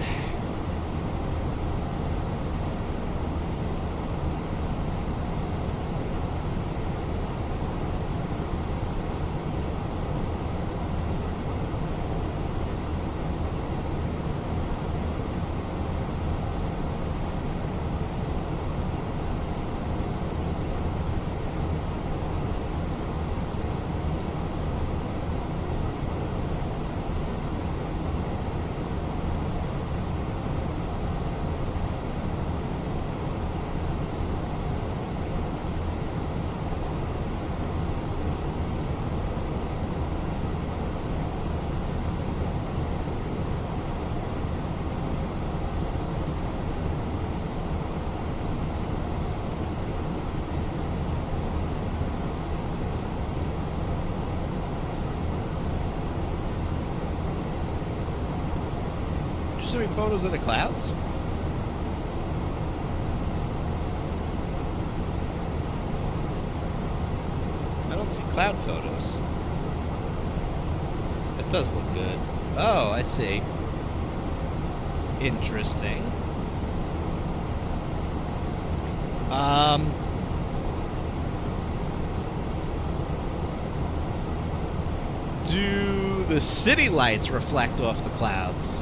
Showing photos of the clouds? I don't see cloud photos. It does look good. Oh, I see. Interesting. Do the city lights reflect off the clouds?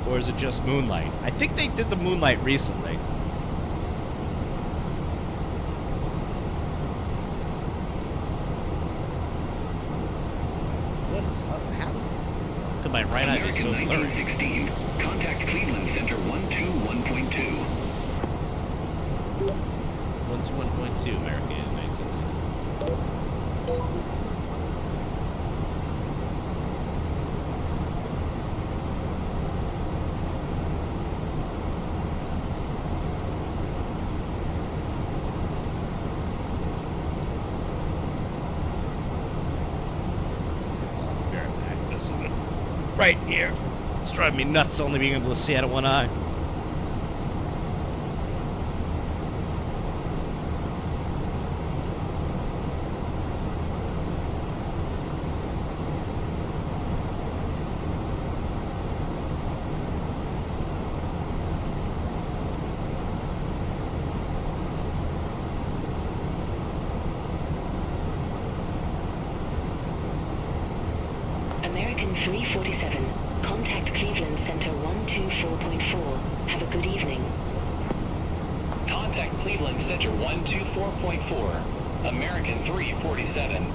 Or is it just moonlight? I think they did the moonlight recently. What is up? How could my right eye be so blurry? 1916. Contact Cleveland Center 121.2. 121.2 American 1960. Right here. It's driving me nuts only being able to see out of one eye. American 347. Contact Cleveland Center 124.4. Have a good evening. Contact Cleveland Center 124.4. American 347.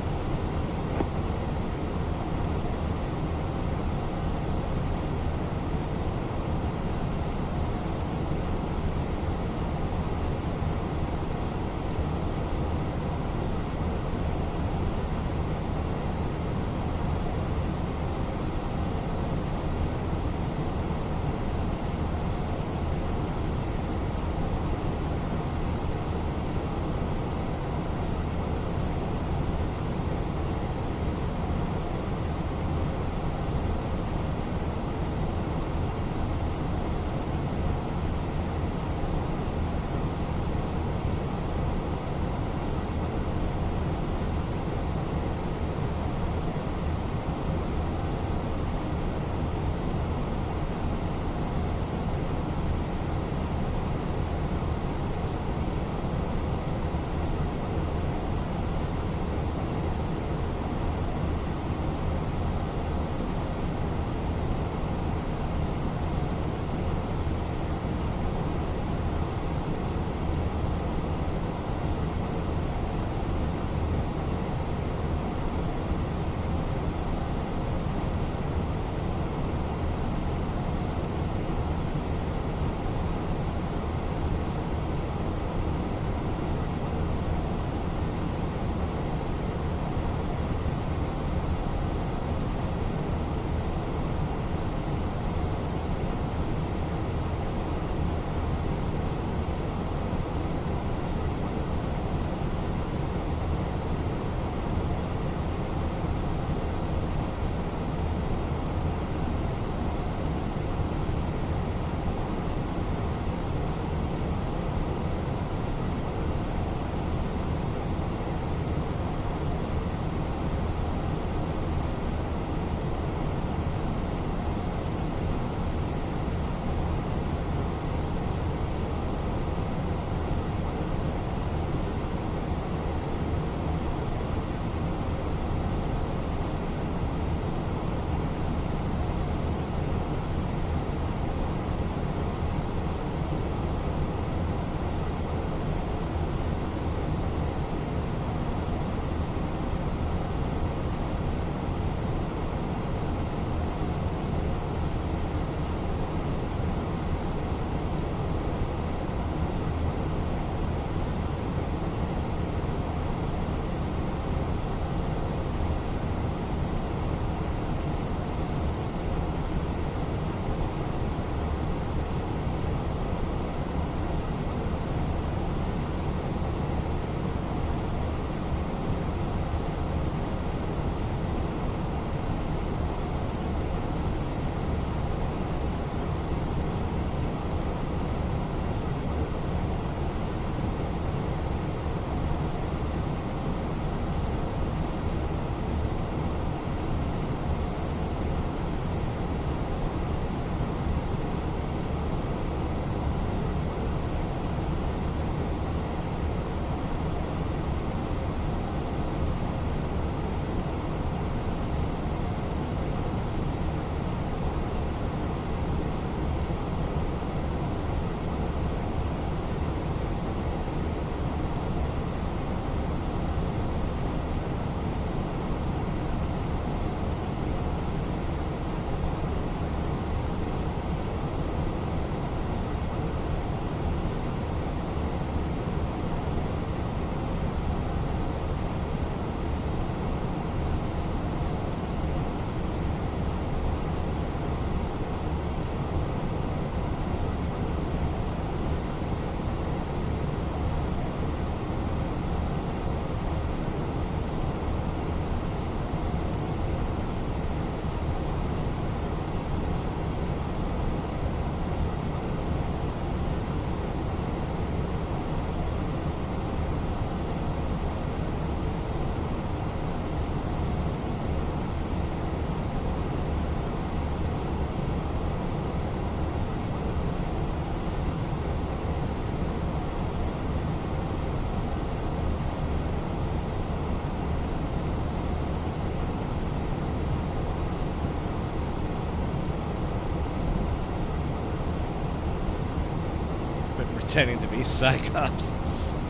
pretending to be Cyclops.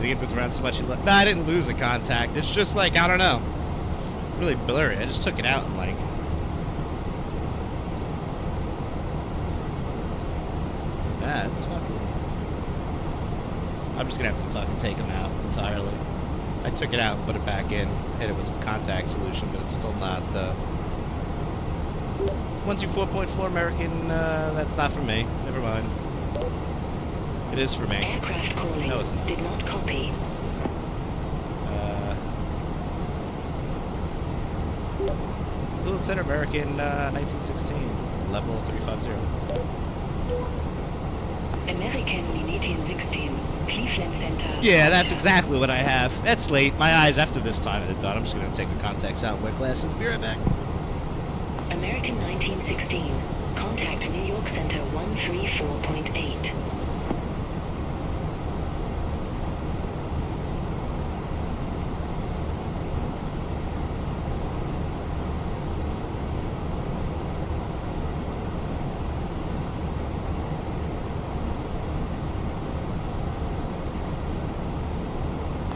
Did he get around so much? No, I didn't lose a contact. It's just like, I don't know. Really blurry. I just took it out and like... Yeah, it's fucking... I'm just gonna have to fucking take them out entirely. I took it out and put it back in. Hit it with some contact solution, but it's still not... 124.4 American, that's not for me. Never mind. It is for me. Aircraft calling. No, it's not. Did not copy. Fluid Center American, 1916. Level 350. American Meridian 16. Cleveland Center. Yeah, that's exactly what I have. That's late. My eyes after this time are done. I'm just gonna take the contacts out and wear glasses. Be right back. American 1916. Contact New York Center 134.8.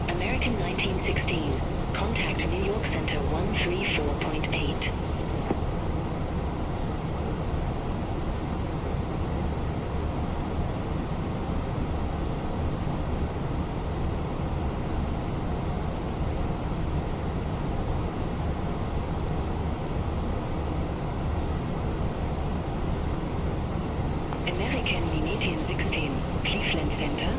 American 1916. Contact New York Center 134.8. American Meridian 16. Cleveland Center.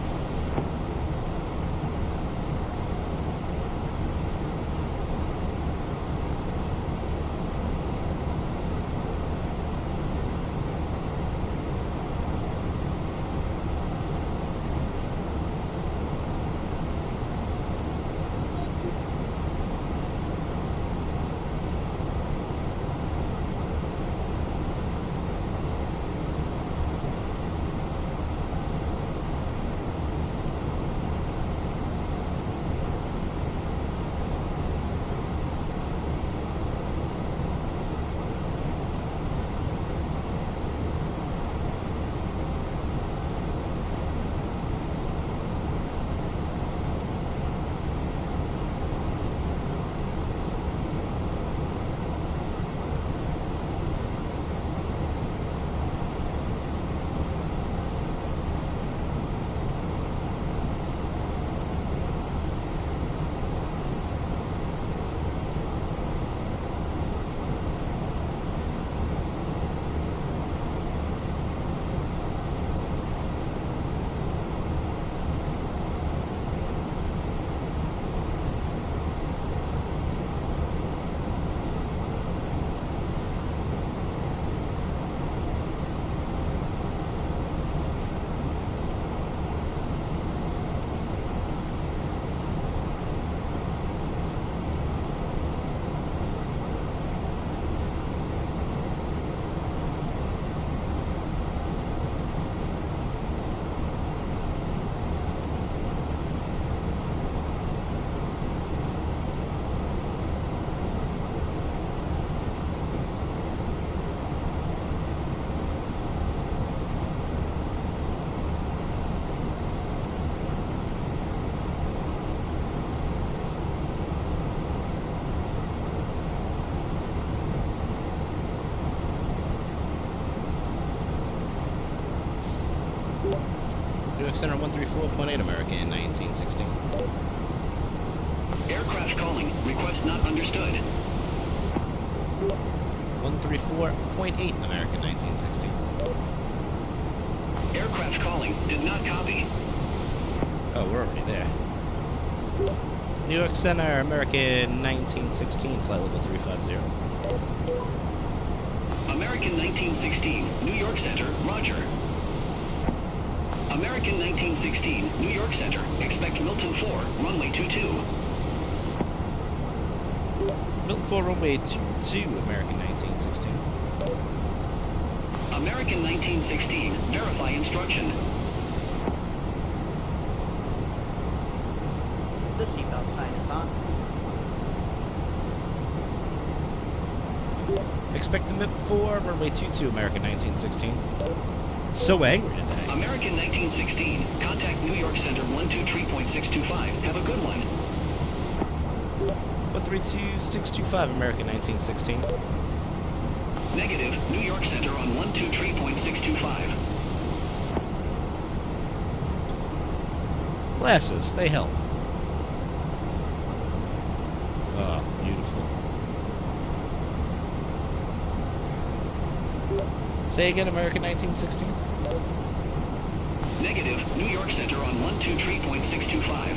New York Center 134.8 American 1916. Aircraft calling. Request not understood. 134.8 American 1916. Aircraft calling. Did not copy. Oh, we're already there. New York Center American 1916, flight level 350. American 1916, New York Center, roger. American 1916, New York Center, expect Milton 4, runway 22. Milton 4, runway 22, American 1916. American 1916, verify instruction. The seatbelt sign is on. Expect the MIP 4, runway 22, American 1916. So angry today. American 1916, contact New York Center 123.625. Have a good one. 132625, American 1916. Negative, New York Center on 123.625. Glasses, they help. Oh, beautiful. Say again, American 1916. Negative, New York Center on 123.625.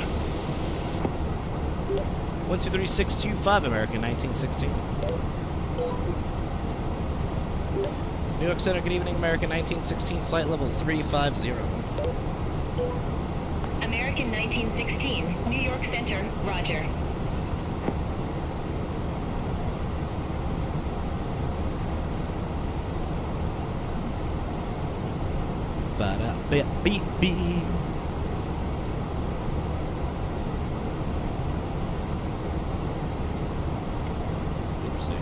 123625, American 1916. New York Center, good evening, American 1916, flight level 350. American 1916, New York Center, roger. Ba-da-ba-beep-beep. Oopsie.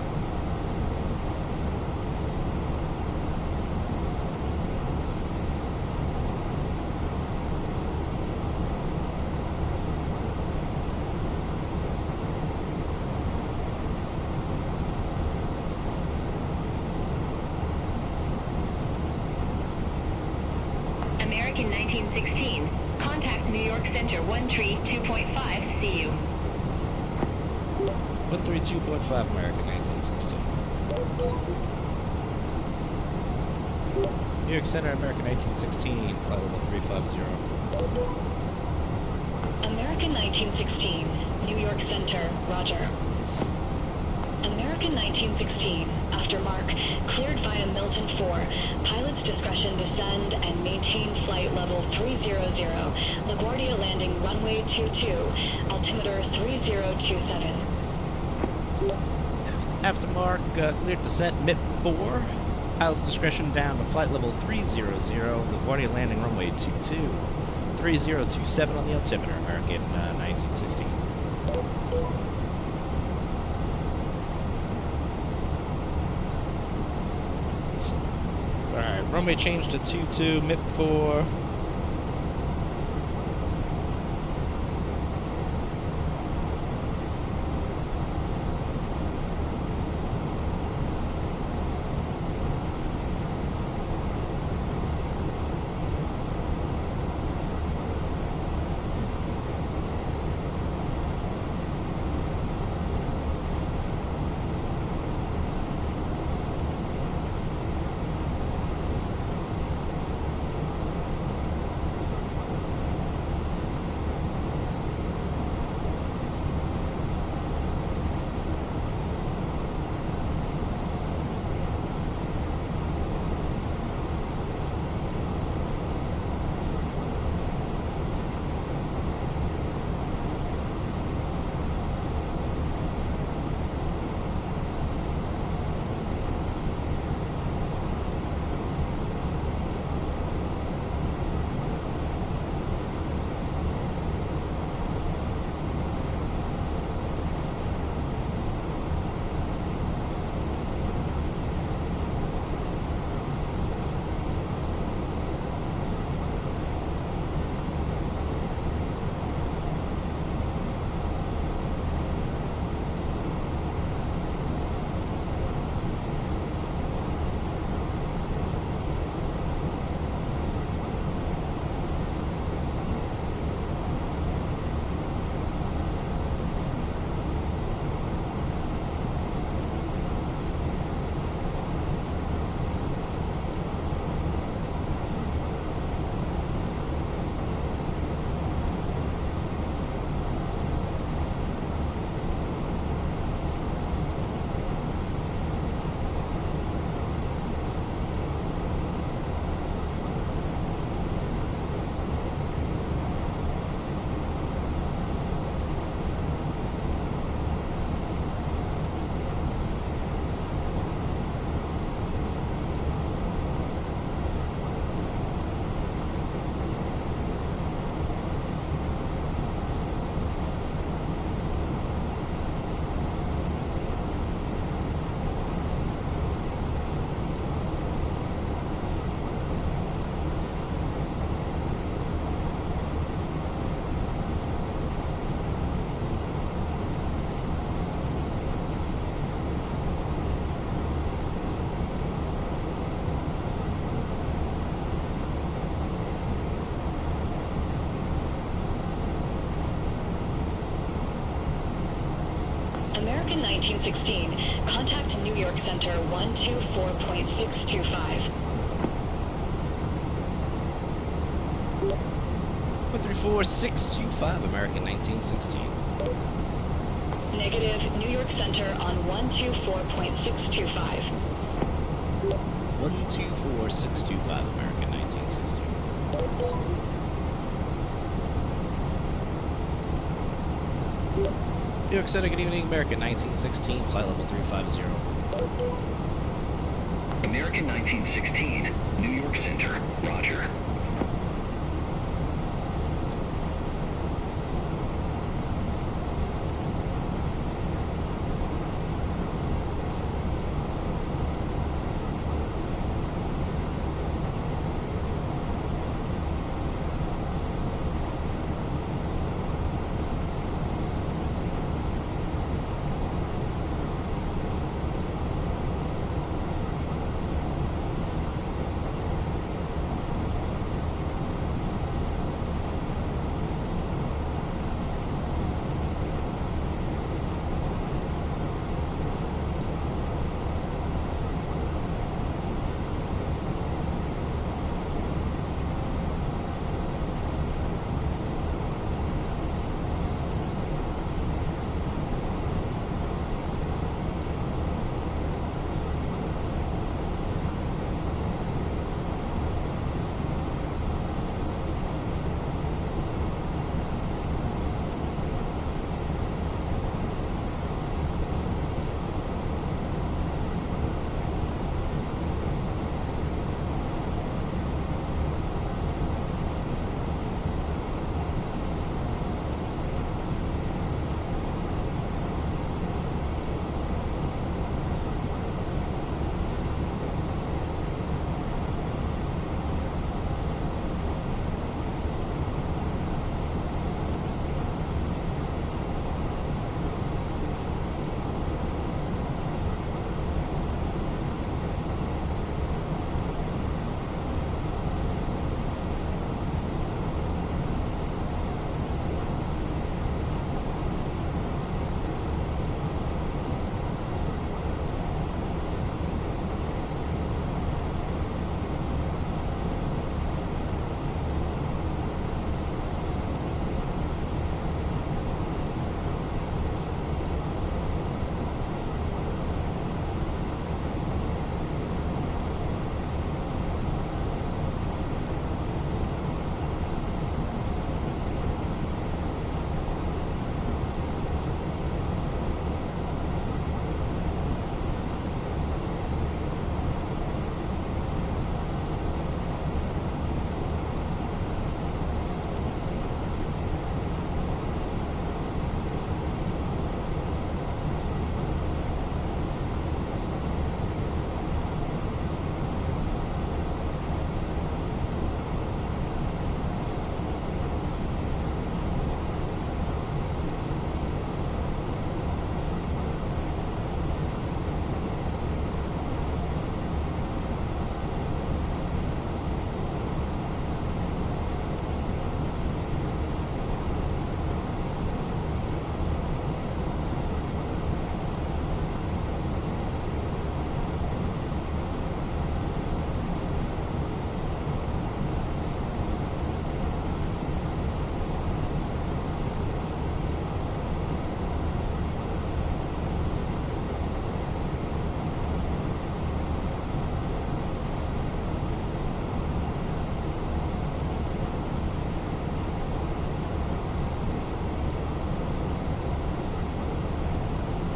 American 1916, contact New York Center 132.5, see you. 132.5, American 1916. New York Center, American 1916, flight level 350. American 1916, New York Center, roger. American 1916, after mark, cleared via Milton 4. Pilot's discretion descend and maintain flight level 300. LaGuardia landing runway 22, altimeter 3027. After mark, cleared descent, MIP 4. Pilot's discretion down to flight level 300. LaGuardia landing runway 22. 3027 on the altimeter, American 1916. Alright, runway change to 22, MIP 4. 1916. Contact New York Center 124.625. 134.625, American 1916. Negative, New York Center on 124.625. 124.625, American 1916. New York Center, good evening, American 1916, flight level 350. American 1916, New York Center, roger.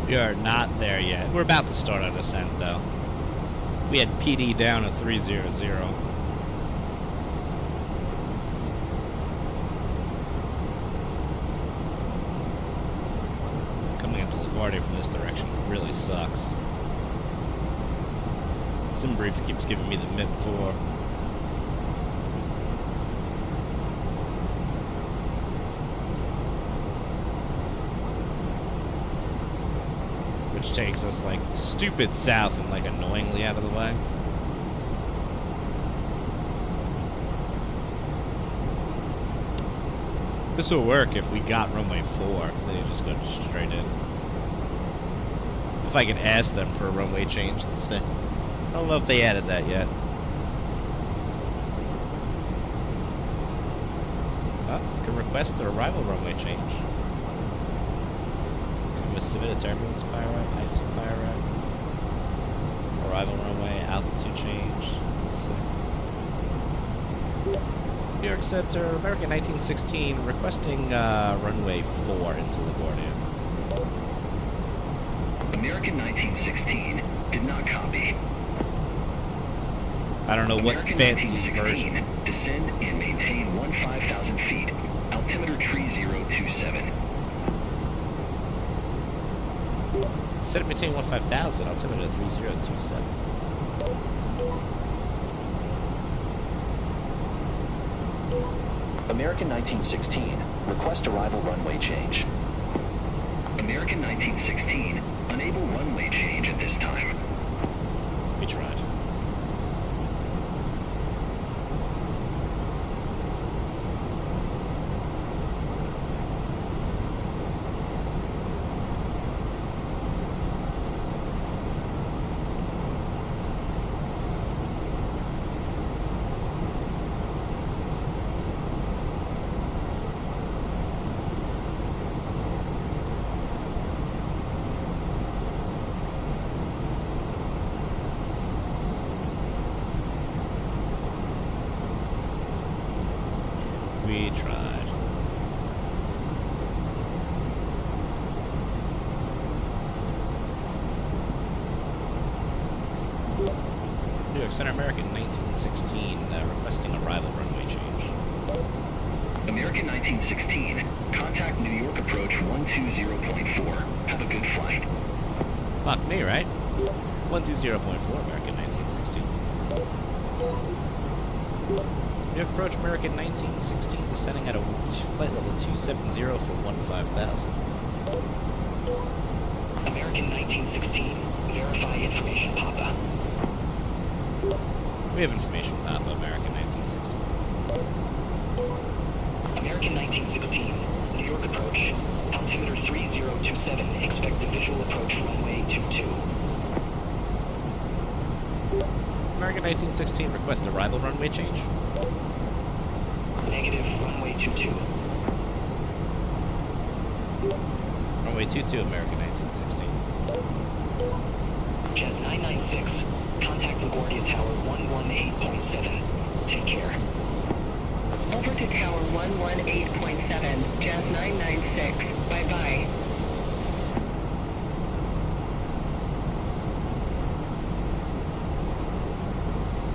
We are not there yet. We're about to start our descent, though. We had PD down at 300. Coming into LaGuardia from this direction really sucks. SimBrief keeps giving me the MIP4. Which takes us like stupid south and like annoyingly out of the way. This will work if we got runway 4, because then you just go straight in. If I could ask them for a runway change, let's say. I don't know if they added that yet. Oh, you can request the arrival runway change. Can we submit a turbulence pirate, ISO pirate, arrival runway, altitude change. Let's see. New York Center, American 1916, requesting runway 4 into LaGuardia. American 1916 did not copy. I don't know what American fancy 1916, version. descend and maintain 15,000 feet. Altimeter 3027. Instead of maintain 15,000, altimeter 3027. American 1916, request arrival runway change. American 1916, unable runway change at this time. We tried. We tried. New York Center, American 1916, requesting arrival runway change. American 1916, contact New York approach 120.4. Have a good flight. Clock me, right? 120.4, American 1916. New York approach, American 1916, descending at a flight level 270 for 15,000. American 1916, verify information, Papa. We have information, Papa, American 1916. American 1916, New York approach, altimeter 3027, expect the visual approach runway 22. American 1916, request arrival runway change. Negative, runway 22. Runway 22, American 1916. Jet 996, contact LaGuardia Tower 118.7. Take care. Over to Tower 118.7, Jazz 996. Bye-bye.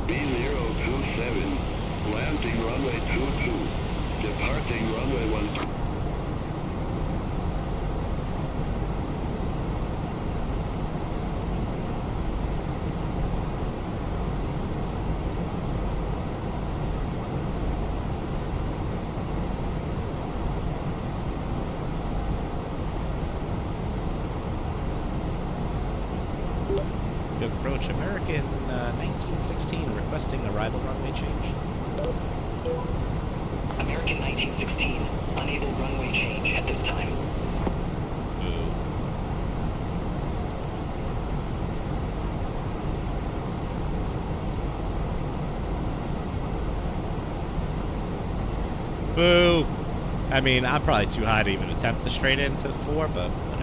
B027, landing runway 22, departing runway 12. Approach, American 1916, requesting arrival runway change. American 1916, unable runway change at this time. Boo! I mean, I'm probably too high to even attempt the straight into 4, but whatever.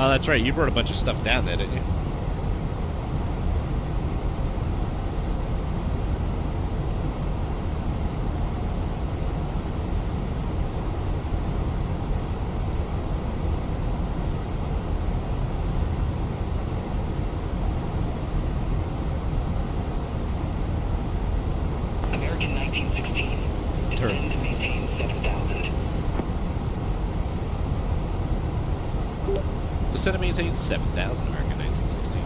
Oh, that's right. You brought a bunch of stuff down there, didn't you? American 1916. Descend and maintain 7,000. Descend and maintain 7,000, American 1916.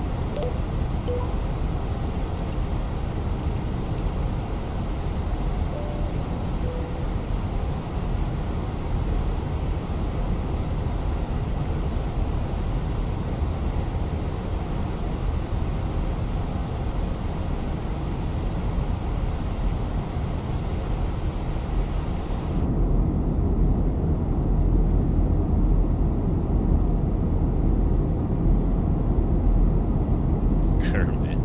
Kermit.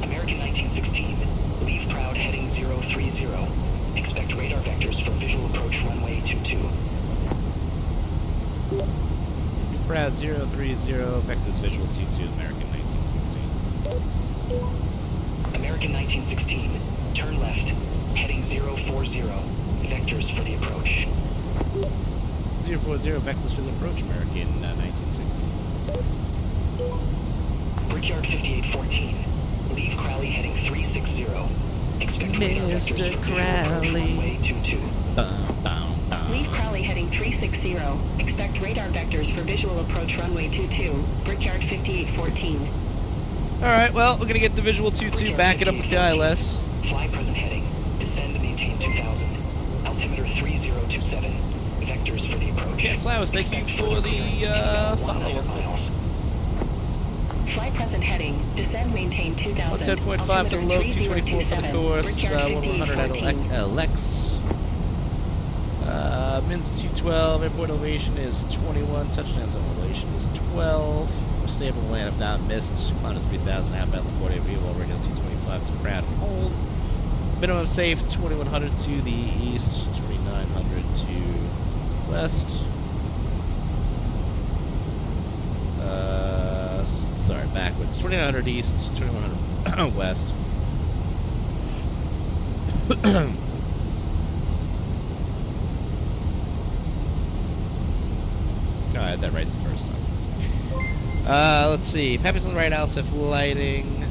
American 1916. Leave crowd heading 030. Expect radar vectors for visual approach runway 22. New Proud 030, Vectors Visual T2, American 1916. American 1916. Turn left. Heading 040. Vectors for the approach. 040, Vectors for the approach, American 1916. Brickyard 5814. Leave Crowley heading 360. Expect radar vectors Mr. for visual approach Crowley. runway 22. Leave Crowley heading 360. Expect radar vectors for visual approach runway 22. Brickyard 5814. Alright, well, we're gonna get the visual 2-2, back it up with the ILS. Fly present heading. Descend and maintain 2000. Altimeter 3027. Vectors for the approach. Okay, Flowers, thank you for the follow. miles. Fly present heading. Descend maintain 2000. 110.5 for the low, 224 for the course, 1100 at LX. Mins 212, airport elevation is 21, touchdown zone elevation is 12. We're stable to land if not missed. Climb to 3000, outbound LaGuardia view, while radio 225 to Proud and hold. Minimum safe 2100 to the east, 2900 to west. Sorry, backwards. 2900 east, 2100 west. Oh, I had that right the first time. Let's see. Peppers on the right, Alsef lighting.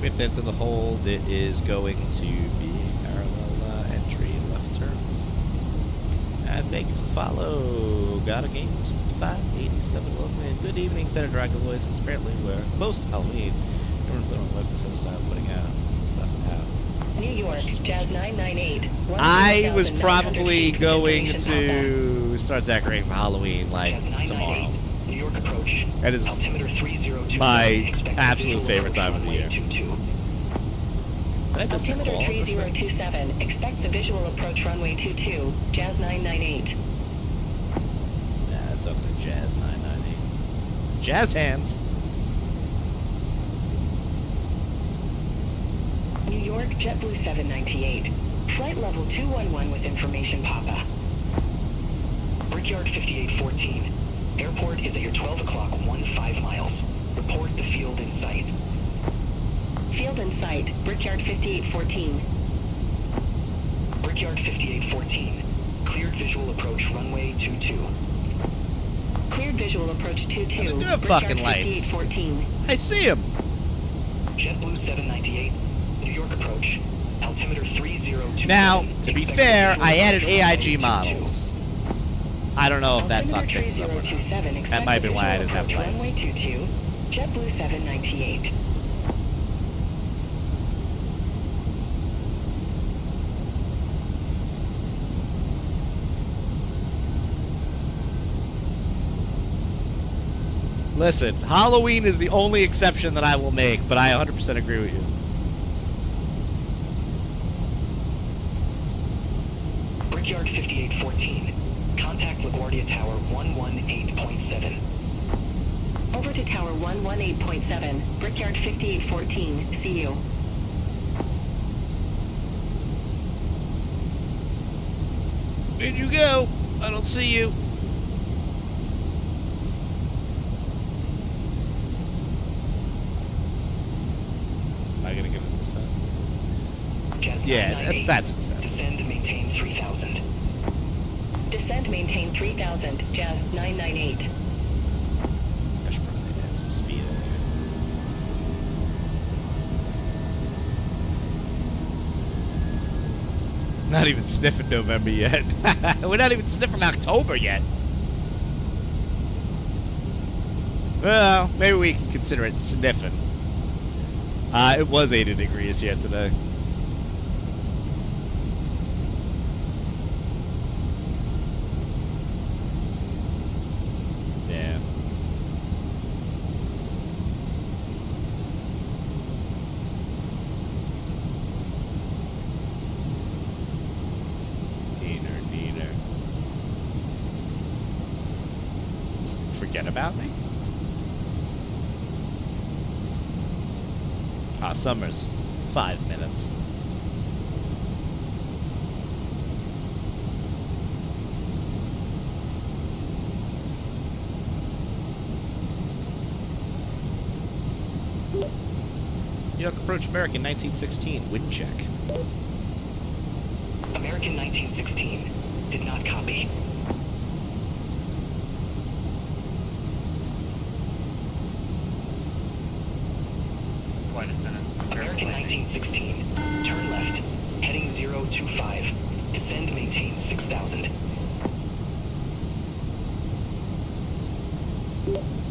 We have to enter the hold. It is going to be parallel entry, left turns. And thank you for the follow. Got a game 5587. Welcome in. Good evening, Senator Dragaloy. Since apparently we're close to Halloween, everyone's on the left to start putting out stuff out. New York, Jazz 998. I was probably going to start decorating for Halloween like tomorrow. New York approach. That is Altimeter 3027. my absolute favorite time of the year. Did I miss a Altimeter call? 3027. Expect the visual approach runway 22. Jazz 998. Nah, it's up to Jazz 998. Jazz hands. New York, JetBlue 798. Flight level 211 with information Papa. Brickyard 5814. Airport is at your 12 o'clock 15 miles. Report the field in sight. Field in sight. Brickyard 5814. Brickyard 5814. Cleared visual approach runway 22. Cleared visual approach 22. They do have Brickyard fucking lights. 5814. I see him. JetBlue 798. New York approach. Altimeter 3027. Now, to be Expect fair, visual I added approach runway AIG 22. models. I don't know if that Altimeter fucked things up or not. 3027. That might have been why I didn't have Expect lights. runway 22. JetBlue 798. Listen, Halloween is the only exception that I will make, but I 100% agree with you. Brickyard 5814. Contact LaGuardia Tower 118.7. Over to Tower 118.7, Brickyard 5814. See you. Where'd you go? I don't see you. Am I gonna give it this time? Yeah, that's success. Descend and maintain 3000. Descend maintain 3000, Jazz 998. I should probably add some speed in there. Not even sniffing November yet. We're not even sniffing October yet. Well, maybe we can consider it sniffing. It was 80 degrees here today. Yeah. Neater. Forget about me? Summer's 5 minutes. New York approach American 1916. Wind check. American 1916. Did not copy. Quite a minute. American 1916. Turn left. Heading 025. Descend maintain 6000.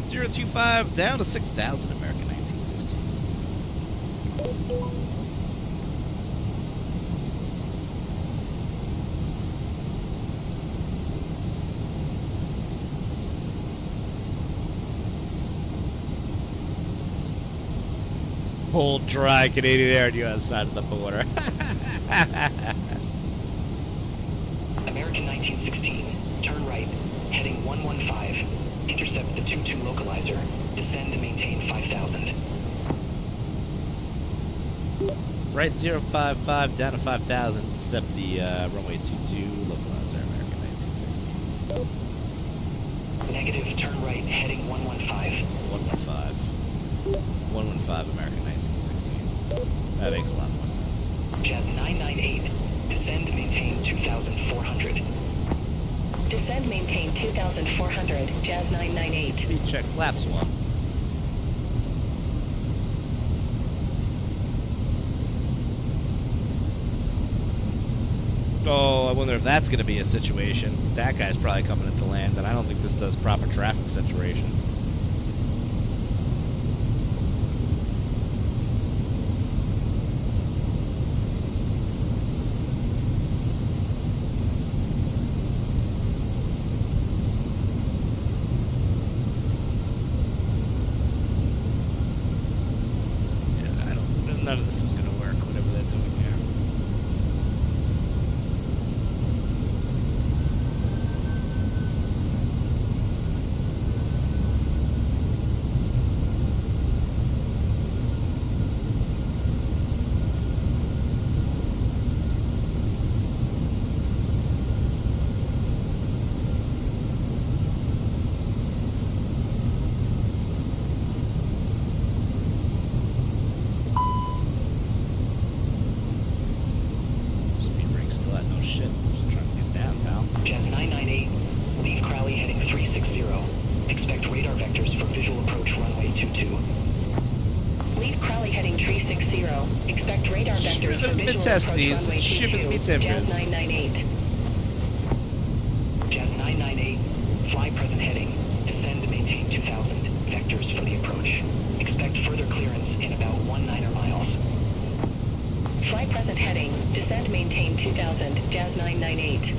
025 down to 6,000. American 1916. Hold dry Canadian Air on U.S. side of the border. American 1916. Turn right. Heading 115. Intercept the 22 localizer. Descend and maintain 5000. Right 055 down to 5,000. Intercept the runway 22 localizer. American 1916. Negative. Turn right. Heading 115. 115. 115 American 1916. That makes a lot more sense. Jazz 998. Descend and maintain 2400. Descend maintain 2400, Jazz 998. Speed check flaps 1. Oh, I wonder if that's going to be a situation. That guy's probably coming into land, and I don't think this does proper traffic saturation. None of this is going to work, whatever they're doing here. Jazz 998. Leave Crowley heading 360. Expect radar vectors for visual approach runway 22. Leave Crowley heading 360. Expect radar vectors for visual approach runway 22. Jazz 998. Jazz 998. Fly present heading. Descend to maintain 2000. Vectors for the approach. Expect further clearance in about 19 miles. Fly present heading. Descend maintain 2000. Jazz 998.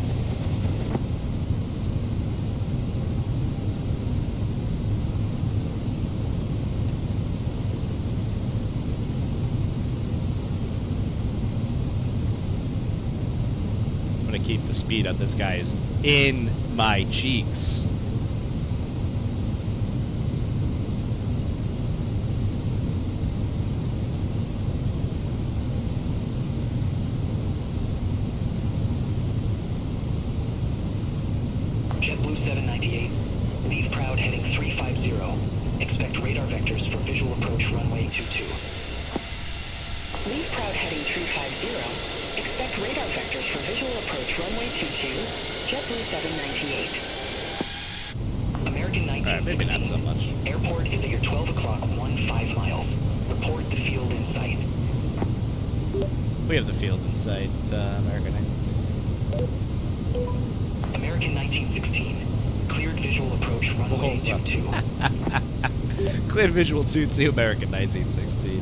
keep the speed up. This guy is in my cheeks. JetBlue 798, leave Proud heading 350. Expect radar vectors for visual approach runway 22. Leave Proud heading 350. Expect radar vectors for visual approach runway 22. JetBlue 798. American 19. Alright, maybe not so much. Airport is at your 12 o'clock 15 miles. Report the field in sight. We have the field in sight, American 1916. American 1916. Cleared visual approach runway 22. Cleared visual 22, American 1916.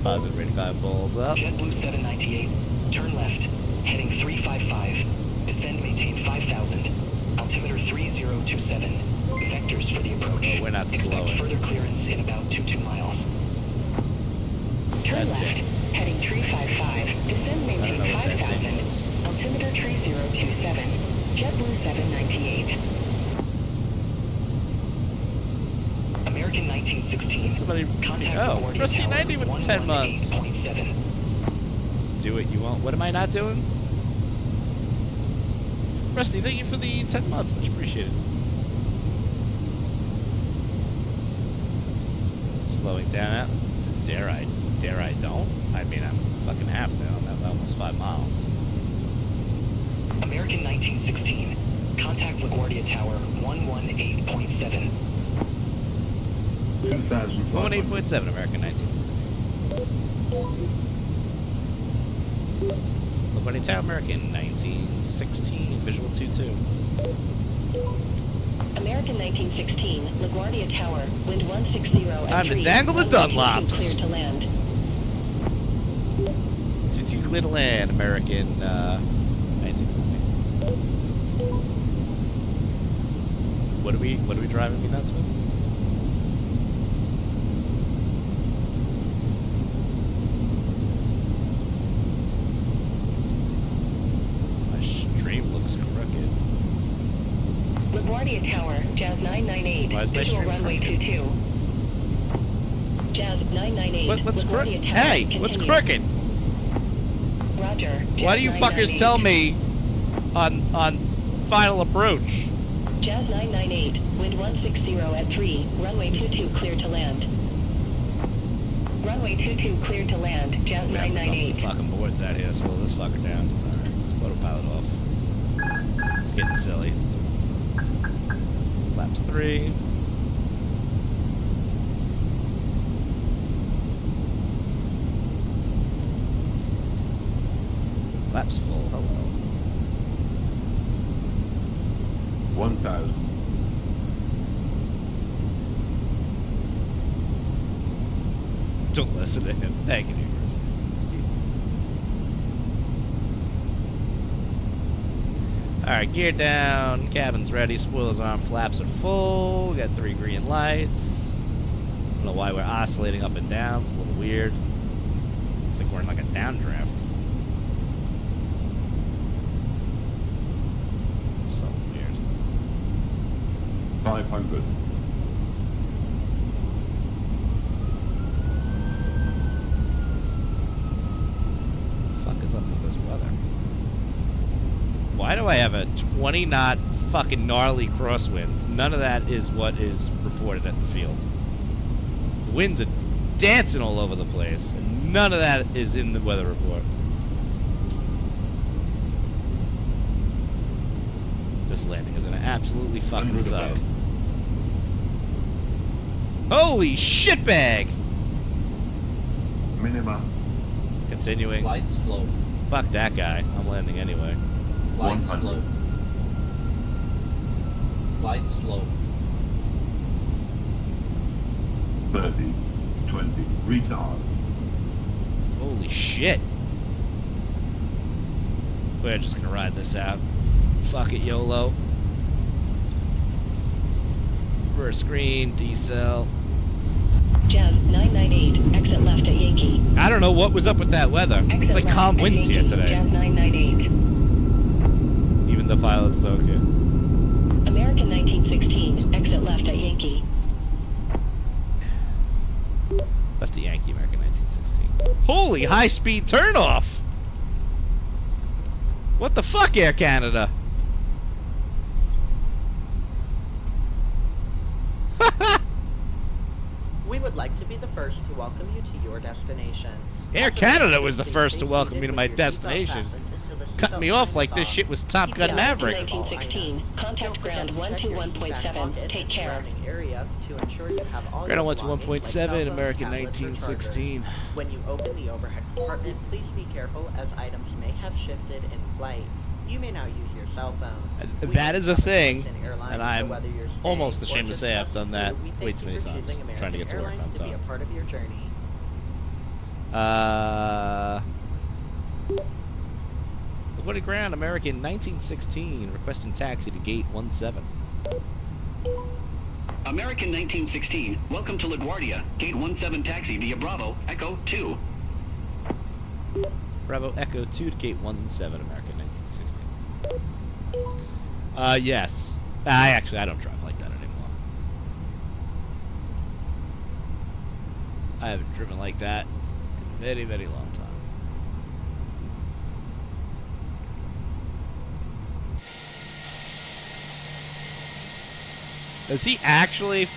Positive rating 5 balls up. JetBlue 798. Turn left. Heading 355. Descend maintain 5000. Altimeter 3027. Vectors for the approach. Oh, we're not Expect slowing. further clearance in about 22 miles. Turn God left. damn. Heading 355. Descend I don't maintain know what that 5000. thing is. Altimeter 3027. JetBlue 798. American 1916. Somebody. Contact Oh, LaGuardia Rusty Tower 90 with the 10 months. 118.7. Do what you want. What am I not doing? Rusty, thank you for the 10 months. Much appreciated. Slowing down out. Dare I don't? I mean, I'm fucking have to. I'm at almost 5 miles. American 1916. Contact LaGuardia Tower 118.7. 2,500. 118.7, American 1916. LaGuardia Tower, American 1916. Visual 22. American 1916. LaGuardia Tower. Wind 160 at Time to 3. dangle the Runway 22 Dunlops. Clear to land. 22 clear to land, American 1916. What are we driving me nuts with? My stream looks crooked. LaGuardia Tower. Jazz 998. Why is my Visual stream runway crooked? 22. Jazz 998. What's LaGuardia crooked? Tower. Hey, what's Continue. crooked? Roger. Why Jazz do you fuckers 998. tell me on final approach? Jazz 998. Wind 160 at 3. Runway 22 clear to land. Runway 22 clear to land. Jazz We have the 998. fucking boards out here. Slow this fucker down. Alright, autopilot off. It's getting silly. Laps 3. Laps full. Hello. 1,000. Don't listen to him. Thank you, Chris. Alright, gear down, cabin's ready, spoilers on, flaps are full, we got 3 green lights. I don't know why we're oscillating up and down, it's a little weird. It's like we're in like a downdraft. It's so weird. 500. Fuck is up with this weather? Why do I have a 20 knot fucking gnarly crosswind? None of that is what is reported at the field. The winds are dancing all over the place, and none of that is in the weather report. This landing is gonna absolutely fucking 100 suck. above. Holy shitbag! Minima. Continuing. Light slope. Fuck that guy. I'm landing anyway. Light 100. slope. Light slope. 30. 20. Retard. Holy shit. We're just gonna ride this out. Fuck it, YOLO. First green, decel. Jazz 998. Exit left at Yankee. I don't know what was up with that weather. It's like calm winds here today. Jazz 998. pilot's token. American 1916, exit left at Yankee. Left to Yankee, American 1916. Holy high-speed turnoff! What the fuck, Air Canada? We would like to be the first to welcome you to your destination. Air Canada was the first to welcome me to my destination. Cutting me off like this shit was Top Gun Maverick. 1916, contact ground 121.7. Take care. Area to ensure you have all Ground your 121.7, belongings, like cell phones, American tablets, or 1916. chargers. When you open the overhead compartment, please be careful as items may have shifted in flight. You may now use your cell phone. That is a thing, and I'm almost ashamed to say I've done that way too many times, trying to get to work on to be a time. part of your journey. LaGuardia Ground, American 1916, requesting taxi to gate 17. American 1916, welcome to LaGuardia. Gate 17 taxi via Bravo, Echo 2. Bravo Echo 2 to gate 17, American 1916. Yes. I don't drive like that anymore. I haven't driven like that in a very, very long time. Does he actually...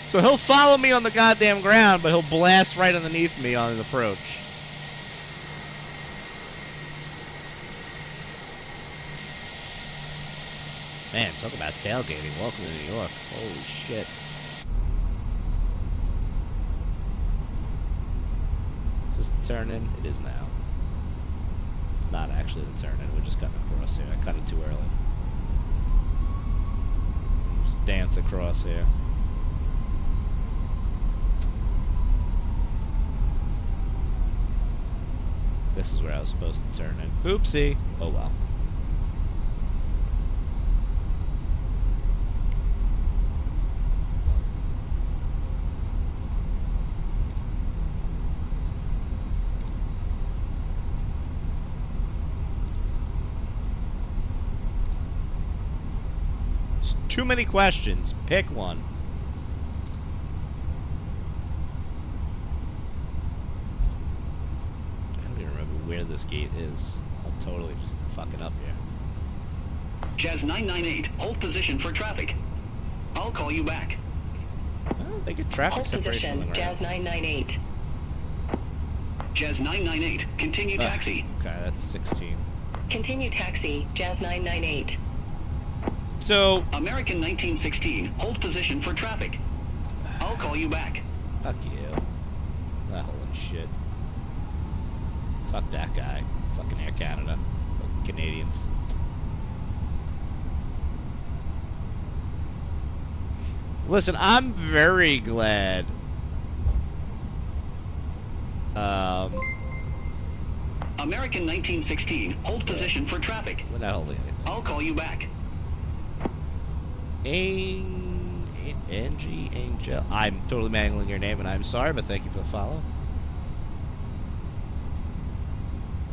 So he'll follow me on the goddamn ground, but he'll blast right underneath me on an approach. Man, talk about tailgating. Welcome to New York. Holy shit. Is this the turn in? It is now. It's not actually the turn in. We're just cutting across here. I cut it too early. Just dance across here. This is where I was supposed to turn in. Oopsie. Oh well. Too many questions. Pick one. I don't even remember where this gate is. I'm totally just fucking up here. Jazz 998, hold position for traffic. I'll call you back. Oh, they get traffic Hold separation. position, Jazz 998. Jazz 998, continue taxi. Okay, that's 16. Continue taxi, Jazz 998. So... American 1916, hold position for traffic. I'll call you back. Fuck you. That whole shit. Fuck that guy. Fucking Air Canada. Fucking Canadians. Listen, I'm very glad. American 1916, hold position for traffic. We're not holding anything. I'll call you back. Angie Angel. I'm totally mangling your name, and I'm sorry, but thank you for the follow.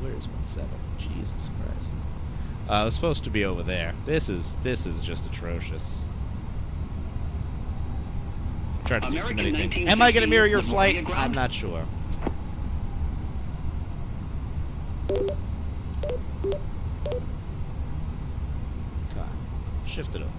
Where is 17? Jesus Christ. I was supposed to be over there. This is just atrocious. I'm trying to do so many things. Am I going to mirror your flight? I'm not sure. God. Shift it over.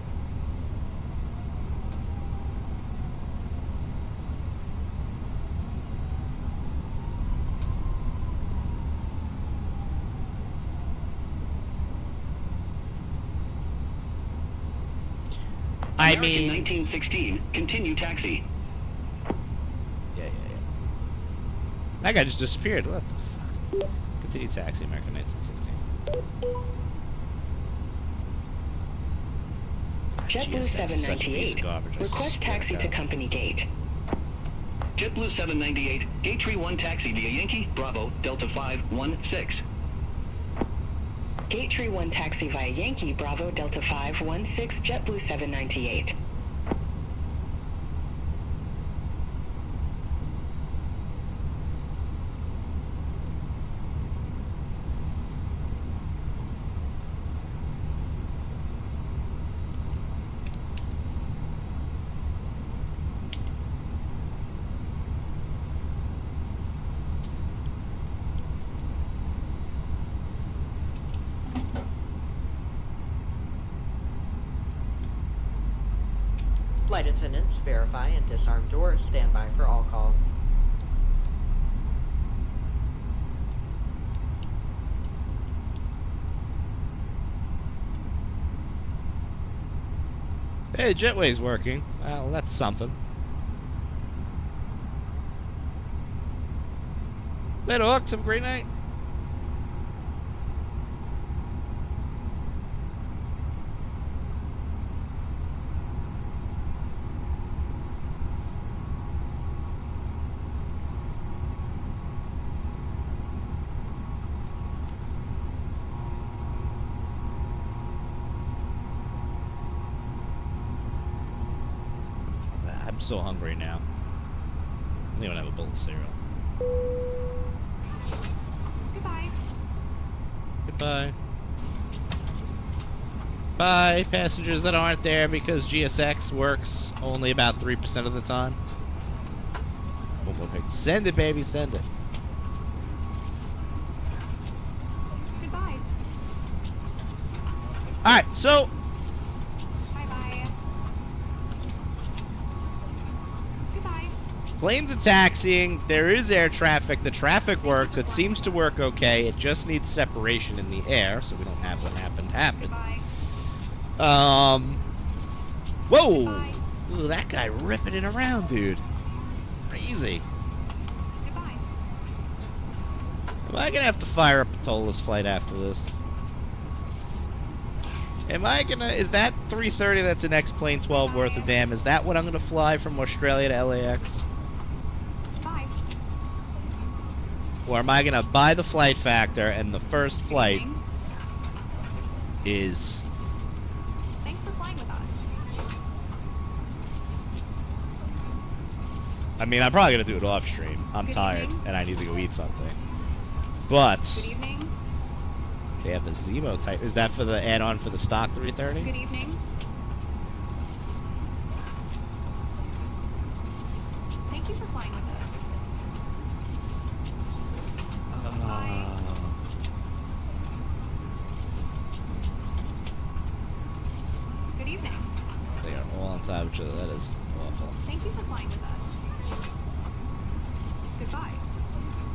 I mean... 1916, continue taxi. Yeah. That guy just disappeared. What the fuck? Continue taxi, American 1916. JetBlue 798, request taxi to company gate. JetBlue 798, gate 31 taxi via Yankee, Bravo, Delta 516. Gate 31 taxi via Yankee, Bravo, Delta 516, JetBlue 798. Flight attendants, verify and disarm doors. Stand by for all call. Hey, the jetway's working. Well, that's something. Later, Hawks. Have a great night. I'm so hungry now. I don't even have a bowl of cereal. Goodbye. Goodbye. Bye, passengers that aren't there because GSX works only about 3% of the time. Send it, baby, send it. Goodbye. Alright, so Bye-bye. Goodbye. planes are taxiing. There is air traffic. The traffic works. It seems to work okay. It just needs separation in the air, so we don't have what happened happen. Goodbye. Whoa! Goodbye. Ooh, that guy ripping it around, dude. Crazy. Goodbye. Am I gonna have to fire up a tollless flight after this? Am I gonna... Is that 330 that's an X-Plane 12 worth of damn? Is that what I'm gonna fly from Australia to LAX? Bye. Or am I gonna buy the flight factor and the first flight is... Thanks for flying with us. I mean, I'm probably gonna do it off stream. I'm Good tired evening. and I need to go eat something. But Good evening. they have a Zemo type. Is that for the add-on for the stock 330? Good evening. Thank you for flying with us. Good evening. They are all on top of each other. That is awful. Thank you for flying with us. Goodbye.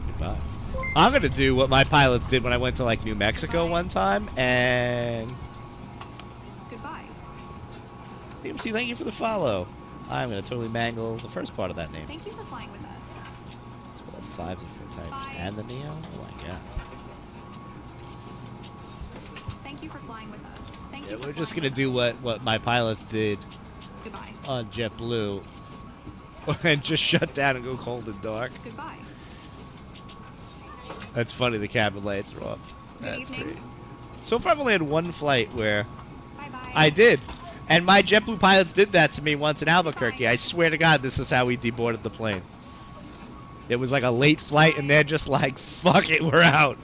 Goodbye. I'm gonna do what my pilots did when I went to like New Mexico one time, and Goodbye. CMC, thank you for the follow. I'm gonna totally mangle the first part of that name. Thank you for flying with us. It's called 5 different types. Bye. And the Neo? Oh my god. Thank you for flying with us. Thank Yeah, you for we're just flying gonna with do what my pilots did us. Goodbye. on JetBlue and just shut down and go cold and dark. Goodbye. That's funny, the cabin lights are off. Good That's evening. great. So far I've only had one flight where Bye-bye. I did. And my JetBlue pilots did that to me once in Albuquerque. I swear to God, this is how we deboarded the plane. It was like a late flight, and they're just like, fuck it, we're out.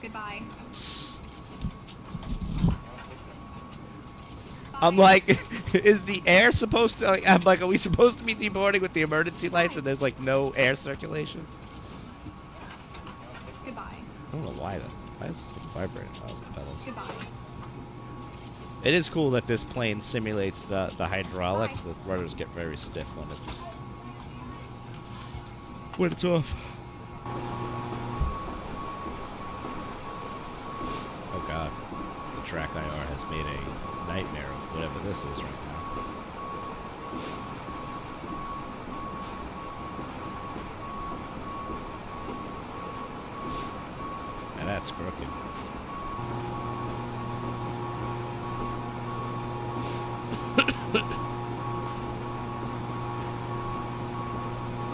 Goodbye. I'm like, is the air supposed to, I'm like, are we supposed to be deboarding with the emergency lights and there's like no air circulation? Goodbye. I don't know why is this thing vibrating? Why is the pedals? Goodbye. It is cool that this plane simulates the hydraulics. The rudders get very stiff when it's off. Oh god, the track IR has made a nightmare of whatever this is right now. And that's crooked.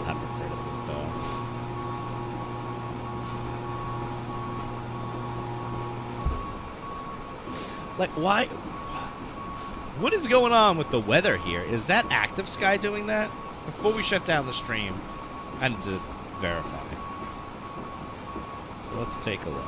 I'm afraid of the dog. Like, why? What is going on with the weather here? Is that Active Sky doing that? Before we shut down the stream, I need to verify. So let's take a look.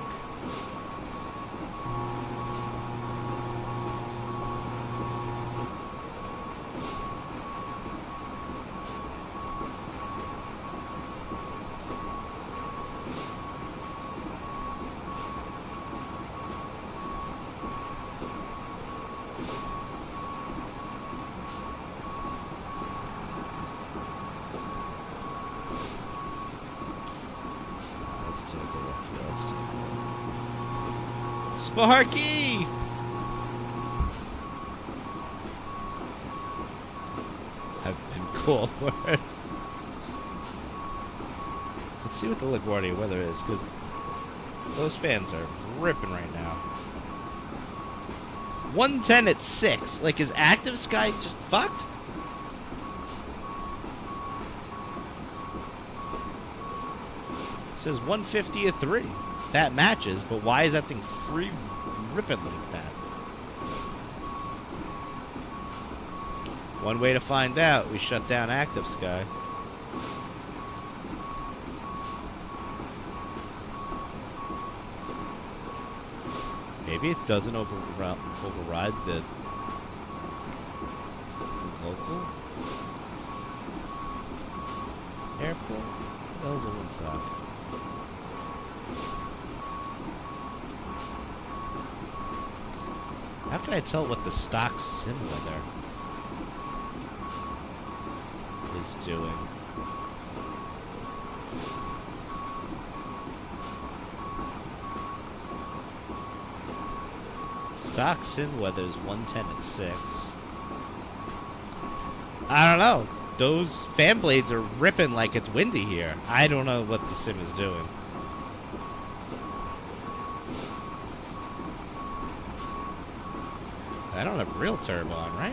Let's do Sparky! I've been called worse. Let's see what the LaGuardia weather is, because those fans are ripping right now. 110 at 6. Like, is Active Sky just fucked? It says 150 at 3. That matches, but why is that thing free ripping like that? One way to find out, we shut down Active Sky. Maybe it doesn't override the local airport. What the hell's it inside? How can I tell what the stock sim weather is doing? Stock sim weather is 110 at 6. I don't know. Those fan blades are ripping like it's windy here. I don't know what the sim is doing. I don't have real turbo on, right?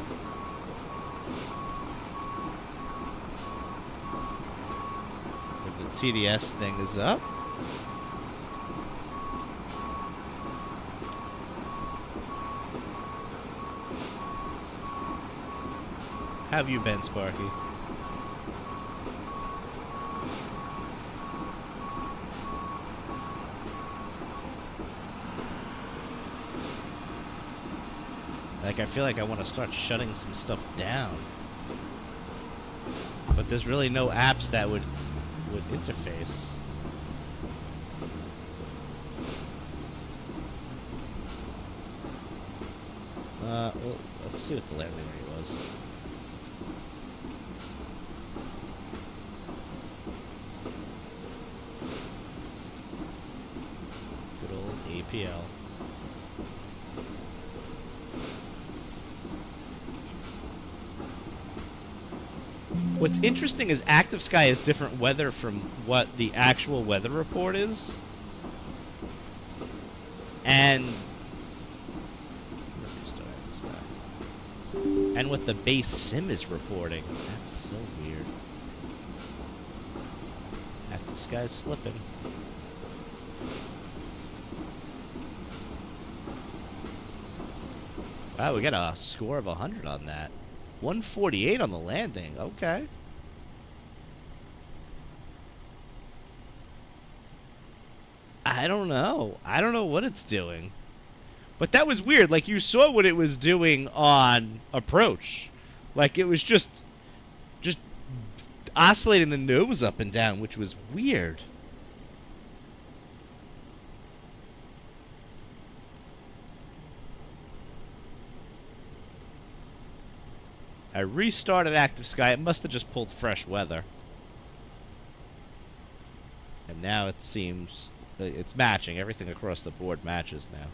But the TDS thing is up. How have you been, Sparky? Like, I feel like I want to start shutting some stuff down. But there's really no apps that would interface. Well, let's see what the landing rate was. Good old APL. What's interesting is Active Sky is different weather from what the actual weather report is. And what the base sim is reporting. That's so weird. Active Sky is slipping. Wow, we got a score of 100 on that. 148 on the landing. Okay. I don't know. I don't know what it's doing. But that was weird. Like, you saw what it was doing on approach. Like, it was just oscillating the nose up and down, which was weird. I restarted Active Sky. It must have just pulled fresh weather. And now it seems it's matching. Everything across the board matches now.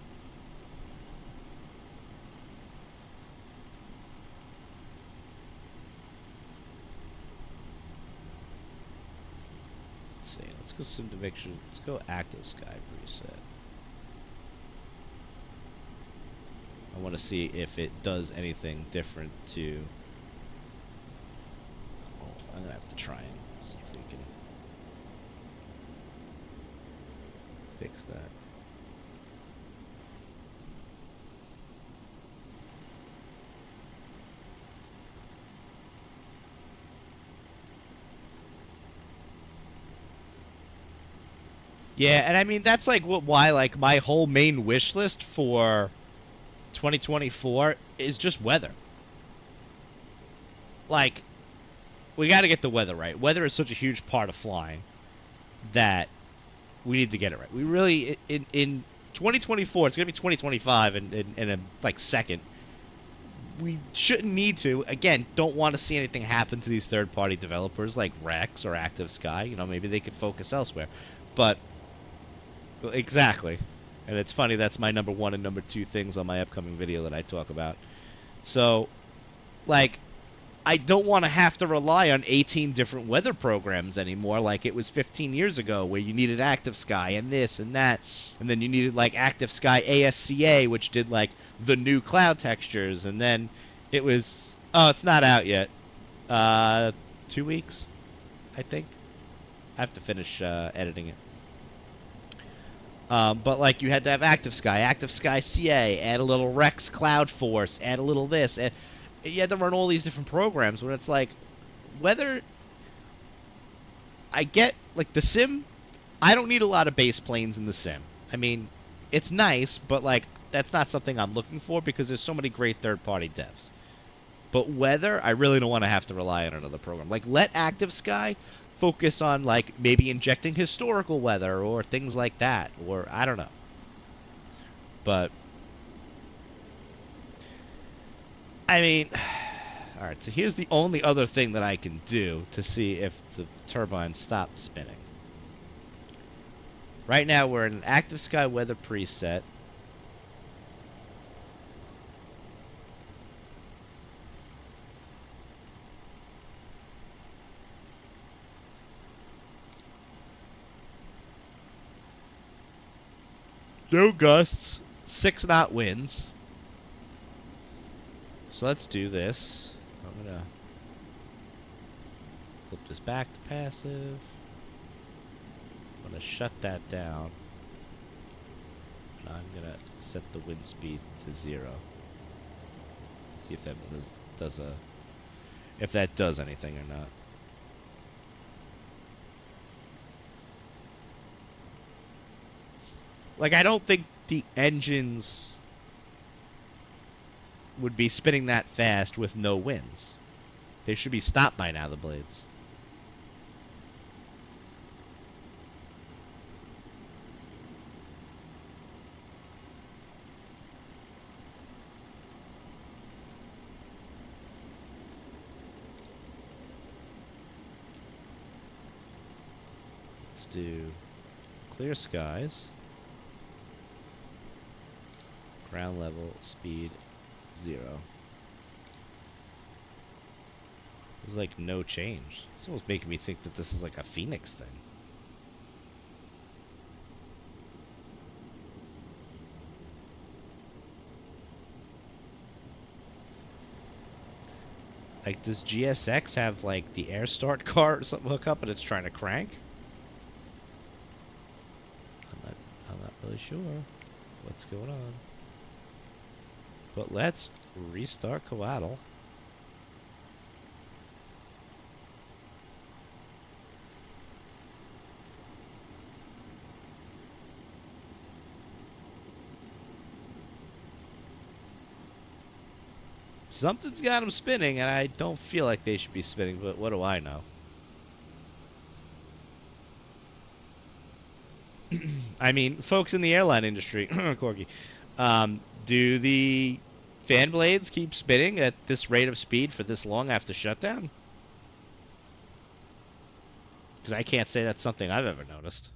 Let's see. Let's go sim to make sure. Let's go Active Sky preset. I want to see if it does anything different to... Oh, I'm going to have to try and see if we can fix that. Yeah, and I mean, that's like why like my whole main wish list for 2024 is just weather. Like, we got to get the weather right. Weather is such a huge part of flying that we need to get it right. We really, in 2024, it's going to be 2025 in a like second. We shouldn't need to. Again, don't want to see anything happen to these third-party developers like Rex or Active Sky. You know, maybe they could focus elsewhere. But Well, exactly. And it's funny, that's my number 1 and number 2 things on my upcoming video that I talk about. So, like, I don't want to have to rely on 18 different weather programs anymore like it was 15 years ago where you needed Active Sky and this and that, and then you needed like Active Sky ASCA, which did like the new cloud textures, and then it was, oh, it's not out yet. 2 weeks, I think. I have to finish editing it. But like you had to have Active Sky CA, add a little Rex Cloud Force, add a little this, and you had to run all these different programs when it's like, whether I get, like, the sim, I don't need a lot of base planes in the sim. I mean, it's nice, but, like, that's not something I'm looking for because there's so many great third-party devs. But weather, I really don't want to have to rely on another program. Like, let Active Sky focus on, like, maybe injecting historical weather or things like that, or I don't know. But I mean, alright, so here's the only other thing that I can do to see if the turbine stops spinning. Right now we're in an Active Sky weather preset. No gusts, 6 knot winds. So let's do this. I'm gonna flip this back to passive. I'm gonna shut that down. And I'm gonna set the wind speed to 0. See if that if that does anything or not. Like, I don't think the engines would be spinning that fast with no winds. They should be stopped by now, the blades. Let's do clear skies. Ground level, speed, 0. There's like no change. It's almost making me think that this is like a Phoenix thing. Like, does GSX have like the air start car or something hook up and it's trying to crank? I'm not really sure what's going on. But let's restart Coatl. Something's got them spinning, and I don't feel like they should be spinning, but what do I know? I mean, folks in the airline industry, Corky, do the fan blades keep spinning at this rate of speed for this long after shutdown? Because I can't say that's something I've ever noticed.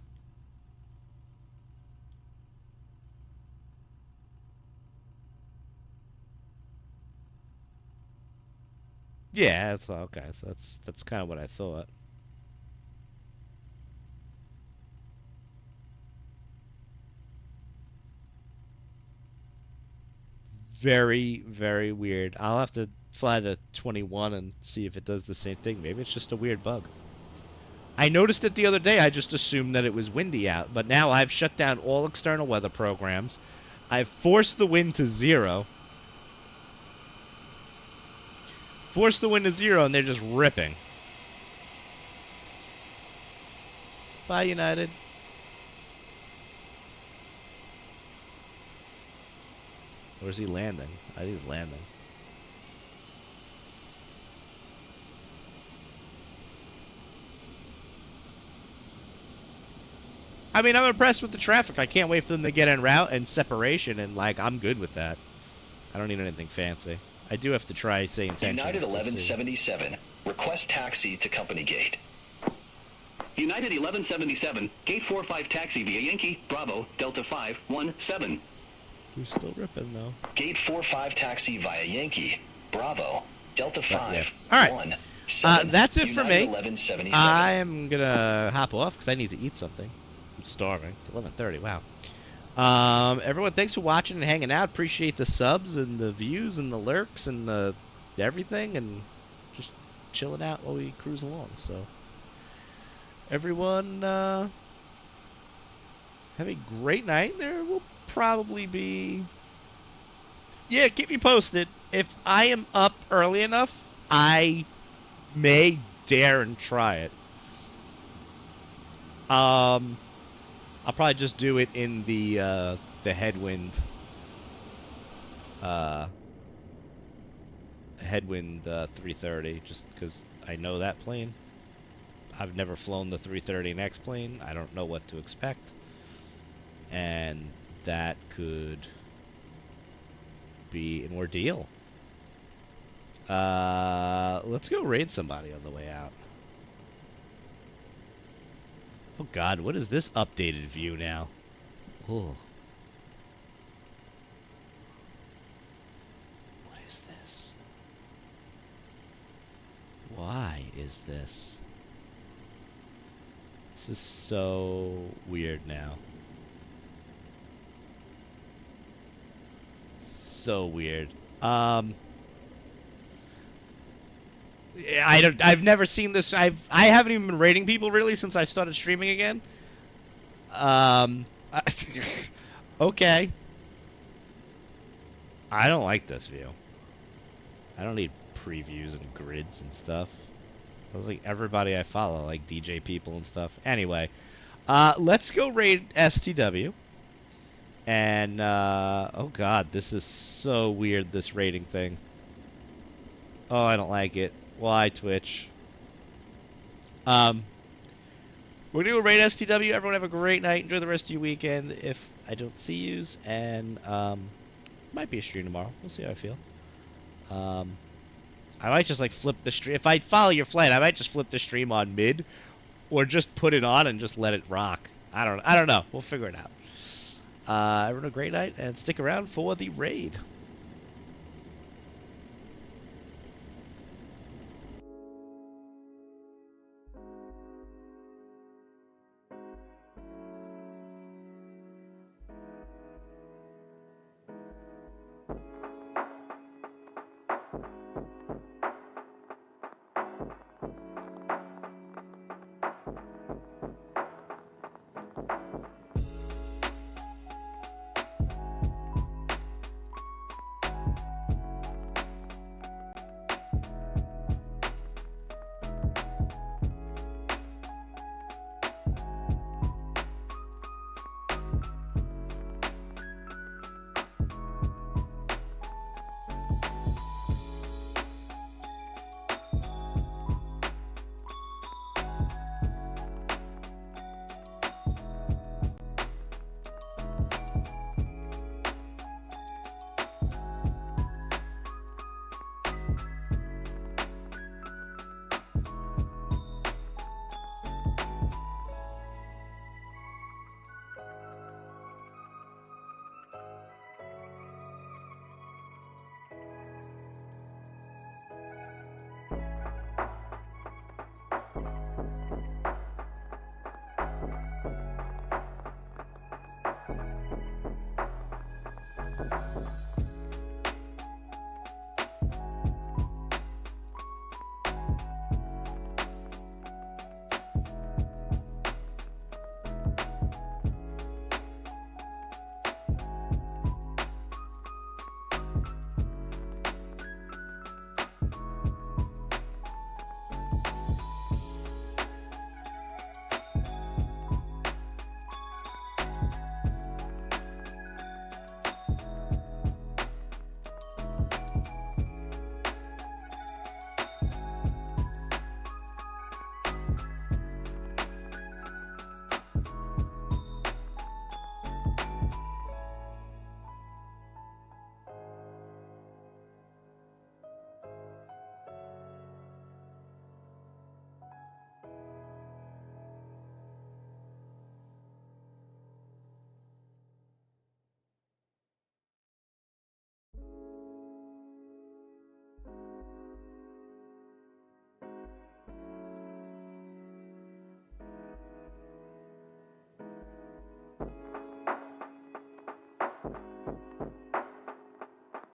Yeah, that's okay. So that's kind of what I thought. Very, very weird. I'll have to fly the 21 and see if it does the same thing. Maybe it's just a weird bug. I noticed it the other day. I just assumed that it was windy out, but now I've shut down all external weather programs. I've forced the wind to 0. Forced the wind to 0, and they're just ripping. Bye, United. Or is he landing? I think he's landing. I mean, I'm impressed with the traffic. I can't wait for them to get en route and separation, and, like, I'm good with that. I don't need anything fancy. I do have to try, say, intentions. United 1177. Request taxi to company gate. United 1177, gate 45 taxi via Yankee, Bravo, Delta 517. Who's still ripping, though? Gate 45 taxi via Yankee, Bravo, Delta 5, All right. 1, That's it for me. 1177. I'm going to hop off because I need to eat something. I'm starving. It's 11:30. Wow. Everyone, thanks for watching and hanging out. Appreciate the subs and the views and the lurks and the everything and just chilling out while we cruise along. So, everyone, have a great night. There will probably be... Yeah, keep me posted. If I am up early enough, I may dare and try it. I'll probably just do it in the headwind. Headwind 330, just because I know that plane. I've never flown the 330X plane. I don't know what to expect, and that could be an ordeal. Let's go raid somebody on the way out. Oh God, what is this updated view now? Oh. What is this? Why is this? This is so weird now. So weird. I've never seen this. I haven't even been rating people really since I started streaming again. Okay. I don't like this view. I don't need previews and grids and stuff. It was like everybody I follow, like DJ people and stuff. Anyway, let's go raid STW. And, oh God, this is so weird, this rating thing. Oh, I don't like it. Why, Twitch? We're gonna go raid STW. Everyone have a great night. Enjoy the rest of your weekend. If I don't see yous, and, might be a stream tomorrow. We'll see how I feel. I might just, like, flip the stream. If I follow your flight, I might just flip the stream on mid, or just put it on and just let it rock. I don't know. We'll figure it out. Everyone have a great night, and stick around for the raid.